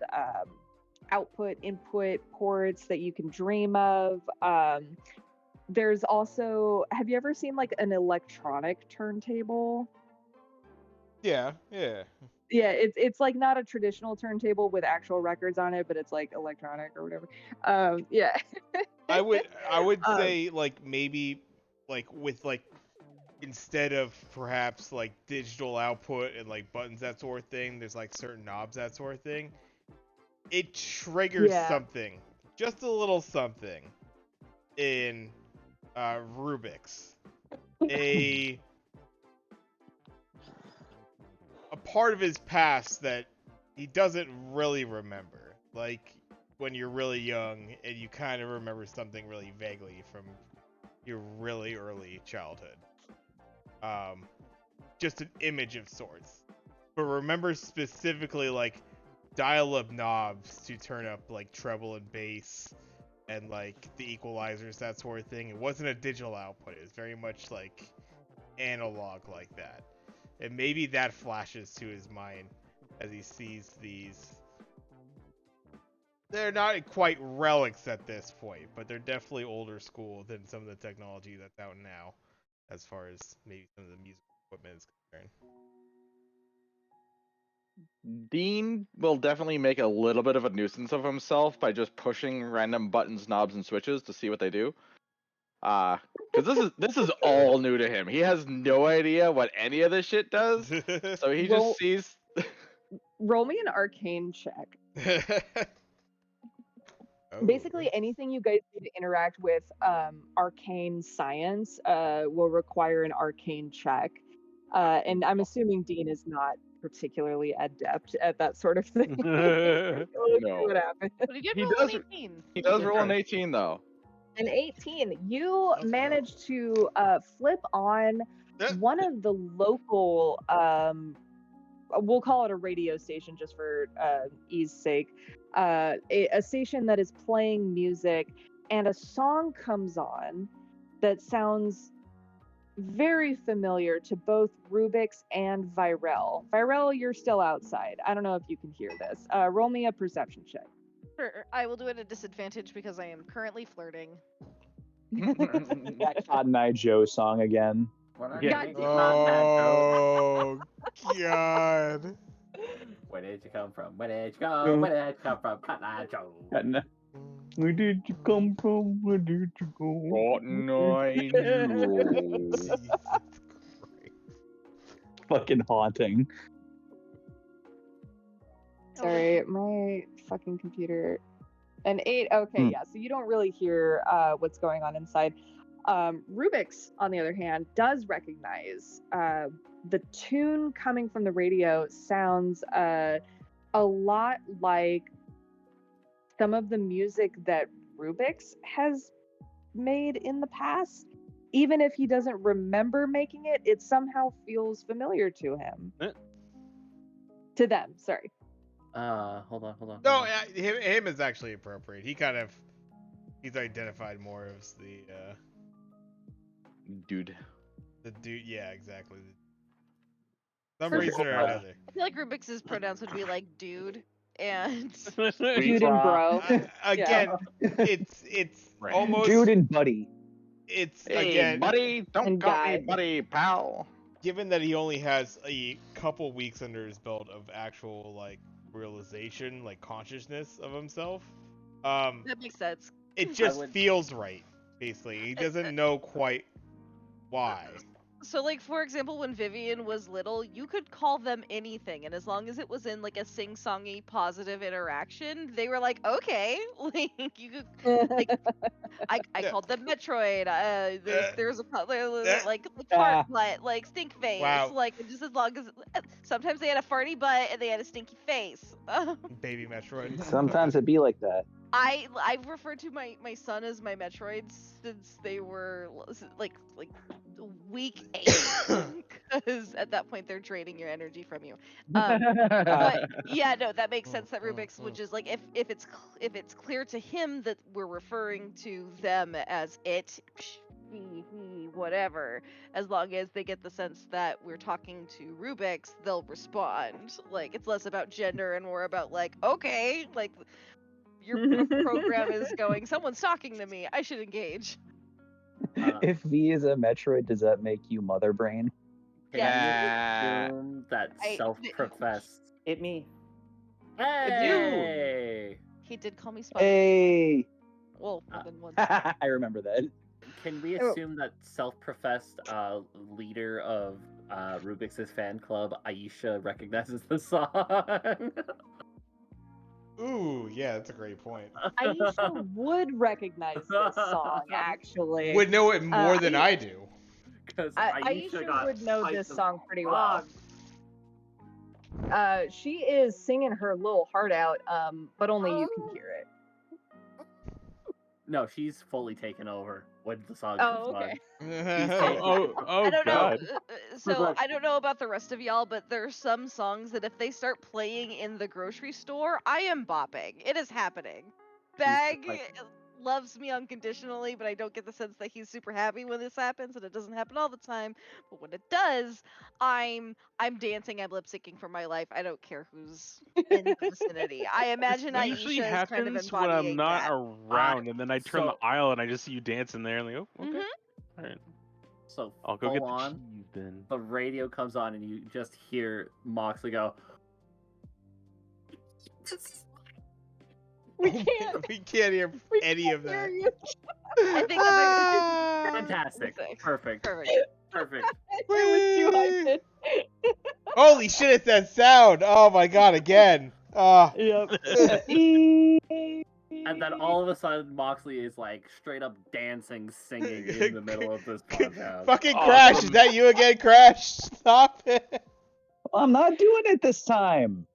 output, input ports that you can dream of. There's also, have you ever seen like an electronic turntable? Yeah. Yeah, it's like not a traditional turntable with actual records on it, but it's like electronic or whatever. Yeah. I would say like maybe like with like instead of perhaps like digital output and like buttons that sort of thing, there's like certain knobs that sort of thing. It triggers something, just a little something in Rubik's. a part of his past that he doesn't really remember. Like when you're really young and you kind of remember something really vaguely from your really early childhood. Just an image of sorts. But remember specifically like dial-up knobs to turn up like treble and bass and like the equalizers, that sort of thing. It wasn't a digital output. It was very much like analog like that. And maybe that flashes to his mind as he sees these. They're not quite relics at this point, but they're definitely older school than some of the technology that's out now, as far as maybe some of the music equipment is concerned. Dean will definitely make a little bit of a nuisance of himself by just pushing random buttons, knobs, and switches to see what they do. Because this is all new to him. He has no idea what any of this shit does. So he just sees. Roll me an arcane check. Basically, anything you guys need to interact with arcane science will require an arcane check. And I'm assuming Dean is not particularly adept at that sort of thing. No. What happened? But he did He roll does- an 18. He does roll an 18 though. An 18. You Let's managed to flip on one of the local, we'll call it a radio station just for ease sake, a station that is playing music, and a song comes on that sounds very familiar to both Rubix and Virel. Virel, you're still outside. I don't know if you can hear this. Roll me a perception check. Sure, I will do it at a disadvantage because I am currently flirting. That Cotton Eye Joe song again. Yeah. Oh God. Where did you come from? Where did you go? Where did you come from? Cotton Eye Joe. Where did you come from? Where did you go? Cotton Eye Joe. Jesus Christ. Fucking haunting. Sorry, my fucking computer. An 8. Okay, yeah. So you don't really hear what's going on inside. Rubix, on the other hand, does recognize the tune coming from the radio sounds a lot like some of the music that Rubix has made in the past. Even if he doesn't remember making it, it somehow feels familiar to him. To them, sorry. Hold on. No, him is actually appropriate. He's identified more as the Dude. dude. Yeah, exactly. Some For reason sure. or another. I feel like Rubix's pronouns would be like dude and Dude and bro. Again, it's Right. almost Dude and Buddy. it's Hey, again buddy, don't and call guy. me buddy, pal. given that he only has a couple weeks under his belt of actual like realization, like consciousness of himself. that makes sense. It just would- feels right. Basically, he doesn't know quite why. So, like, for example, when Vivian was little, you could call them anything, and as long as it was in, like, a sing-songy, positive interaction, they were like, okay. Like, you could, like, I Yeah. called them Metroid, there was a, like, Ah. fart butt, like, stink face, Wow. like, just as long as, sometimes they had a farty butt, and they had a stinky face. Baby Metroid. Sometimes it be like that. I've referred to my son as my Metroids since they were like week 8 because at that point they're draining your energy from you. But yeah, no, that makes sense that Rubik's, which is like if it's clear to him that we're referring to them as it, he, whatever, as long as they get the sense that we're talking to Rubik's, they'll respond. Like it's less about gender and more about like, okay, like your program is going, someone's talking to me, I should engage. If V is a Metroid, does that make you Mother Brain? Can Yeah. you assume that I- self-professed? Hit me. Hey! He did call me Spotty. Hey! Well, more than once. I remember that. Can we Oh. assume that self-professed leader of Rubik's fan club, Aisha, recognizes the song? Ooh, yeah, that's a great point. Aisha would recognize this song, actually. Would know it more than yeah. I do. Because Aisha would know this song pretty well. wrong. She is singing her little heart out, but only you can hear it. No, she's fully taken over when the song Oh, comes okay. I don't God. know. So I don't know about the rest of y'all, but there are some songs that if they start playing in the grocery store, I am bopping. It is happening. Bag loves me unconditionally, but I don't get the sense that he's super happy when this happens, and it doesn't happen all the time. But when it does, I'm dancing, I'm lip syncing for my life. I don't care who's in the vicinity. I imagine It usually Aisha is kind of happens when I'm embodying not that. around, and then I turn so- the aisle and I just see you dancing there, and like, oh, okay, Mhm. all right, So I'll go get full the on, cheese then. the radio comes on and you just hear Moxley go, We can't. We can't hear We any can't of that. hear you. I think that fantastic, Sick. perfect, perfect. perfect. It was too high pitched. Holy shit, it's that sound! Oh my god, again. Yep. And then all of a sudden, Moxley is like straight up dancing, singing in the middle of this podcast. Fucking Awesome. Crash, is that you again, Crash? Stop it. I'm not doing it this time.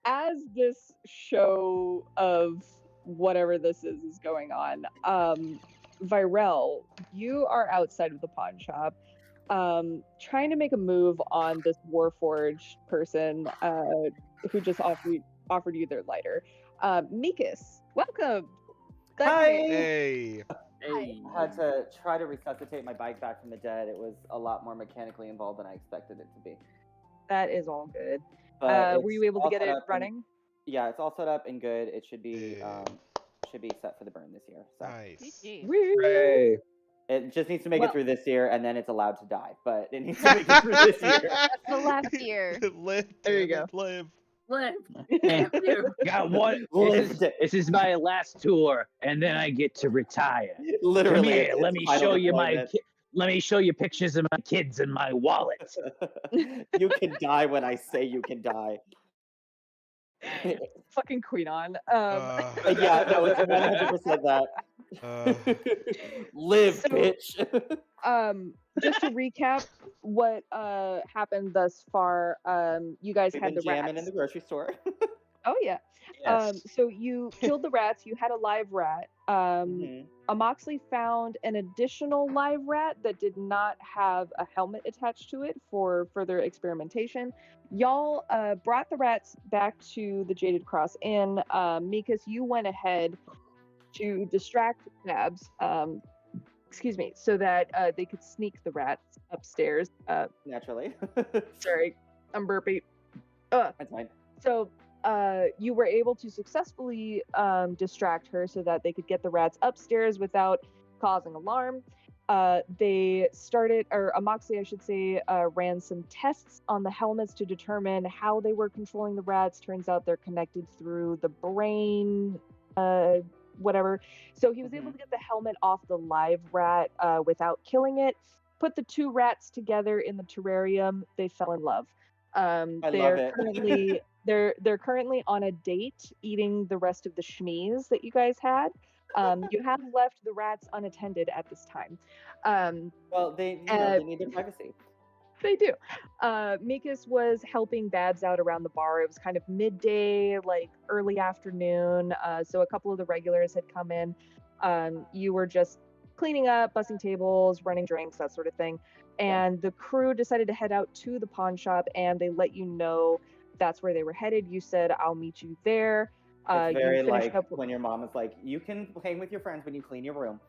As this show of whatever this is going on, Virel, you are outside of the pawn shop, trying to make a move on this Warforged person, who just offered you their lighter. Mikas, welcome. Hi. Hey. Hey. I had to try to resuscitate my bike back from the dead. It was a lot more mechanically involved than I expected it to be. That is all good. But Were it's you able to all get set it up and- running? Yeah, it's all set up and good. It should be Yeah. set for the burn this year. So Nice. Woo! Hey. it just needs to make Well- it through this year, and then it's allowed to die. But it needs to make it through this year. That's the last year. Live, There you damn go. it, live. Damn you. Got one. Lived. This is my last tour, and then I get to retire. Come Literally. here. it's Let me final show you my. deployment. Let me show you pictures of my kids and my wallet. You can die when I say you can die. Fucking Queen on. Yeah, no, it's 100% that. Live, So- bitch. Just to recap what happened thus far, you guys We've had been the jamming rats. in the grocery store. Oh yeah. So you killed the rats. You had a live rat. Mhm. Amoxley found an additional live rat that did not have a helmet attached to it for further experimentation. Y'all brought the rats back to the Jaded Cross Inn. Mikas, you went ahead to distract Babs, excuse me, so that they could sneak the rats upstairs. Naturally. Sorry, I'm burpy. Uh, That's fine. So you were able to successfully distract her so that they could get the rats upstairs without causing alarm. They started, or Amoxley, I should say, ran some tests on the helmets to determine how they were controlling the rats. Turns out they're connected through the brain, whatever. So he was able to get the helmet off the live rat without killing it. Put the two rats together in the terrarium. They fell in love. I They're love it. currently they're currently on a date eating the rest of the schmees that you guys had. You have left the rats unattended at this time. Well, they need their privacy. They do. Mikas was helping Babs out around the bar. It was kind of midday, like early afternoon. So a couple of the regulars had come in. You were just cleaning up, bussing tables, running drinks, that sort of thing. And the crew decided to head out to the pawn shop, and they let you know that's where they were headed. You said, "I'll meet you there." It's You very finished like up when your mom is like, you can hang with your friends when you clean your room.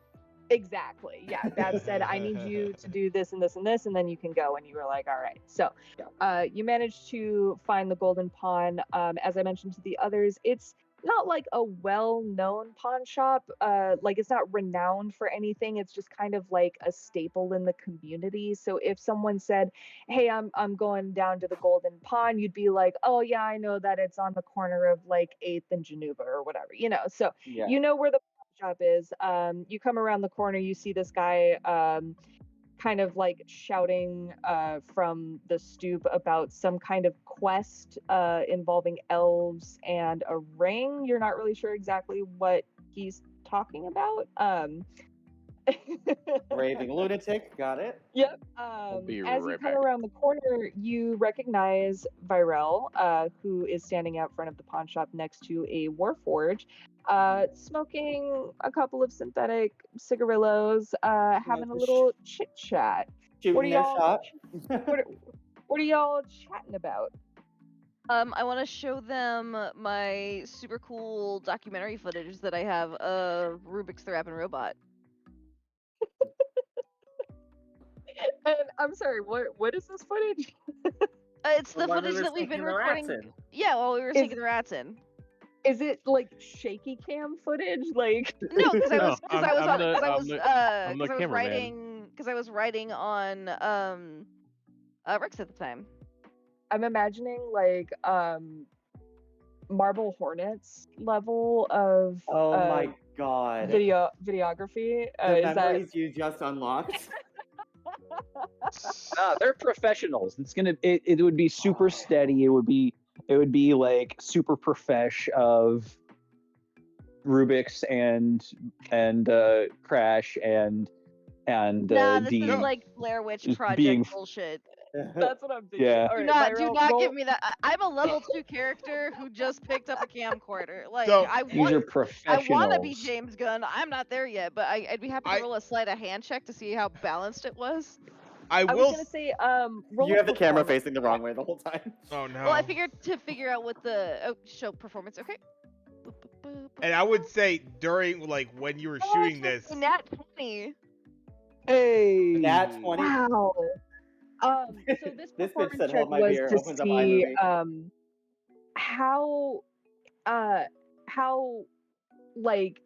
Exactly. Yeah. Babs said, "I need you to do this and this and this, and then you can go." And you were like, "All right." So, you managed to find the Golden Pawn. As I mentioned to the others, it's not like a well-known pawn shop. Like it's not renowned for anything. It's just kind of like a staple in the community. So if someone said, "Hey, I'm going down to the Golden Pawn," you'd be like, "Oh yeah, I know that it's on the corner of like 8th and Geneva or whatever." So Yeah. you know where the shop is. You come around the corner, you see this guy kind of like shouting from the stoop about some kind of quest involving elves and a ring. You're not really sure exactly what he's talking about. Raving lunatic, got it. Yep. be As you right come back. around the corner, you recognize Virel, who is standing out front of the pawn shop next to a warforge, smoking a couple of synthetic cigarillos, having a little chit chat. What are Shooting their y'all? shot. What are y'all chatting about? I want to show them my super cool documentary footage that I have of Rubik's the Rapping Robot. And I'm sorry, what is this footage? It's the When we footage were that we've been sneaking the recording. rats in. Yeah, while we were Is- sneaking the rats in. Is it like shaky cam footage? Like No, because I No, was because I'm- I was I'm on- the- 'cause I I'm was the- 'cause I'm the I was cameraman. writing because I was writing on Rex at the time. I'm imagining like Marble Hornets level of Oh my god. videography. The Is that memories you just unlocked. They're professionals. It would be super steady. It would be like super profesh of Rubik's and Crash and Nah, this Dean. is like Blair Witch just Project being- bullshit. that's what I'm thinking? Yeah. All Do right, not Viral, give me that. I'm a level 2 character who just picked up a camcorder. Like So- I These want are professionals. I want to be James Gunn. I'm not there yet, but I'd be happy to I- roll a sleight of hand check to see how balanced it was. I I was will. gonna say roll You a have the camera performance. facing the wrong way the whole time. Oh no. Well, I figured to figure out what the show performance. Okay. And I would say during like when you were Oh, shooting it's this, a Nat 20. Hey. Nat 20. Wow. So this This bitch performance said, check "Hold my was beer," to opens up see iMovie. how like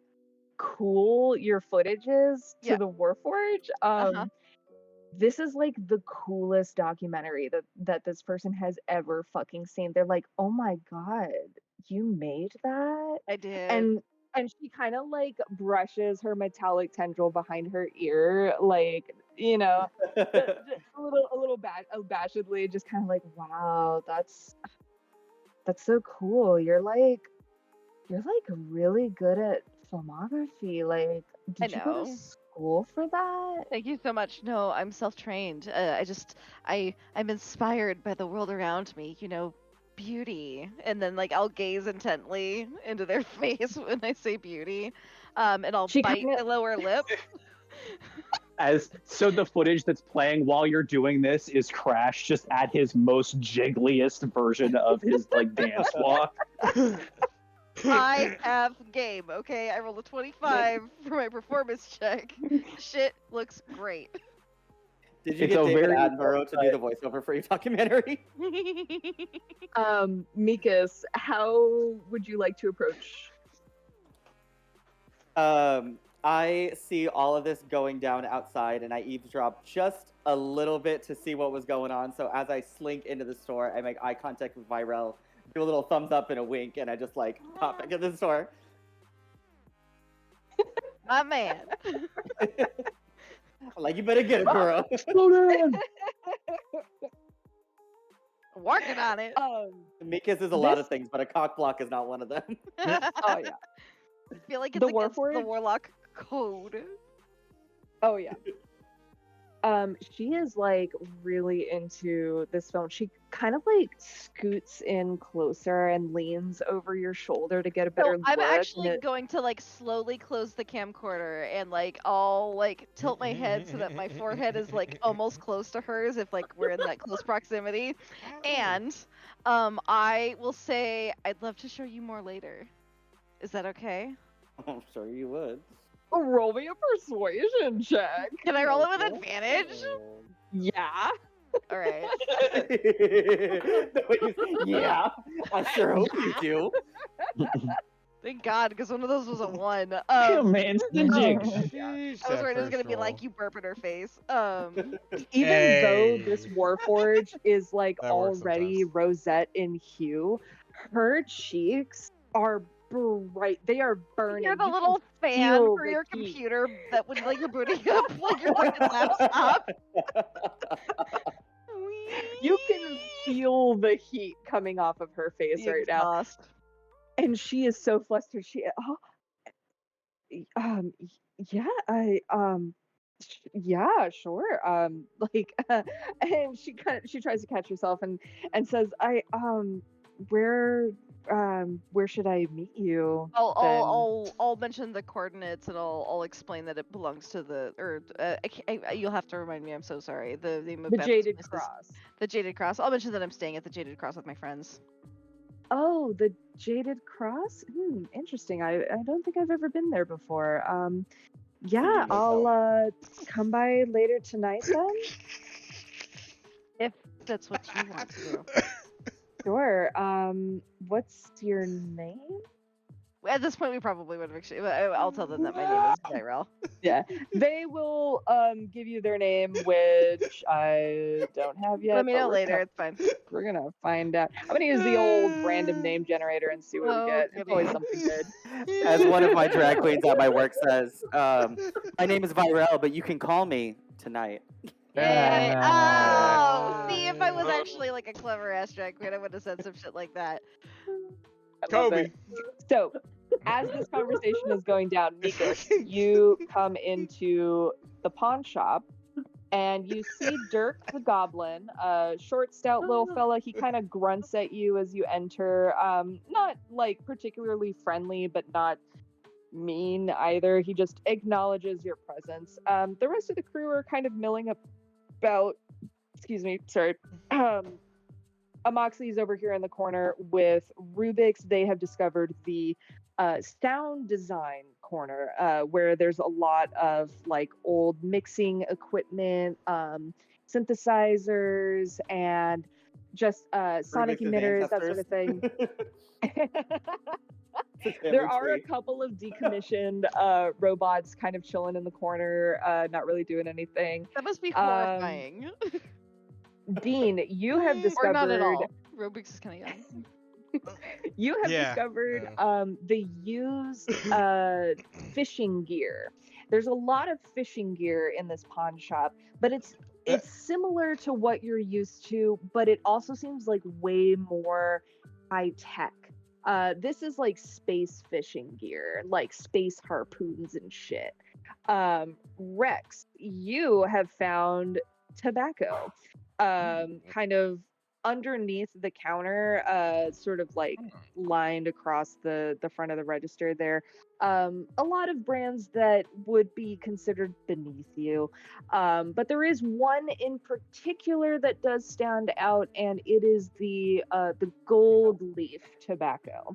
cool your footage is to Yeah. the Warforge. Uh-huh. This is like the coolest documentary that this person has ever fucking seen. They're like, oh my god, you made that? I did. And she kind of like brushes her metallic tendril behind her ear, like, you know, just a little abashedly, just kind of like, wow, that's so cool. You're like really good at filmography. Like, I did you go to know. school for that? Thank you so much. No, I'm self-trained. I'm inspired by the world around me. You know, beauty, and then like I'll gaze intently into their face when I say beauty, and I'll She bite kinda- my lower lip. So the footage that's playing while you're doing this is Crash just at his most jiggliest version of his like dance walk. I have game. Okay, I rolled a 25 for my performance check. Shit looks great. Did you It's get a David very- Attenborough to do the voiceover for your documentary? Mikas, how would you like to approach? I see all of this going down outside, and I eavesdrop just a little bit to see what was going on. So as I slink into the store, I make eye contact with Virel, do a little thumbs up and a wink, and I just like pop back into the store. My man. I'm like, you better get it, girl. Slow down. Working on it. Mikas is a lot of This- things, but a cock block is not one of them. Oh yeah. I feel like it's The against the Warforged? warlock code. Oh yeah. She is like really into this film. She kind of like scoots in closer and leans over your shoulder to get a better So look. I'm and actually it- going to like slowly close the camcorder and like I'll like tilt my head so that my forehead is like almost close to hers if like we're in that close proximity. And I will say I'd love to show you more later. Is that okay? I'm sure you would. roll me a persuasion check. Can I roll it with advantage? Yeah. All right. Yeah, I sure hope you do. Thank God, because one of those was a 1. Oh man, it's the jig. I was worried it was gonna be like you burp in her face. Even though Hey. this Warforge is like That works already sometimes. rosette in hue, her cheeks are bright. They are burning. You're the You can little fan feel for the your heat. computer that would like you're booting up like your fucking laptop. You can feel the heat coming off of her face The right now. exhaust. And she is so flustered. Yeah, yeah, sure. Like, and she tries to catch herself and says, where, where should I meet you then? I'll mention the coordinates and I'll explain that it belongs to you'll have to remind me. I'm so sorry. The name of The Beth's Jaded place is Cross. the Jaded Cross. I'll mention that I'm staying at the Jaded Cross with my friends. Oh, the Jaded Cross? Interesting. I don't think I've ever been there before. Yeah, Indeed I'll come by later tonight then. If that's what you want to do. Sure. What's your name? At this point, we probably would have actually. I'll tell them that my name is Tyrell. Yeah, they will give you their name, which I don't have yet. Let me but know we're later. gonna- It's fine. We're gonna find out. I'm gonna use the old random name generator and see what we Oh, get. It's always goody. something good. As one of my drag queens at my work says, my name is Virel, but you can call me tonight. Yay! Ah. Oh, see, if I was actually like a clever ass drag queen, I would have said some shit like that. I love Kobe. it. So, as this conversation is going down, Nikos, you come into the pawn shop and you see Dirk the Goblin, a short, stout little fella. He kind of grunts at you as you enter. Not like particularly friendly, but not mean either. He just acknowledges your presence. The rest of the crew are kind of milling about. Excuse me, sorry. Amoxley's over here in the corner with Rubik's. They have discovered the sound design corner where there's a lot of like old mixing equipment, synthesizers, and just sonic Rubik's emitters, that sort of thing. There are a couple of decommissioned robots kind of chilling in the corner, not really doing anything. That must be horrifying. Dean, you have or discovered not at all. Rubik's is kind of young. You have Yeah, discovered yeah. the used fishing gear. There's a lot of fishing gear in this pawn shop, but it's similar to what you're used to, but it also seems like way more high tech. This is like space fishing gear, like space harpoons and shit. Rex, you have found tobacco, kind of underneath the counter, sort of like lined across the front of the register there. A lot of brands that would be considered beneath you, but there is one in particular that does stand out, and it is the gold leaf tobacco.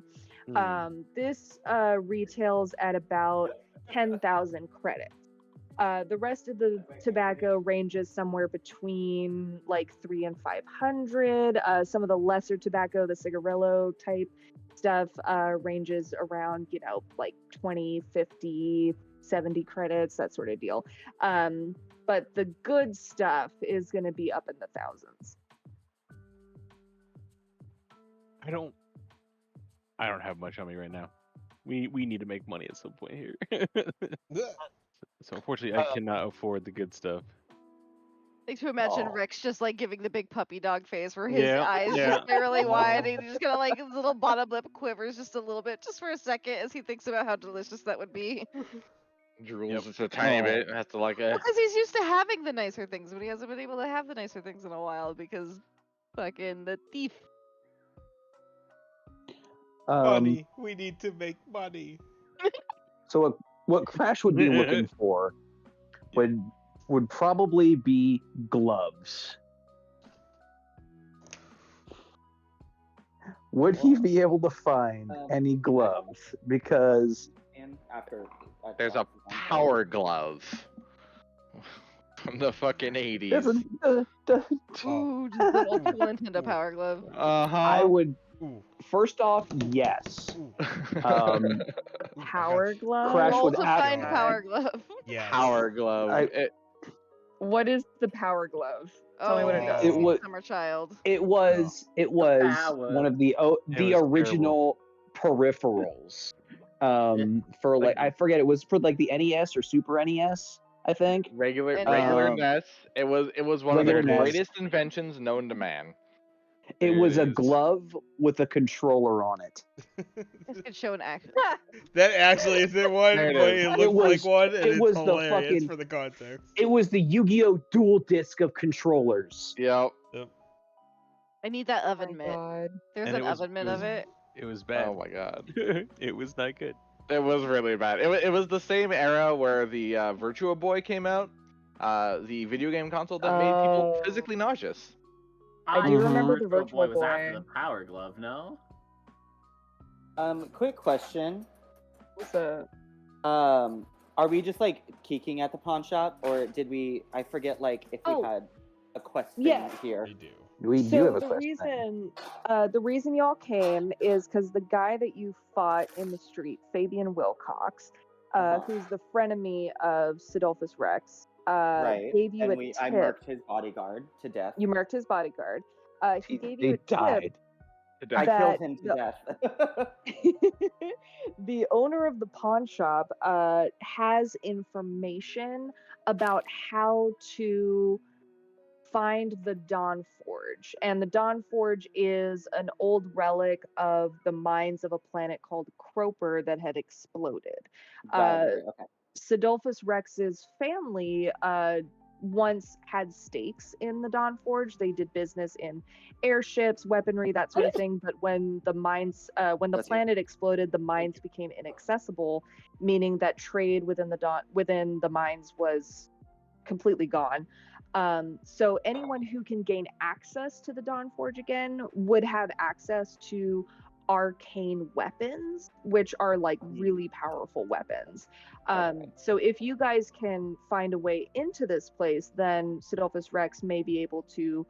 This retails at about 10,000 credits. The rest of the tobacco ranges somewhere between like 300 and 500. Some of the lesser tobacco, the cigarillo type stuff, ranges around, like 20, 50, 70 credits, that sort of deal. But the good stuff is going to be up in the thousands. I don't have much on me right now. We need to make money at some point here. So unfortunately, I cannot afford the good stuff. Like to imagine Rick's just like giving the big puppy dog face where his Yeah, eyes yeah. just get really wide and he's just kind of like his little bottom lip quivers just a little bit, just for a second as he thinks about how delicious that would be. Drools just a tiny bit. Has to like a. Because he's used to having the nicer things, but he hasn't been able to have the nicer things in a while because fucking the thief. Money. We need to make money. So what Crash would be looking for would probably be gloves. Would he be able to find any gloves? Because And after There's a power glove from the fucking 80s. there's Ooh, just an old school Nintendo Power Glove. I would Ooh. first off, yes. Ooh. Power glove? Crash Roll would to ab- find Power Glove. Yeah. Power glove. What is the power glove? Tell me what it does. It was- Summer Child. It was Power. one of the was original peripherals. For like I forget, it was for like the NES or Super NES, I think. Regular And, regular um, NES. It was one of the regular NES. greatest inventions known to man. It There was it a is. glove with a controller on it. This could show an action. That actually isn't one, There it but is. it It looks like was- one, and it it's was the hilarious fucking- for the context. It was the Yu-Gi-Oh! Dual disc of controllers. Yep. I need that Oh oven my mitt. god. There's And an it was- oven mitt it of was- it. It was bad. Oh my god. It was not good. It was really bad. It was the same era where the Virtua Boy came out, the video game console that made people Oh. physically nauseous. I do remember the Virtual Boy Virtual was after Boy. the Power Glove, no? Quick question. What's a Are we just like kicking at the pawn shop, or did we? I forget, like if we Oh. had a quest Yeah. thing here. You do. We do So have a the question. reason y'all came is because the guy that you fought in the street, Fabian Wilcox, who's the frenemy of Sidolphus Rex, Right. gave you And a I tip. murked his bodyguard to death. You murked his bodyguard. He gave you They a tip died. I that killed him to the- death. the owner of the pawn shop has information about how to find the Dawn Forge. And the Dawn Forge is an old relic of the mines of a planet called Croper that had exploded. Valkyrie, okay. Sidolphus Rex's family once had stakes in the Dawn Forge. They did business in airships, weaponry, that sort of thing. But when the mines, when the Bless you. planet exploded, the mines became inaccessible, meaning that trade within the mines was completely gone. So anyone who can gain access to the Dawn Forge again would have access to arcane weapons, which are like really powerful weapons. So if you guys can find a way into this place, then Sidolphus Rex may be able to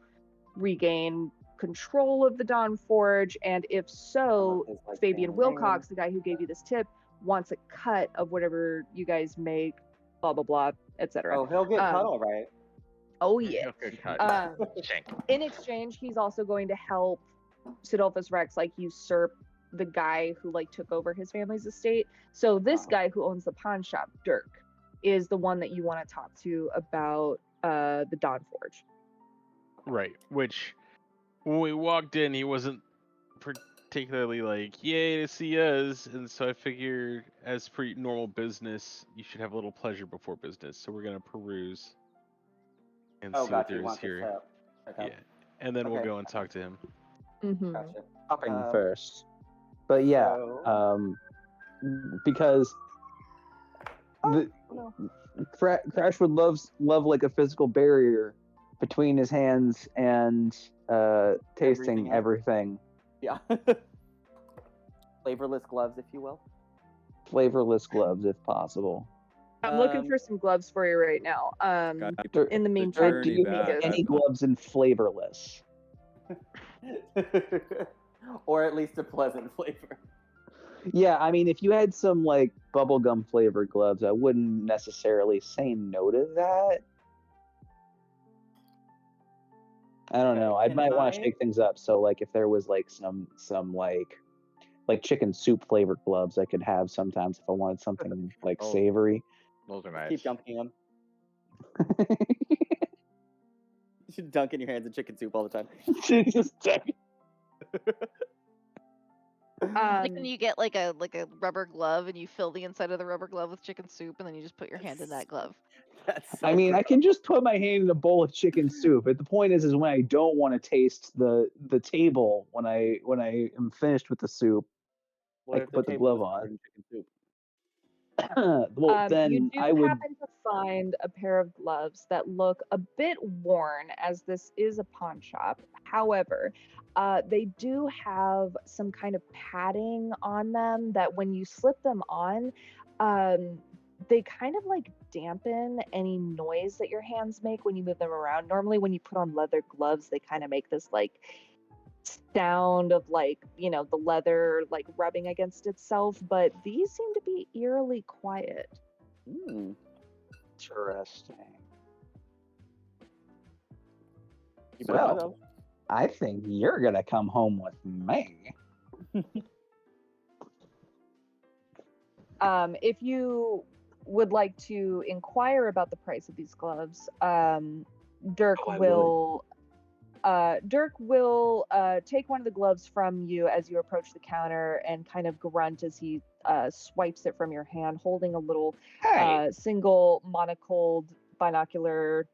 regain control of the Dawn Forge, and if so, His, like, Fabian family Wilcox, the guy who gave you this tip, wants a cut of whatever you guys make, blah blah blah, etc. Oh, he'll get cut, Um, all right. Oh yeah. Okay, cut. Shank. In exchange, he's also going to help Sidolphus Rex like usurp the guy who like took over his family's estate. So this Oh. guy who owns the pawn shop, Dirk, is the one that you want to talk to about the Dawn Forge. Right. Which, when we walked in, he wasn't particularly like, "Yay to see us," and so I figured, as per normal business, you should have a little pleasure before business. So we're gonna peruse and Oh, see what gotcha. You there is want to here. check out. Yeah, and then we'll Okay. go and talk to him. Mm-hmm. Gotcha. Shopping Um, first. But yeah, So- because Oh, the, no. Crash would love like a physical barrier between his hands and tasting Everything else. everything. Yeah. Flavorless gloves, if you will. Flavorless gloves, if possible. I'm looking Um, for some gloves for you right now. Dur- In the Dirk, meantime, do journey you back, make any I- gloves in flavorless? Or at least a pleasant flavor. Yeah, I mean, if you had some like bubblegum flavored gloves, I wouldn't necessarily say no to that. I don't Okay, know. I can might want I- to shake things up. So like, if there was like some like chicken soup flavored gloves, I could have sometimes if I wanted something like Oh. savory. Those are nice. Keep dunking them. You should dunk in your hands in chicken soup all the time. Just Like when um, you get like a rubber glove and you fill the inside of the rubber glove with chicken soup and then you just put your hand in that glove. That's I so mean, I gross. can just put my hand in a bowl of chicken soup. But the point is when I don't want to taste the table when I am finished with the soup. What I if put the table glove was on. covered in chicken soup? Well, then you do I would. happen to find a pair of gloves that look a bit worn, as this is a pawn shop. However, they do have some kind of padding on them that when you slip them on, they kind of like dampen any noise that your hands make when you move them around. Normally, when you put on leather gloves, they kind of make this like sound of like, you know, the leather like rubbing against itself, but these seem to be eerily quiet. Hmm. Interesting. You better Well, know. I think you're gonna come home with me. If you would like to inquire about the price of these gloves, Dirk Oh, I would. will Dirk will take one of the gloves from you as you approach the counter and kind of grunt as he swipes it from your hand, holding a little Hey, single monocled monocular,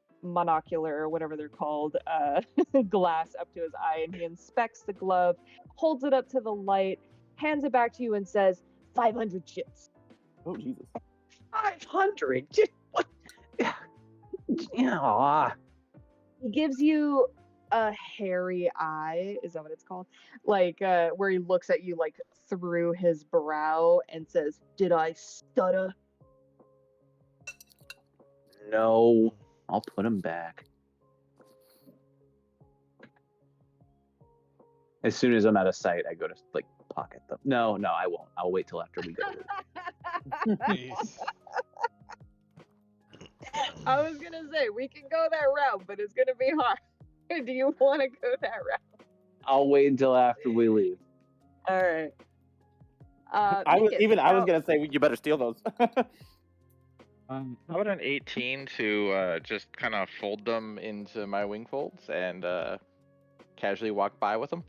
whatever they're called, glass up to his eye, and he inspects the glove, holds it up to the light, hands it back to you, and says, 500 chips. Oh Jesus. 500. What? Yeah. He gives you a hairy eye, is that what it's called? Like, where he looks at you, like, through his brow and says, did I stutter? No. I'll put him back. As soon as I'm out of sight, I go to, like, pocket them. No, I won't. I'll wait till after we go. Jeez. I was gonna say, we can go that route, but it's gonna be hard. Do you want to go that route? I'll wait until after we leave. All right. I was Minkus, gonna say you better steal those. how about an 18 to just kind of fold them into my wing folds and casually walk by with them?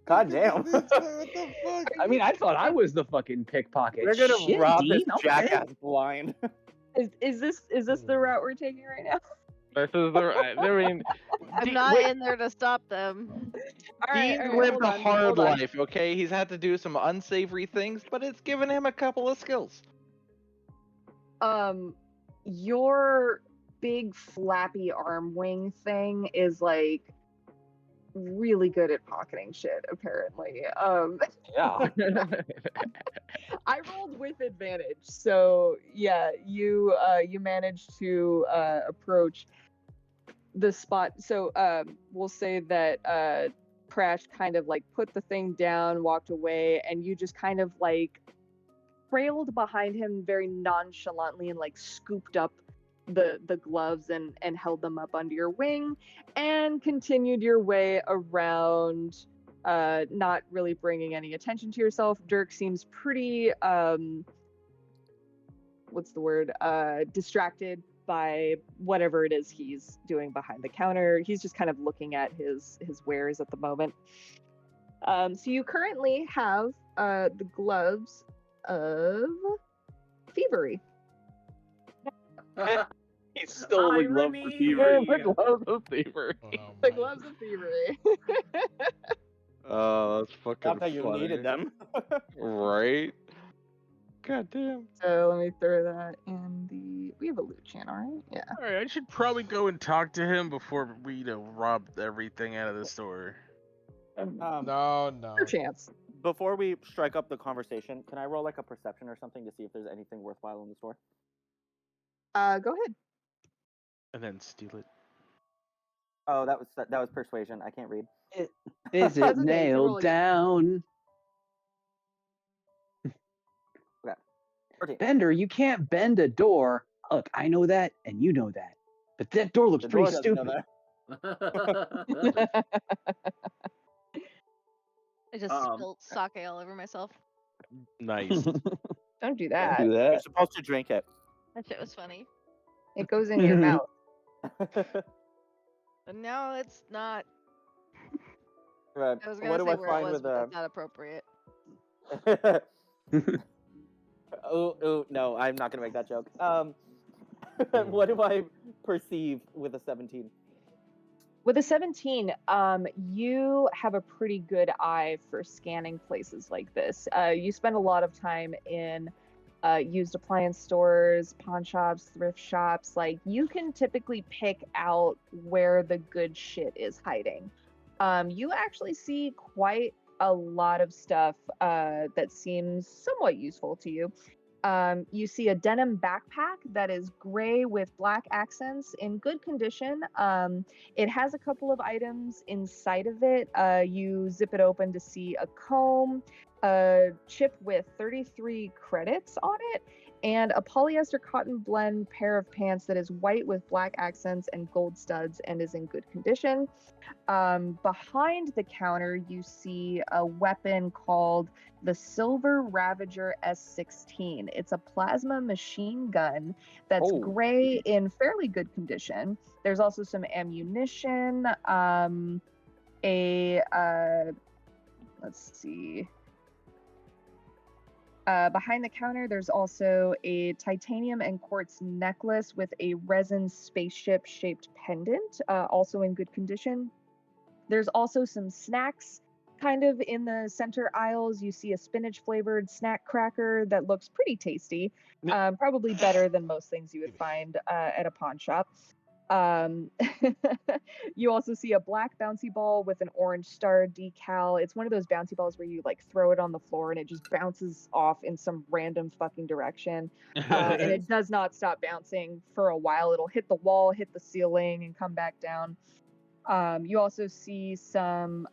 God damn. What the fuck? I mean, I thought I was the fucking pickpocket. We're gonna Shit, rob Dean, this okay. jackass blind. Is this the route we're taking right now? This is the. I mean, I'm not in there to stop them. Dean's lived a hard life, okay? He's had to do some unsavory things, but it's given him a couple of skills. Your big flappy arm wing thing is like really good at pocketing shit, apparently. Yeah. I rolled with advantage, so yeah, you managed to approach the spot. So we'll say that Crash kind of like put the thing down, walked away, and you just kind of like trailed behind him very nonchalantly and like scooped up the gloves and held them up under your wing and continued your way around, not really bringing any attention to yourself. Dirk seems pretty what's the word, distracted by whatever it is he's doing behind the counter. He's just kind of looking at his wares at the moment. So you currently have the gloves of thievery. He's still the glove for thievery. The gloves of thievery. Oh, The my- gloves of thievery. Oh, that's fucking Not that you funny. needed them. Right? God damn. So let me throw that in the. We have a loot channel, right? Yeah. All right, I should probably go and talk to him before we rob everything out of the store. No. Your chance. Before we strike up the conversation, can I roll like a perception or something to see if there's anything worthwhile in the store? Go ahead. And then steal it. Oh, that was persuasion. I can't read. Is That's it okay, you can roll nailed again. down? Okay. 14. Bender, you can't bend a door. Look, I know that, and you know that. But that door looks The door pretty doesn't know stupid. that. I just spilled sake all over myself. Nice. Don't do Don't that. do You're that. supposed to drink it. That shit was funny. It goes in your mouth. But now it's not. Right. I was gonna What do say I where it find was, with but that's not appropriate. Oh no, I'm not gonna make that joke. What do I perceive with a 17? With a 17, you have a pretty good eye for scanning places like this. You spend a lot of time in used appliance stores, pawn shops, thrift shops. Like, you can typically pick out where the good shit is hiding. You actually see quite a lot of stuff that seems somewhat useful to you. You see a denim backpack that is gray with black accents in good condition. It has a couple of items inside of it. You zip it open to see a comb, a chip with 33 credits on it, and a polyester cotton blend pair of pants that is white with black accents and gold studs and is in good condition. Behind the counter, you see a weapon called the Silver Ravager S16. It's a plasma machine gun that's Oh. gray in fairly good condition. There's also some ammunition, let's see. Behind the counter, there's also a titanium and quartz necklace with a resin spaceship shaped pendant, also in good condition. There's also some snacks kind of in the center aisles. You see a spinach flavored snack cracker that looks pretty tasty, probably better than most things you would find at a pawn shop. You also see a black bouncy ball with an orange star decal. It's one of those bouncy balls where you like throw it on the floor and it just bounces off in some random fucking direction. And it does not stop bouncing for a while. It'll hit the wall, hit the ceiling, and come back down. You also see some,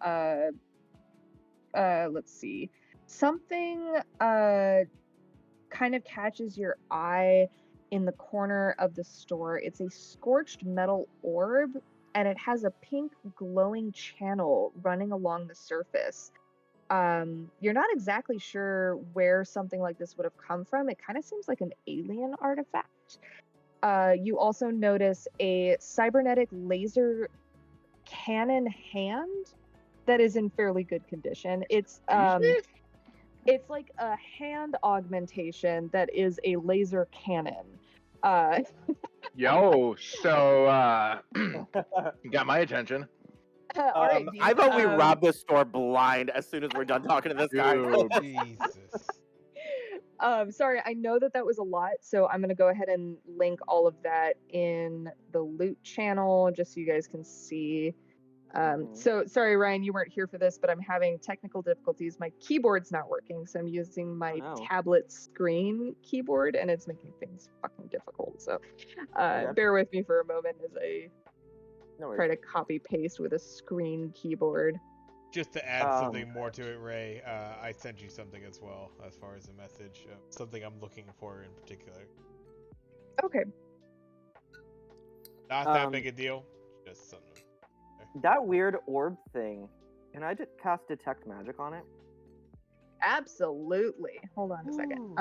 let's see, something kind of catches your eye in the corner of the store. It's a scorched metal orb, and it has a pink glowing channel running along the surface. You're not exactly sure where something like this would have come from. It kind of seems like an alien artifact. You also notice a cybernetic laser cannon hand that is in fairly good condition. It's like a hand augmentation that is a laser cannon. Yo, so you got my attention. All right, I vote we Dean, rob this store blind as soon as we're done talking to this guy. Dude. Jesus. sorry, I know that was a lot, so I'm gonna go ahead and link all of that in the loot channel just so you guys can see. So sorry, Ryan, you weren't here for this, but I'm having technical difficulties. My keyboard's not working, so I'm using my tablet screen keyboard, and it's making things fucking difficult. So bear with me for a moment as I try to copy paste with a screen keyboard. Just to add something more to it, Ray, I sent you something as well, as far as a message. Something I'm looking for in particular. Okay. Not that big a deal, just something. That weird orb thing, can I just cast Detect Magic on it? Absolutely. Hold on a second.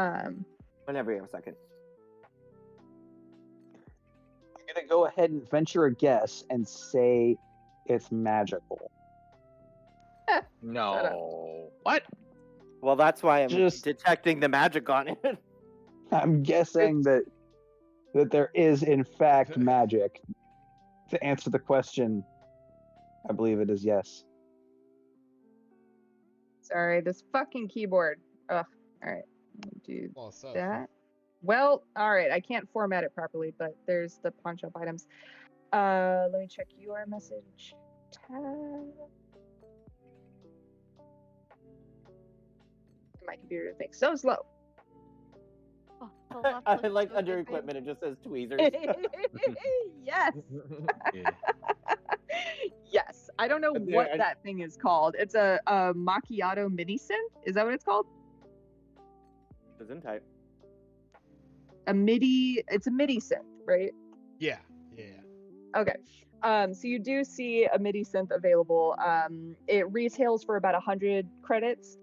Whenever you have a second. I'm gonna go ahead and venture a guess and say it's magical. No. What? Well, that's why I'm Just- detecting the magic on it. I'm guessing that there is in fact magic. To answer the question, I believe it is yes. Sorry, this fucking keyboard. Ugh. All right. Let me do Well, so. that. Well, all right. I can't format it properly, but there's the pawn shop items. Let me check your message tab. My computer thinks so slow. Oh, the left I looks like so under good, equipment, it just says tweezers. Yes. Yeah. Yes. I don't know There, what I- that thing is called. It's a macchiato mini synth. Is that what it's called? Isn't type. It's a MIDI synth, right? Yeah. Okay. So you do see a MIDI synth available. It retails for about 100 credits.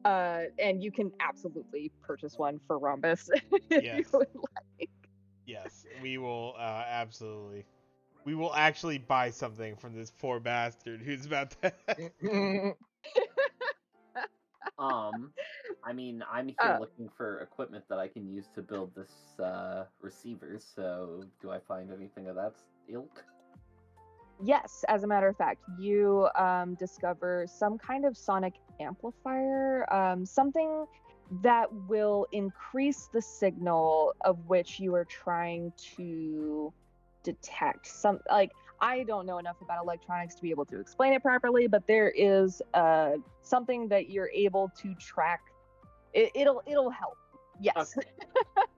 And you can absolutely purchase one for Rhombus if Yes. you would like. Yes, we will absolutely. We will actually buy something from this poor bastard who's about to. I mean, I'm here looking for equipment that I can use to build this receiver. So, do I find anything of that ilk? Yes, as a matter of fact, you discover some kind of sonic amplifier, something that will increase the signal of which you are trying to detect. I don't know enough about electronics to be able to explain it properly, but there is something that you're able to track. It'll help. Yes. Okay.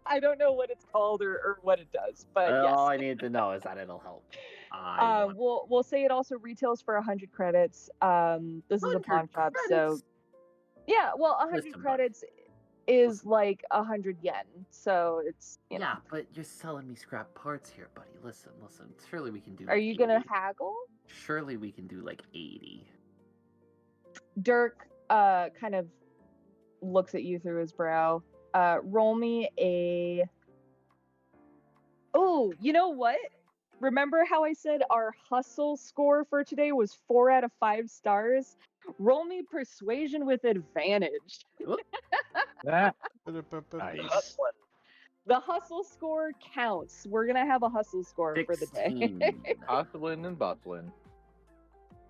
I don't know what it's called or what it does, but yes. All I need to know is that it'll help. We'll say it also retails for 100 credits. This is a pawn 100 shop, so credits? yeah. Well, 100 Listen, buddy. credits. is like 100 yen. So it's, you know. Yeah, but you're selling me scrap parts here, buddy. Listen. Surely we can do. Are Like you gonna 80. haggle? Surely we can do like 80. Dirk kind of looks at you through his brow. Roll me a. Oh, you know what? Remember how I said our hustle score for today was 4 out of 5 stars? Roll me persuasion with advantage. Ah, Nice. The hustle score counts. We're gonna have a hustle score for the day. 16. hustling and bustling.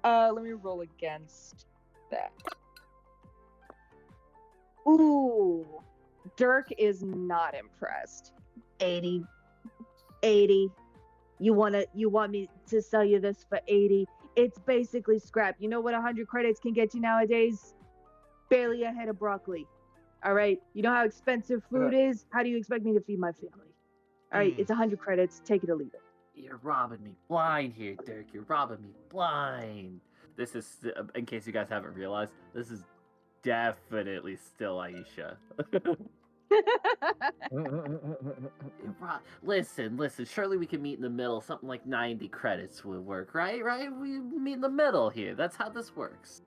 Let me roll against that. Ooh, Dirk is not impressed. 80. You want me to sell you this for 80? It's basically scrap. You know what 100 credits can get you nowadays? Barely a head of broccoli. All right. You know how expensive food is? How do you expect me to feed my family? All right. It's 100 credits. Take it or leave it. You're robbing me blind here, Dirk. You're robbing me blind. This is, in case you guys haven't realized, this is definitely still Aisha. Listen. Surely we can meet in the middle. Something like 90 credits would work, right? Right? We meet in the middle here. That's how this works.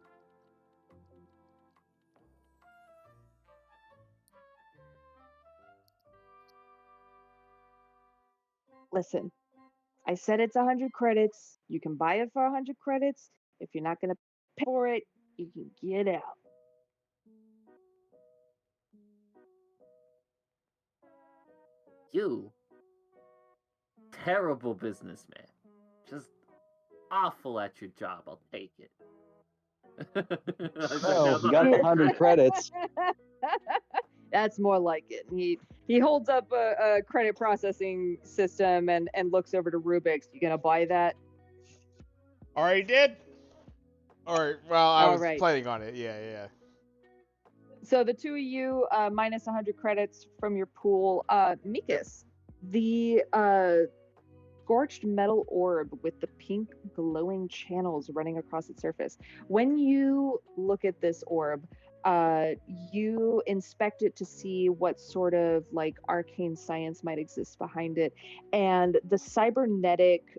Listen, I said it's 100 credits. You can buy it for 100 credits. If you're not going to pay for it, you can get out. You, terrible businessman. Just awful at your job. I'll take it. Oh, you got the 100 credits. That's more like it. He holds up a credit processing system and looks over to Rubik's. You gonna buy that? Already did? Or, well, I was Alright. planning on it. Yeah. So the two of you minus 100 credits from your pool. Mikas, the scorched metal orb with the pink glowing channels running across its surface. When you look at this orb, you inspect it to see what sort of like arcane science might exist behind it, and the cybernetic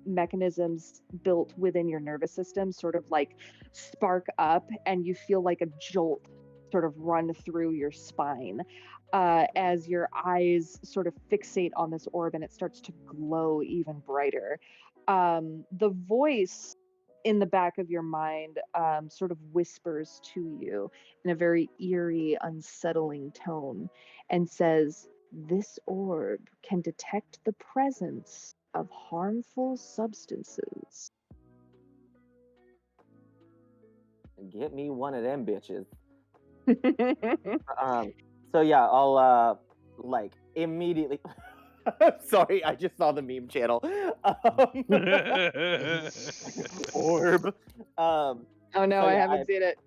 mechanisms built within your nervous system sort of like spark up, and you feel like a jolt sort of run through your spine as your eyes sort of fixate on this orb and it starts to glow even brighter. The voice in the back of your mind sort of whispers to you in a very eerie, unsettling tone and says, "This orb can detect the presence of harmful substances." Get me one of them bitches. So yeah, I'll like immediately. Sorry, I just saw the meme channel. Orb. Oh no, So I yeah, haven't seen it.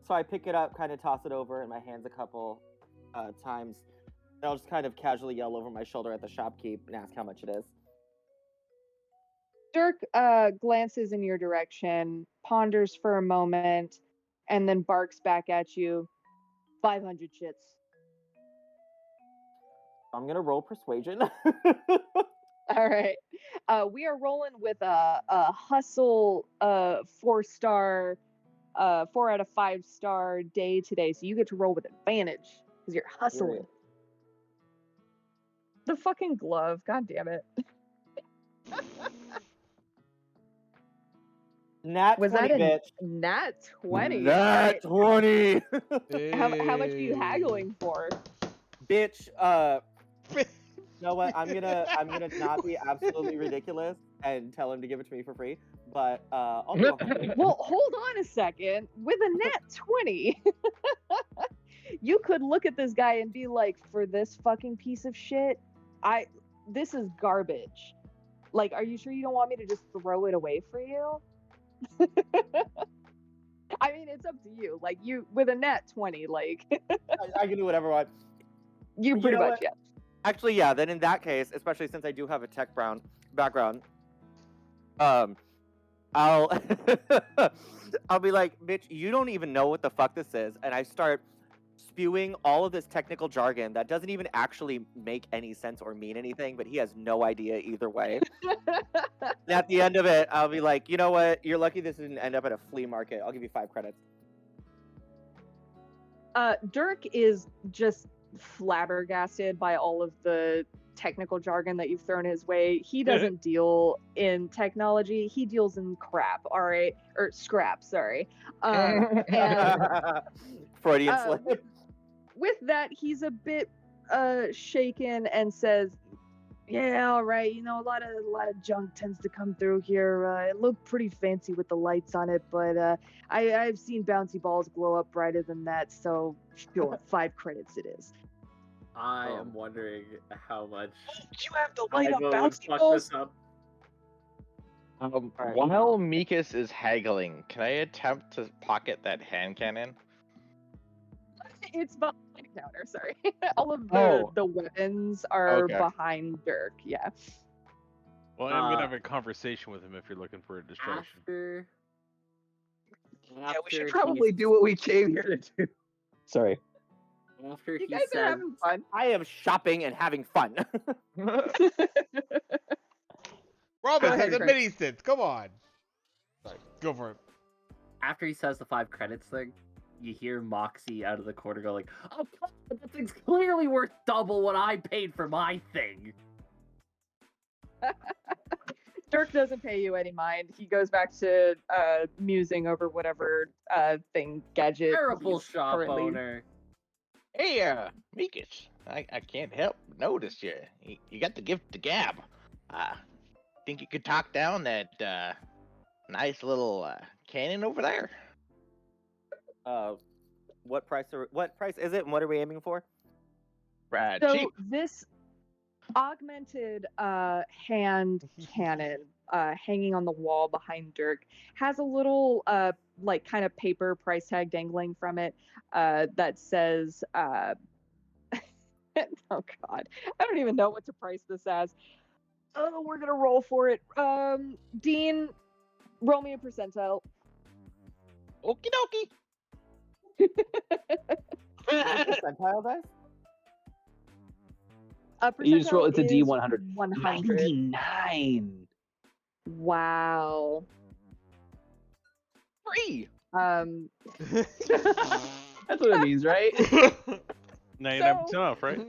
So I pick it up, kind of toss it over in my hands a couple times. And I'll just kind of casually yell over my shoulder at the shopkeep and ask how much it is. Dirk glances in your direction, ponders for a moment, and then barks back at you. 500 shits. I'm gonna roll persuasion. All right. We are rolling with a hustle 4-star, 4 out of 5 star day today. So you get to roll with advantage because you're hustling. Period. The fucking glove. God damn it. Nat Was 20, that a bitch. nat 20? Nat 20. How much are you haggling for? Bitch, you know what? I'm gonna not be absolutely ridiculous and tell him to give it to me for free. But I'll do 100. Well, hold on a second. With a nat 20, you could look at this guy and be like, for this fucking piece of shit, this is garbage. Like, are you sure you don't want me to just throw it away for you? I mean, it's up to you. Like, you with a nat 20, like I can do whatever I want. you You pretty know much what? yeah. Actually, yeah. Then in that case, especially since I do have a tech background, I'll I'll be like, bitch, you don't even know what the fuck this is, and I start spewing all of this technical jargon that doesn't even actually make any sense or mean anything, but he has no idea either way. And at the end of it, I'll be like, you know what? You're lucky this didn't end up at a flea market. I'll give you 5 credits. Dirk is just flabbergasted by all of the technical jargon that you've thrown his way. He doesn't deal in technology. He deals in crap, all right? Or scrap, sorry. And Freudian slip. with that, he's a bit shaken and says, yeah, all right, you know, a lot of junk tends to come through here. It looked pretty fancy with the lights on it, but I've seen bouncy balls glow up brighter than that, so sure, 5 credits it is. I am wondering how much. Do you have to I light up will bouncy fuck balls? this up. While Mikas is haggling, can I attempt to pocket that hand cannon? It's behind the counter, sorry. All of Oh. the weapons are Okay. behind Dirk, yeah. Well, I'm gonna have a conversation with him if you're looking for a distraction. Yeah, we should probably do what we came here to do. Sorry. After You he guys are said, having fun. I am shopping and having fun. Robin ahead, has a Greg. mini stint. Come on. Sorry, go for it. after he says the 5 credits thing, you hear Moxie out of the corner go like, "Oh, God, that thing's clearly worth double what I paid for my thing." Dirk doesn't pay you any mind. He goes back to musing over whatever gadget. Terrible he's shop currently- owner. Hey, Mikas, I can't help but notice you got the gift to gab. Think you could talk down that nice little cannon over there? What price is it, and what are we aiming for? So Cheap. this augmented hand cannon hanging on the wall behind Dirk has a little like kind of paper price tag dangling from it that says oh god, I don't even know what to price this as. Oh, we're gonna roll for it. Dean, roll me a percentile. Okie dokie. Percentile dice? You just roll. It's a percentile is D100. 100. 99. Wow. Free. That's what it means, right? 99% off, right?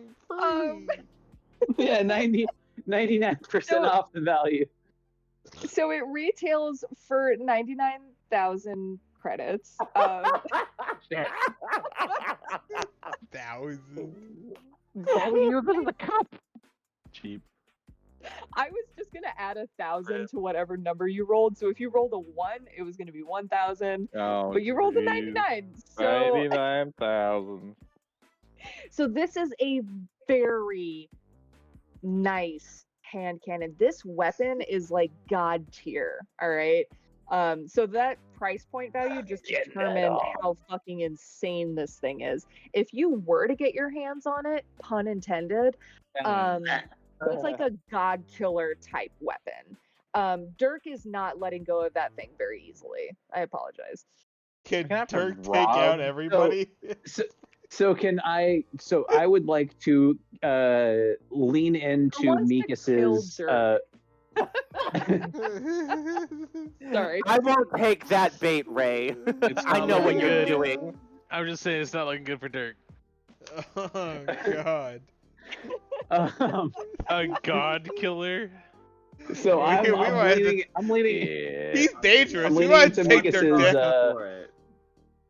Yeah, 99% So- off the value. So it retails for 99,000 credits. Thousand. Cheap. I was just gonna add 1,000 to whatever number you rolled. So if you rolled a 1, it was gonna be 1,000. Oh, But you rolled a 99. So 99,000. So this is a very nice hand cannon. This weapon is like god tier. All right. So that price point value just Getting that determined on. how fucking insane this thing is. If you were to get your hands on it, pun intended, it's like a god killer type weapon. Dirk is not letting go of that thing very easily. I apologize. Can gonna have to Dirk take rob- out everybody? So can I? So I would like to lean into ones that killed Mikas's. Dirk. Sorry. I won't take that bait, Ray. It's I not know what looking you're good. doing. I'm just saying it's not looking good for Dirk. Oh god. A god killer. So I'm, We I'm, might have to- leaning, I'm leaning Yeah. He's dangerous. I'm We leaning might into take Dirk Mikas's, down. For it.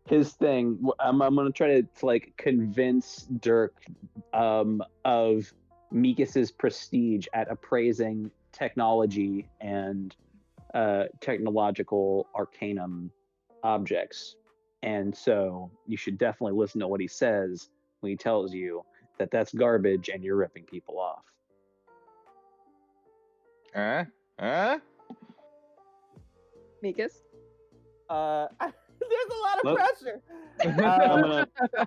his thing. I'm gonna try to like convince Dirk of Mikas's prestige at appraising technology and technological arcanum objects. And so you should definitely listen to what he says when he tells you that that's garbage and you're ripping people off. Huh? Mikas? There's a lot of Look. pressure.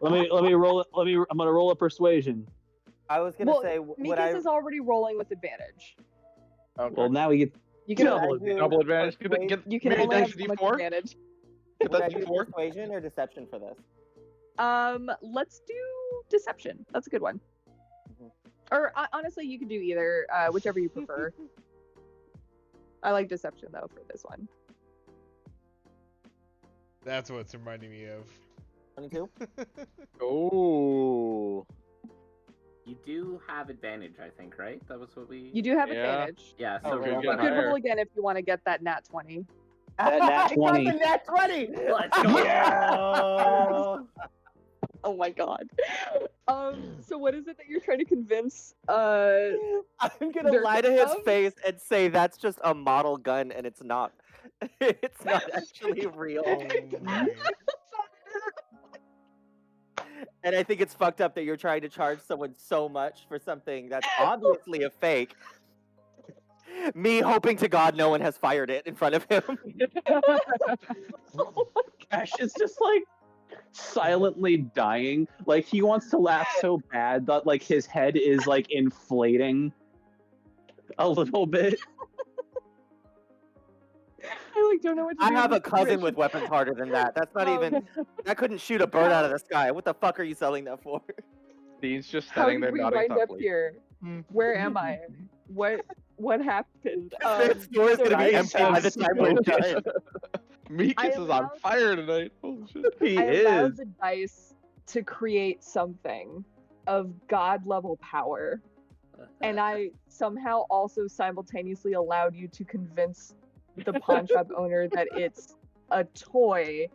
Let me roll it. I'm gonna roll a persuasion. I was gonna Well, say, Mikas is already rolling with advantage. Okay. Well, now we get You can Double only, advantage. Double advantage. Get you can maybe only have that's so much D4? advantage. Get would that I do D4? persuasion or deception for this? Let's do deception. That's a good one. Or honestly, you can do either, whichever you prefer. I like deception though for this one. That's what's reminding me of. 22. Oh. You do have advantage, I think, right? That was what we. You do have Yeah. advantage. Yeah. Oh, So right. roll You Good could higher. roll again if you want to get that nat 20. That nat I got 20. the nat 20. Let's go. Yeah. Oh my god. So what is it that you're trying to convince? I'm gonna Dirk lie to his of? face and say that's just a model gun and it's not. It's not actually real. Oh my. And I think it's fucked up that you're trying to charge someone so much for something that's obviously a fake. Me hoping to God no one has fired it in front of him. Ash is just like silently dying. Like he wants to laugh so bad that like his head is like inflating a little bit. I like don't know what to I do have in a this cousin situation. with weapons harder than that. That's not even. That couldn't shoot a bird out of the sky. What the fuck are you selling that for? Dean's just How standing did there we nodding wind up thoughtfully. here? Where am I? What happened? This store is so gonna be guys, empty by the time we're done. Meekus I is on allowed- fire tonight. Holy shit. He I allowed is. the dice to create something of god level power, and I somehow also simultaneously allowed you to convince the pawn shop owner that it's a toy.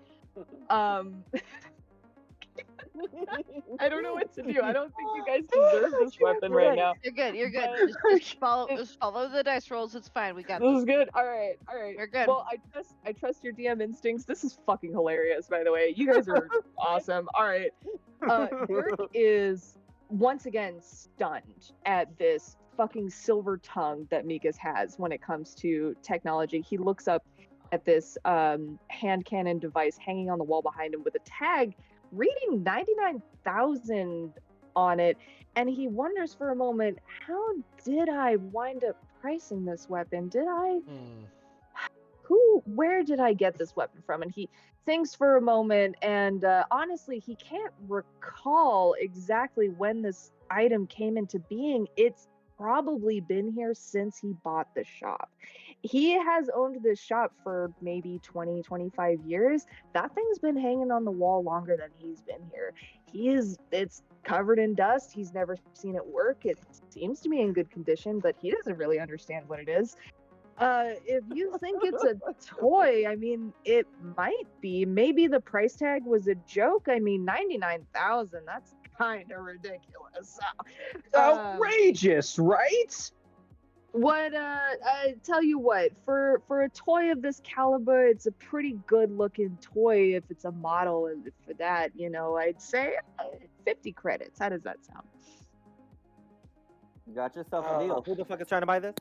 I don't know what to do. I don't think you guys deserve this weapon right now. You're good. You're good. But- Just follow the dice rolls. It's fine. We got This this. is good. All right. You're good. Well, I trust your DM instincts. This is fucking hilarious, by the way. You guys are awesome. All right. Dirk is once again stunned at this fucking silver tongue that Mikas has when it comes to technology. He looks up at this hand cannon device hanging on the wall behind him with a tag reading 99,000 on it, and he wonders for a moment, how did I wind up pricing this weapon? Did I where did I get this weapon from? And he thinks for a moment, and honestly, he can't recall exactly when this item came into being. It's probably been here since he bought the shop. He has owned this shop for maybe 20, 25 years. That thing's been hanging on the wall longer than he's been here. It's covered in dust. He's never seen it work. It seems to be in good condition, but he doesn't really understand what it is. If you think it's a toy, I mean, it might be. Maybe the price tag was a joke. I mean, 99,000, that's kind of ridiculous. Outrageous, right? What I tell you what, for a toy of this caliber, it's a pretty good looking toy if it's a model, and for that, I'd say 50 credits. How does that sound? You got yourself a deal. Who the fuck is trying to buy this?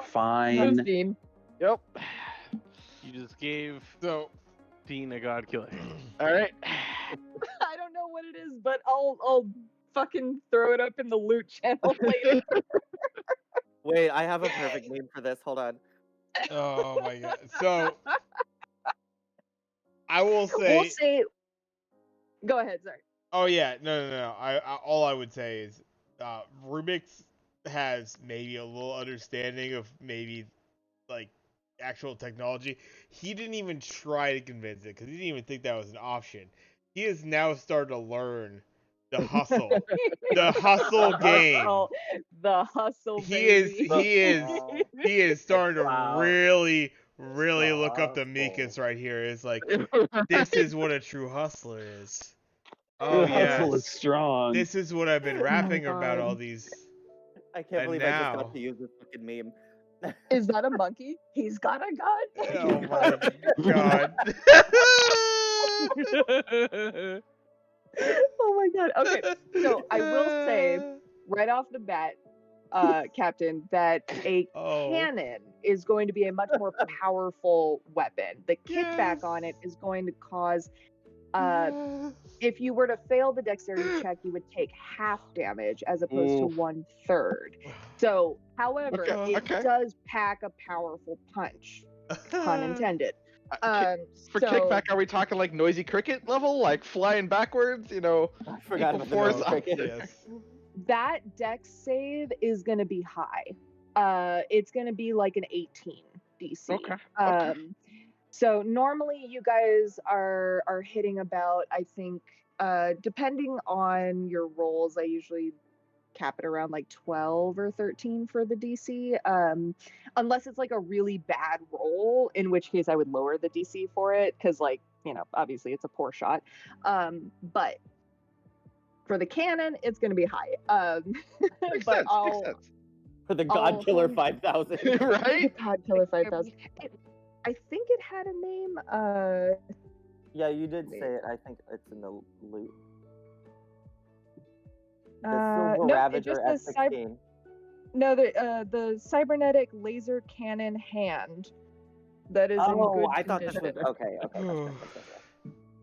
Fine. Dean. Yep. You just gave So, Dean a god killer. All right. I don't know what it is, but I'll fucking throw it up in the loot channel later. Wait, I have a perfect name for this. Hold on. oh my god. So, I will We'll say. say. Go ahead, sorry. Oh yeah, no. I all I would say is, Rubik's has maybe a little understanding of maybe like actual technology. He didn't even try to convince it because he didn't even think that was an option. He has now started to learn the hustle, the hustle game. The hustle. He is baby. he is starting to Wow. really look up the Hustle. Mikas right here. It's like, this is what a true hustler is. Oh The hustle yes, is strong. this is what I've been rapping about God. all these. I can't And believe I just now- got to use this fucking meme. Is that a monkey? He's got a gun. Oh my god. Oh my god. Okay, so I will say right off the bat, Captain, that a Oh. cannon is going to be a much more powerful weapon. The kickback Yes. on it is going to cause, if you were to fail the dexterity check, you would take half damage as opposed Oof. to 1/3. So, however, Okay, it okay. does pack a powerful punch, pun intended. For so kickback, are we talking like noisy cricket level, like flying backwards? You know, I forgot equal about the force. noise cricket. Yes. that dex save is going to be high. It's going to be like an 18 DC. Okay. So normally you guys are hitting about, I think, depending on your rolls, I usually cap it around like 12 or 13 for the DC. Unless it's like a really bad roll, in which case I would lower the DC for it, because like, obviously it's a poor shot. But for the cannon, it's going to be high. Makes but sense. I'll, Makes sense. For the I'll God Killer hand- 5000. Right? God Killer 5000. I think it had a name. Yeah, you did say it. I think it's in the loot. The Silver No, it Ravager just says F16. No, the cybernetic laser cannon hand that is in Oh, good I thought this condition. was okay. Gotcha.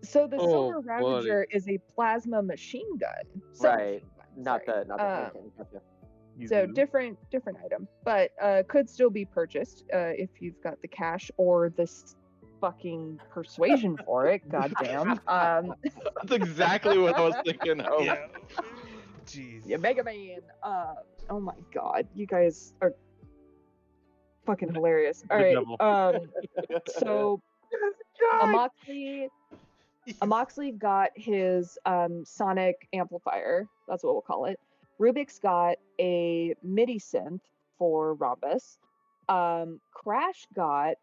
So the Oh, Silver buddy. Ravager is a plasma machine gun. Right. Submachine gun, Not sorry. the hand cannon. Gotcha. So different item, but could still be purchased if you've got the cash or this fucking persuasion for it. Goddamn. That's exactly what I was thinking of. Yeah. Jeez. Yeah, Mega Man. Oh my god, you guys are fucking hilarious. All The right. devil. So Amoxley got his sonic amplifier. That's what we'll call it. Rubik's got a MIDI synth for Rhombus. Crash got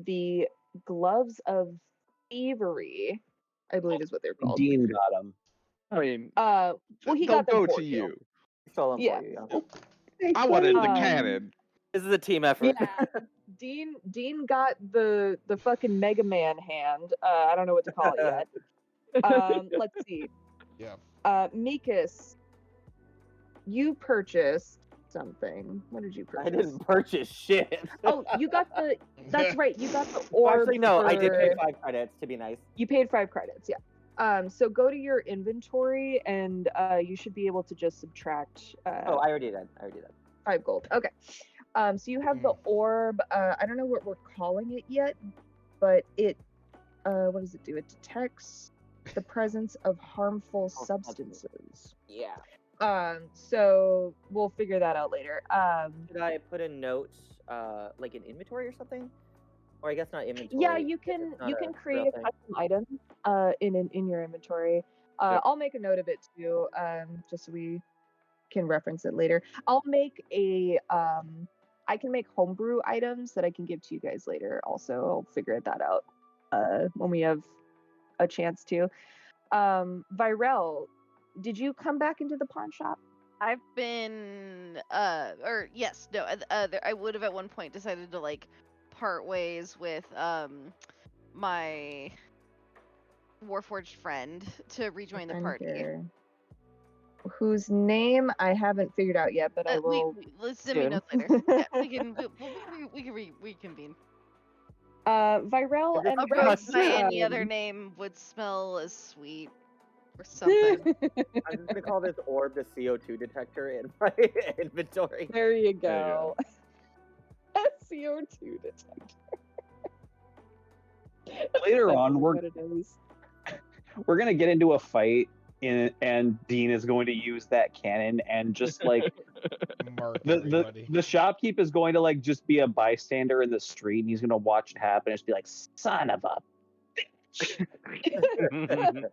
the gloves of thievery, I believe is what they're called. Dean got him. I mean, Well, he they'll got them go for to you. Stole them Yeah. for you. Yeah. I wanted the Um, cannon. This is a team effort. Yeah. Dean got the fucking Mega Man hand. I don't know what to call it yet. Let's see. Yeah. Mikas, you purchased something. What did you purchase? I didn't purchase shit. Oh, you got the. That's right. You got the orb. Actually, no, I did pay for- 5 credits to be nice. You paid 5 credits. Yeah. So go to your inventory and you should be able to just subtract. Oh, I already did. 5 gold. Okay. So you have the orb. I don't know what we're calling it yet, but it. What does it do? It detects the presence of harmful substances. Yeah. So we'll figure that out later. Should I put a note, like an inventory or something? Or I guess not inventory. Yeah, you if can it's not you a can real create a thing. custom item in your inventory. Yep. I'll make a note of it too, just so we can reference it later. I'll make a I can make homebrew items that I can give to you guys later. Also, I'll figure that out when we have a chance to. Virel, did you come back into the pawn shop? I've been, yes, no, I would have at one point decided to like part ways with my Warforged friend to rejoin the party. Friend whose name I haven't figured out yet, but I will. Let's send me soon. notes later. Yeah, we can reconvene. Virel and A forgot rose Rex, by any other um, name would smell as sweet or something. I'm just gonna call this orb the CO2 detector in my inventory. There you There you go. CO2 detector. Later That's on, what it is. we're gonna get into a fight, and Dean is going to use that cannon and just like Mark the everybody. shopkeep is going to like just be a bystander in the street, and he's gonna watch it happen and just be like, "Son of a."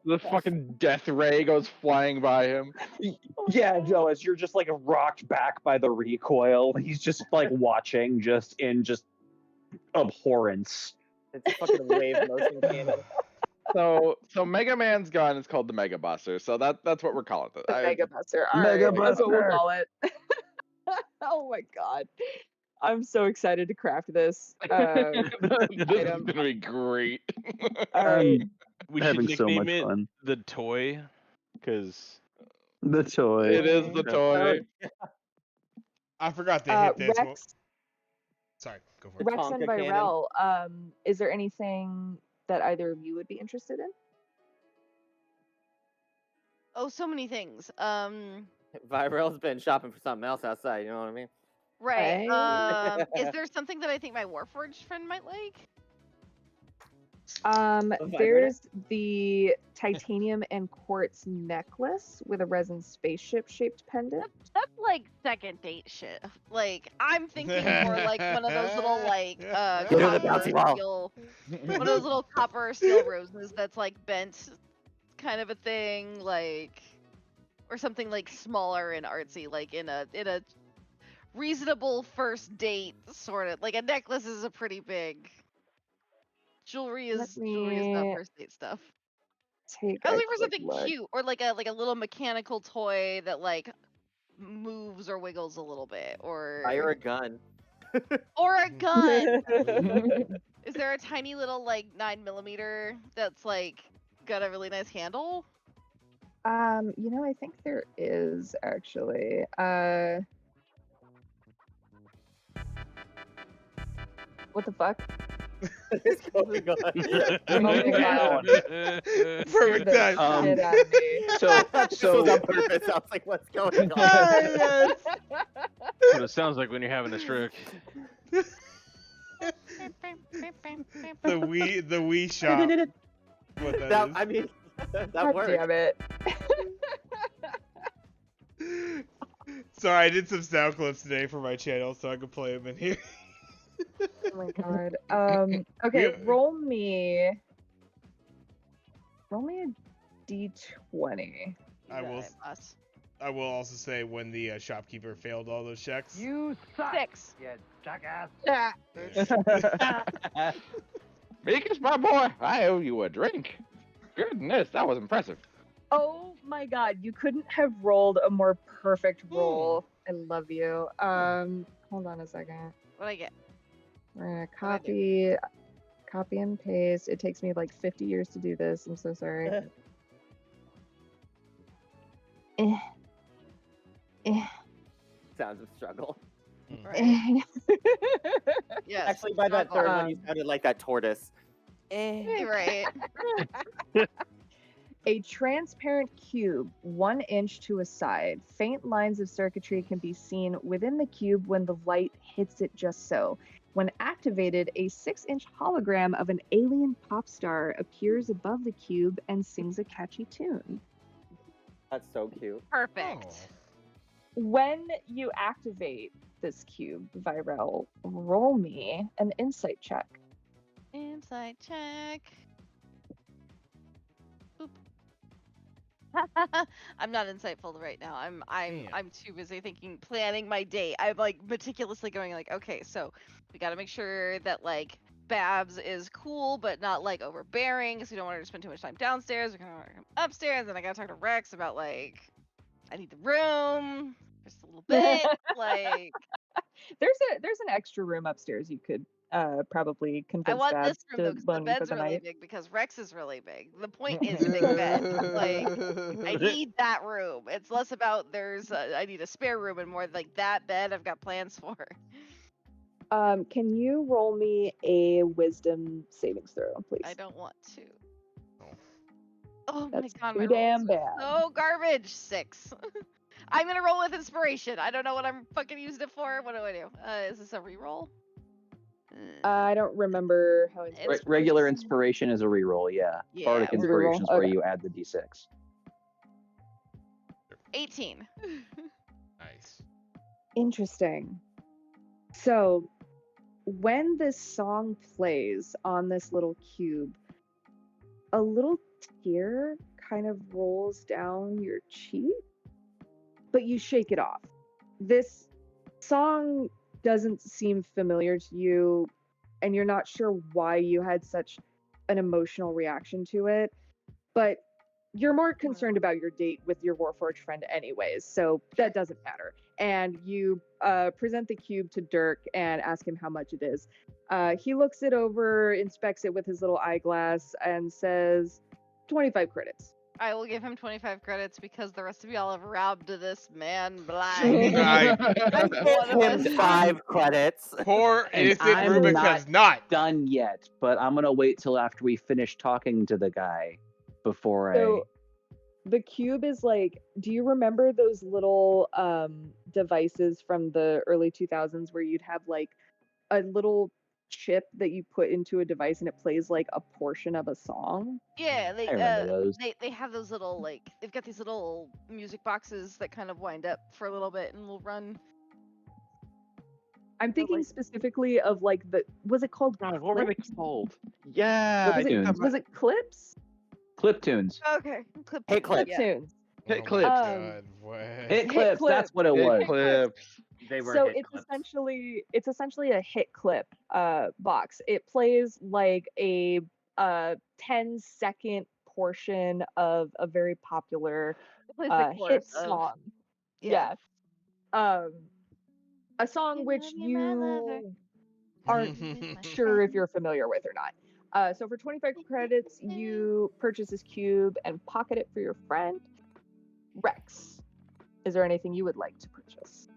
The fucking death ray goes flying by him. Yeah, Joe, as you're just like rocked back by the recoil, he's just like watching, just in just abhorrence. It's a fucking wave motion cannon. So Mega Man's gun is called the Mega Buster. So that's what we're calling it. The Mega Buster. All Mega right, that's what we'll Buster. call it. Oh my god. I'm so excited to craft this. This is item. gonna be great. All right. We should Having so nickname much it fun. the toy, because The toy. It is the toy. I forgot to hit this. one. Rex, Sorry, go for it. Rex and Tonka cannon. Virel, is there anything that either of you would be interested in? Oh, so many things. Virel's been shopping for something else outside, you know what I mean? Right. Right. Is there something that I think my Warforged friend might like? vibrator? There's the titanium and quartz necklace with a resin spaceship shaped pendant. That's like second date shit. Like I'm thinking more like one of those little like Get her the copper bouncy ball. steel, one of those little copper steel roses that's like bent, kind of a thing, like, or something like smaller and artsy, like in a reasonable first date sort of. Like a necklace is a pretty big. Jewelry is not first date stuff. Take I was a looking for quick something look. cute, or like a little mechanical toy that like moves or wiggles a little bit, Fire or a gun. a gun. Is there a tiny little like 9mm that's like got a really nice handle? I think there is actually. What the fuck? What's going on? Oh my God. Perfect The time. shit out of me. This was on purpose. I was like, what's going on? Ah, yes. What it sounds like when you're having a stroke. The Wii shop. What that is. I mean, that God worked. damn it. Sorry, I did some sound clips today for my channel, so I could play them in here. Oh my God. Okay, Yeah. roll me a d20. I will also say when the shopkeeper failed all those checks. You suck. 6. You jackass. Ah. Meekus, my boy, I owe you a drink. Goodness, that was impressive. Oh my God, you couldn't have rolled a more perfect roll. I love you. Hold on a second. What'd I get? We're gonna What'd I copy and paste. It takes me like 50 years to do this. I'm so sorry. Sounds of struggle. Right. Yes. Actually, by that third one, you Um, sounded like that tortoise. Right. A transparent cube, 1 inch to a side. Faint lines of circuitry can be seen within the cube when the light hits it just so. When activated, a 6-inch hologram of an alien pop star appears above the cube and sings a catchy tune. That's so cute. Perfect. When you activate this cube, Virel, roll me an insight check. Insight check. Boop. I'm not insightful right now. I'm too busy planning my day. I'm like meticulously going like, okay, so we got to make sure that like Babs is cool but not like overbearing, because we don't want her to spend too much time downstairs. We're gonna come upstairs, and I gotta talk to Rex about like I need the room just a little bit. Like There's an extra room upstairs you could probably I convince want Babs this room though, to because the loan you for bed's the really night. big, because Rex is really big. The point is big bed. Like I need that room. It's less about I need a spare room and more like that bed I've got plans for. Can you roll me a wisdom savings throw, please? I don't want to. Oh That's my god, too my rolls damn are bad. so garbage. 6. I'm gonna roll with inspiration. I don't know what I'm fucking using it for. What do I do? Is this a reroll? I don't remember how It's Regular inspiration is a reroll, yeah. Yeah, Bardic it's a reroll, inspiration is where okay. you add the d6. 18. Nice. Interesting. So, when this song plays on this little cube, a little tear kind of rolls down your cheek, but you shake it off. This song doesn't seem familiar to you, and you're not sure why you had such an emotional reaction to it, but you're more concerned about your date with your Warforged friend anyways, so that doesn't matter. And you present the cube to Dirk and ask him how much it is. He looks it over, inspects it with his little eyeglass, and says 25 credits. I will give him 25 credits because the rest of y'all have robbed this man blind. I give him 5 credits. Poor And innocent I'm Rubik not has not. done yet, but I'm gonna wait till after we finish talking to the guy before So the cube is like, do you remember those little devices from the early 2000s where you'd have like a little chip that you put into a device and it plays like a portion of a song. Yeah, I remember those. they have those little like they've got these little music boxes that kind of wind up for a little bit and will run. I'm thinking specifically of like was it called God, what were they Clips? called? Yeah, Was I think it, was it Clips? Clip tunes. Okay. Clip Hey, tunes, Clip yeah. Tunes. Hit Oh my clips. God, what? Hit clips. That's what it Hit was. clips. They were So hit it's clips. essentially a hit clip box. It plays like a 10-second portion of a very popular It plays the hit chorus of song. yeah. A song You which love me, my lover. you aren't sure if you're familiar with or not. So for 25 credits, you purchase this cube and pocket it for your friend. Rex, is there anything you would like to purchase?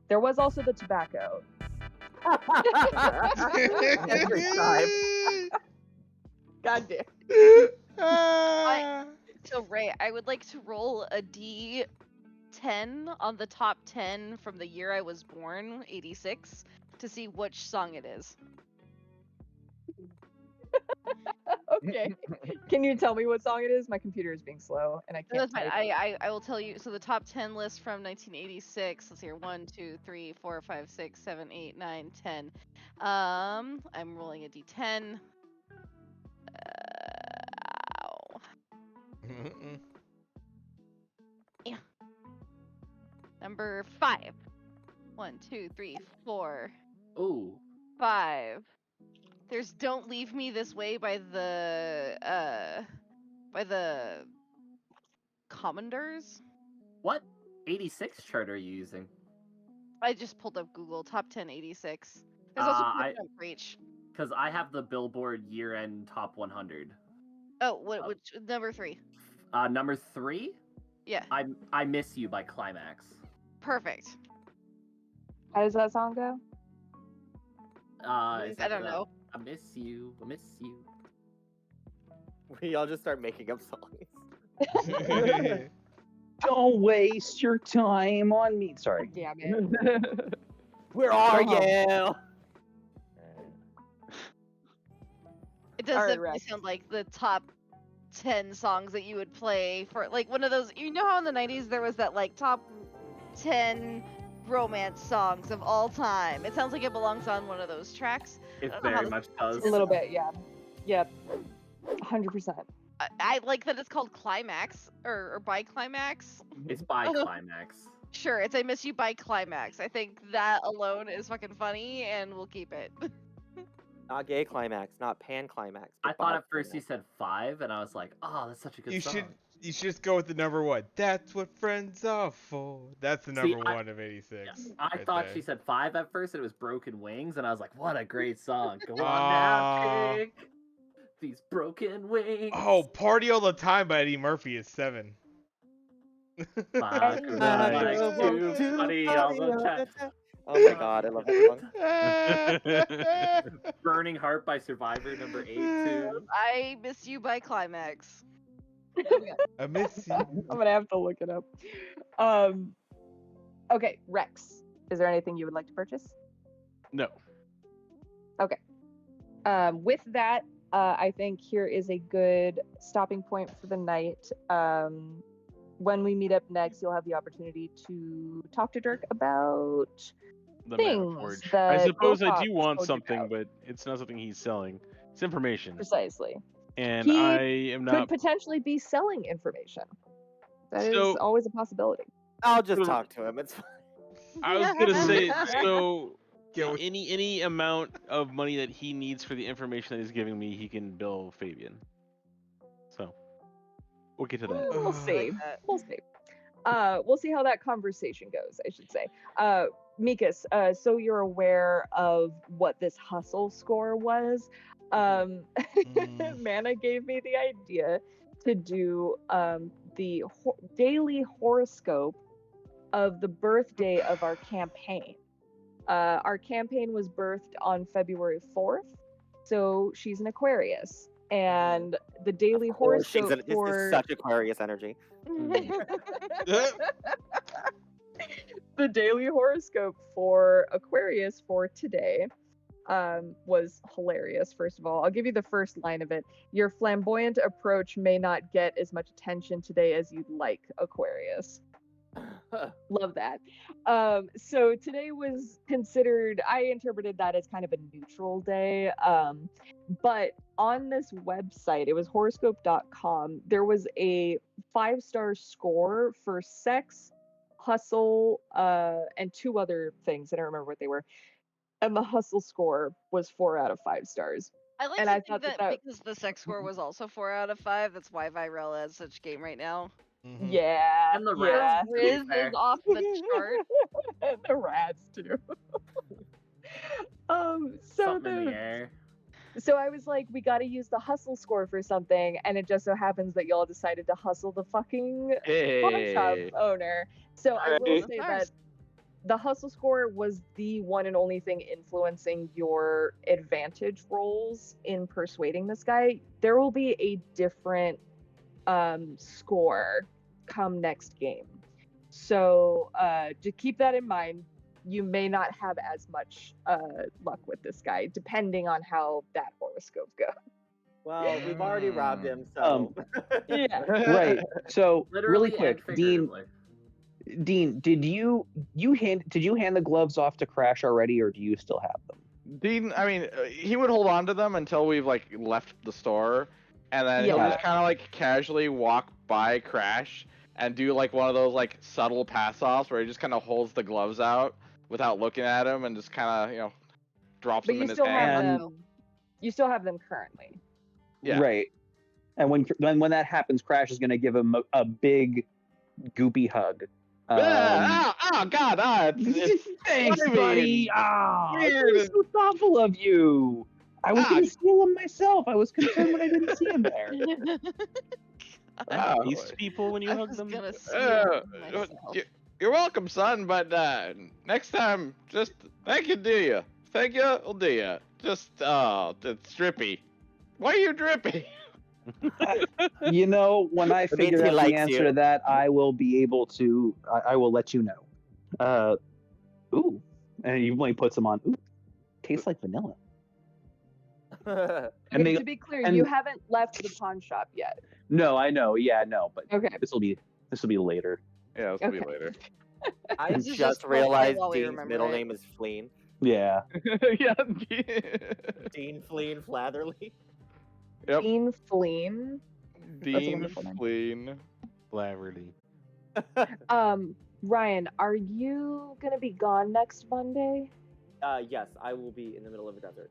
There was also the tobacco. Every time. God damn. Ah. So Ray, I would like to roll a D10 on the top 10 from the year I was born, 86, to see which song it is. Okay. Can you tell me what song it is? My computer is being slow and I No, can't that's fine. type. I will tell you. So the top 10 list from 1986. Let's see here. 1, 2, 3, 4, 5, 6, 7, 8, 9, 10. I'm rolling a D10. Ow. Yeah. Number 5. 1, 2, 3, 4, Ooh. 5. There's "Don't Leave Me This Way" by the Commanders. What 86 chart are you using? I just pulled up Google top 10 86. There's also I Jump Reach. because I have the Billboard year-end top 100. Oh, which number 3? Number 3, Yeah, I Miss You by Climax. perfect. How does that song go? Is I that don't the, know. I miss you. I miss you. We all just start making up songs. Don't waste your time on me. Sorry. Damn it. Where are you? It does Alright, definitely Rex. sound like the top 10 songs that you would play for like one of those. You know how in the 90s there was that like top 10 romance songs of all time. It sounds like it belongs on one of those tracks. It I don't know how very this much fits does. A little bit, yeah. Yep. 100%. I like that it's called Climax or by Climax. It's by Climax. Sure, it's "I Miss You" by Climax. I think that alone is fucking funny, and we'll keep it. Not gay climax, not pan climax. I but thought bi at first you climax. said 5, and I was like, oh, that's such a good You song. should just go with the number 1. That's what friends are for. That's the See, number 1 of 86. I right thought there. she said 5 at first, and it was Broken Wings, and I was like, what a great song. Go on Aw. now, take these broken wings. Oh, Party All the Time by Eddie Murphy is 7. Fuck, Nice. like too funny all the time. Oh my god, I love that song. Burning Heart by Survivor, number 8, too. "I Miss You" by Climax. I miss you. I'm gonna have to look it up. Okay, Rex. Is there anything you would like to purchase? No. With that, I think here is a good stopping point for the night. When we meet up next, you'll have the opportunity to talk to Dirk about The things Mana Forge. that I suppose I Wilcox do want told you something, about. but it's not something he's selling. It's information. Precisely. And He I am Could not. potentially be selling information. That is So- always a possibility. I'll just talk to him. It's fine. I was gonna say, so Get what- any amount of money that he needs for the information that he's giving me, he can bill Fabian. So we'll get to that. We'll see. that. We'll see. We'll see how that conversation goes, I should say. Mikas, so you're aware of what this hustle score was. Mana gave me the idea to do the daily horoscope of the birthday of our campaign. Our campaign was birthed on February 4th, so she's an Aquarius. And the daily horoscope This for is such Aquarius energy. the daily horoscope for Aquarius for today was hilarious. First of all, I'll give you the first line of it. Your flamboyant approach may not get as much attention today as you'd like, Aquarius. Love that. So today was considered, I interpreted that as kind of a neutral day. But on this website, it was horoscope.com, there was a 5-star score for sex, hustle, and 2 other things. I don't remember what they were. And the hustle score was 4 out of 5 stars. I like And to I think thought that, that because the sex score was also 4 out of 5, that's why Virel has such game right now. Mhm. yeah, And the Her rats, to be Riz fair. is off the chart. and the rats too. So Something in the air. So I was like, we got to use the hustle score for something, and it just so happens that y'all decided to hustle the fucking pawn shop Hey. owner. So I will Right. say Nice. that the hustle score was the one and only thing influencing your advantage rolls in persuading this guy. There will be a different score come next game. So to keep that in mind, you may not have as much luck with this guy, depending on how that horoscope goes. Well, we've already robbed him, so. Yeah. Right. So Literally really quick, and Dean. figuratively. Dean, did you hand the gloves off to Crash already, or do you still have them? Dean, I mean, he would hold on to them until we've like left the store, and then he'll Yeah. just kind of like casually walk by Crash and do like one of those like subtle pass offs where he just kind of holds the gloves out without looking at him and just kind of drops But them you in his still have hand. And- them. You still have them currently. Yeah. Right. And when that happens, Crash is going to give him a big, goopy hug. Oh God! Thanks, slimy buddy. and Ah, weird that's so thoughtful of you. I was Ah. going to steal him myself. I was concerned when I didn't see him there. That Oh, taste people when you I hug was them. gonna Uh, steal myself. You're welcome, son. But next time, just thank you, do you? Thank you, will do you? Just it's drippy. Why are you drippy? You know, when I means figure he out the likes answer you. to that, I will be able to. I will let you know. Ooh, and he only puts them on. Ooh, tastes like vanilla. And Okay, they, to be clear, and- you haven't left the pawn shop yet. no, I know, yeah, no, but Okay. this will be later. Yeah, this will be Okay. later. I This is just just roleplay realized while we Dean's remember middle it. name is Fleen. Yeah, Yeah. Dean Fleen Flatherly. Yep. Dean Fleen. a Dean wonderful name. Fleen. Flaverty. Ryan, are you gonna be gone next Monday? Yes, I will be in the middle of a desert.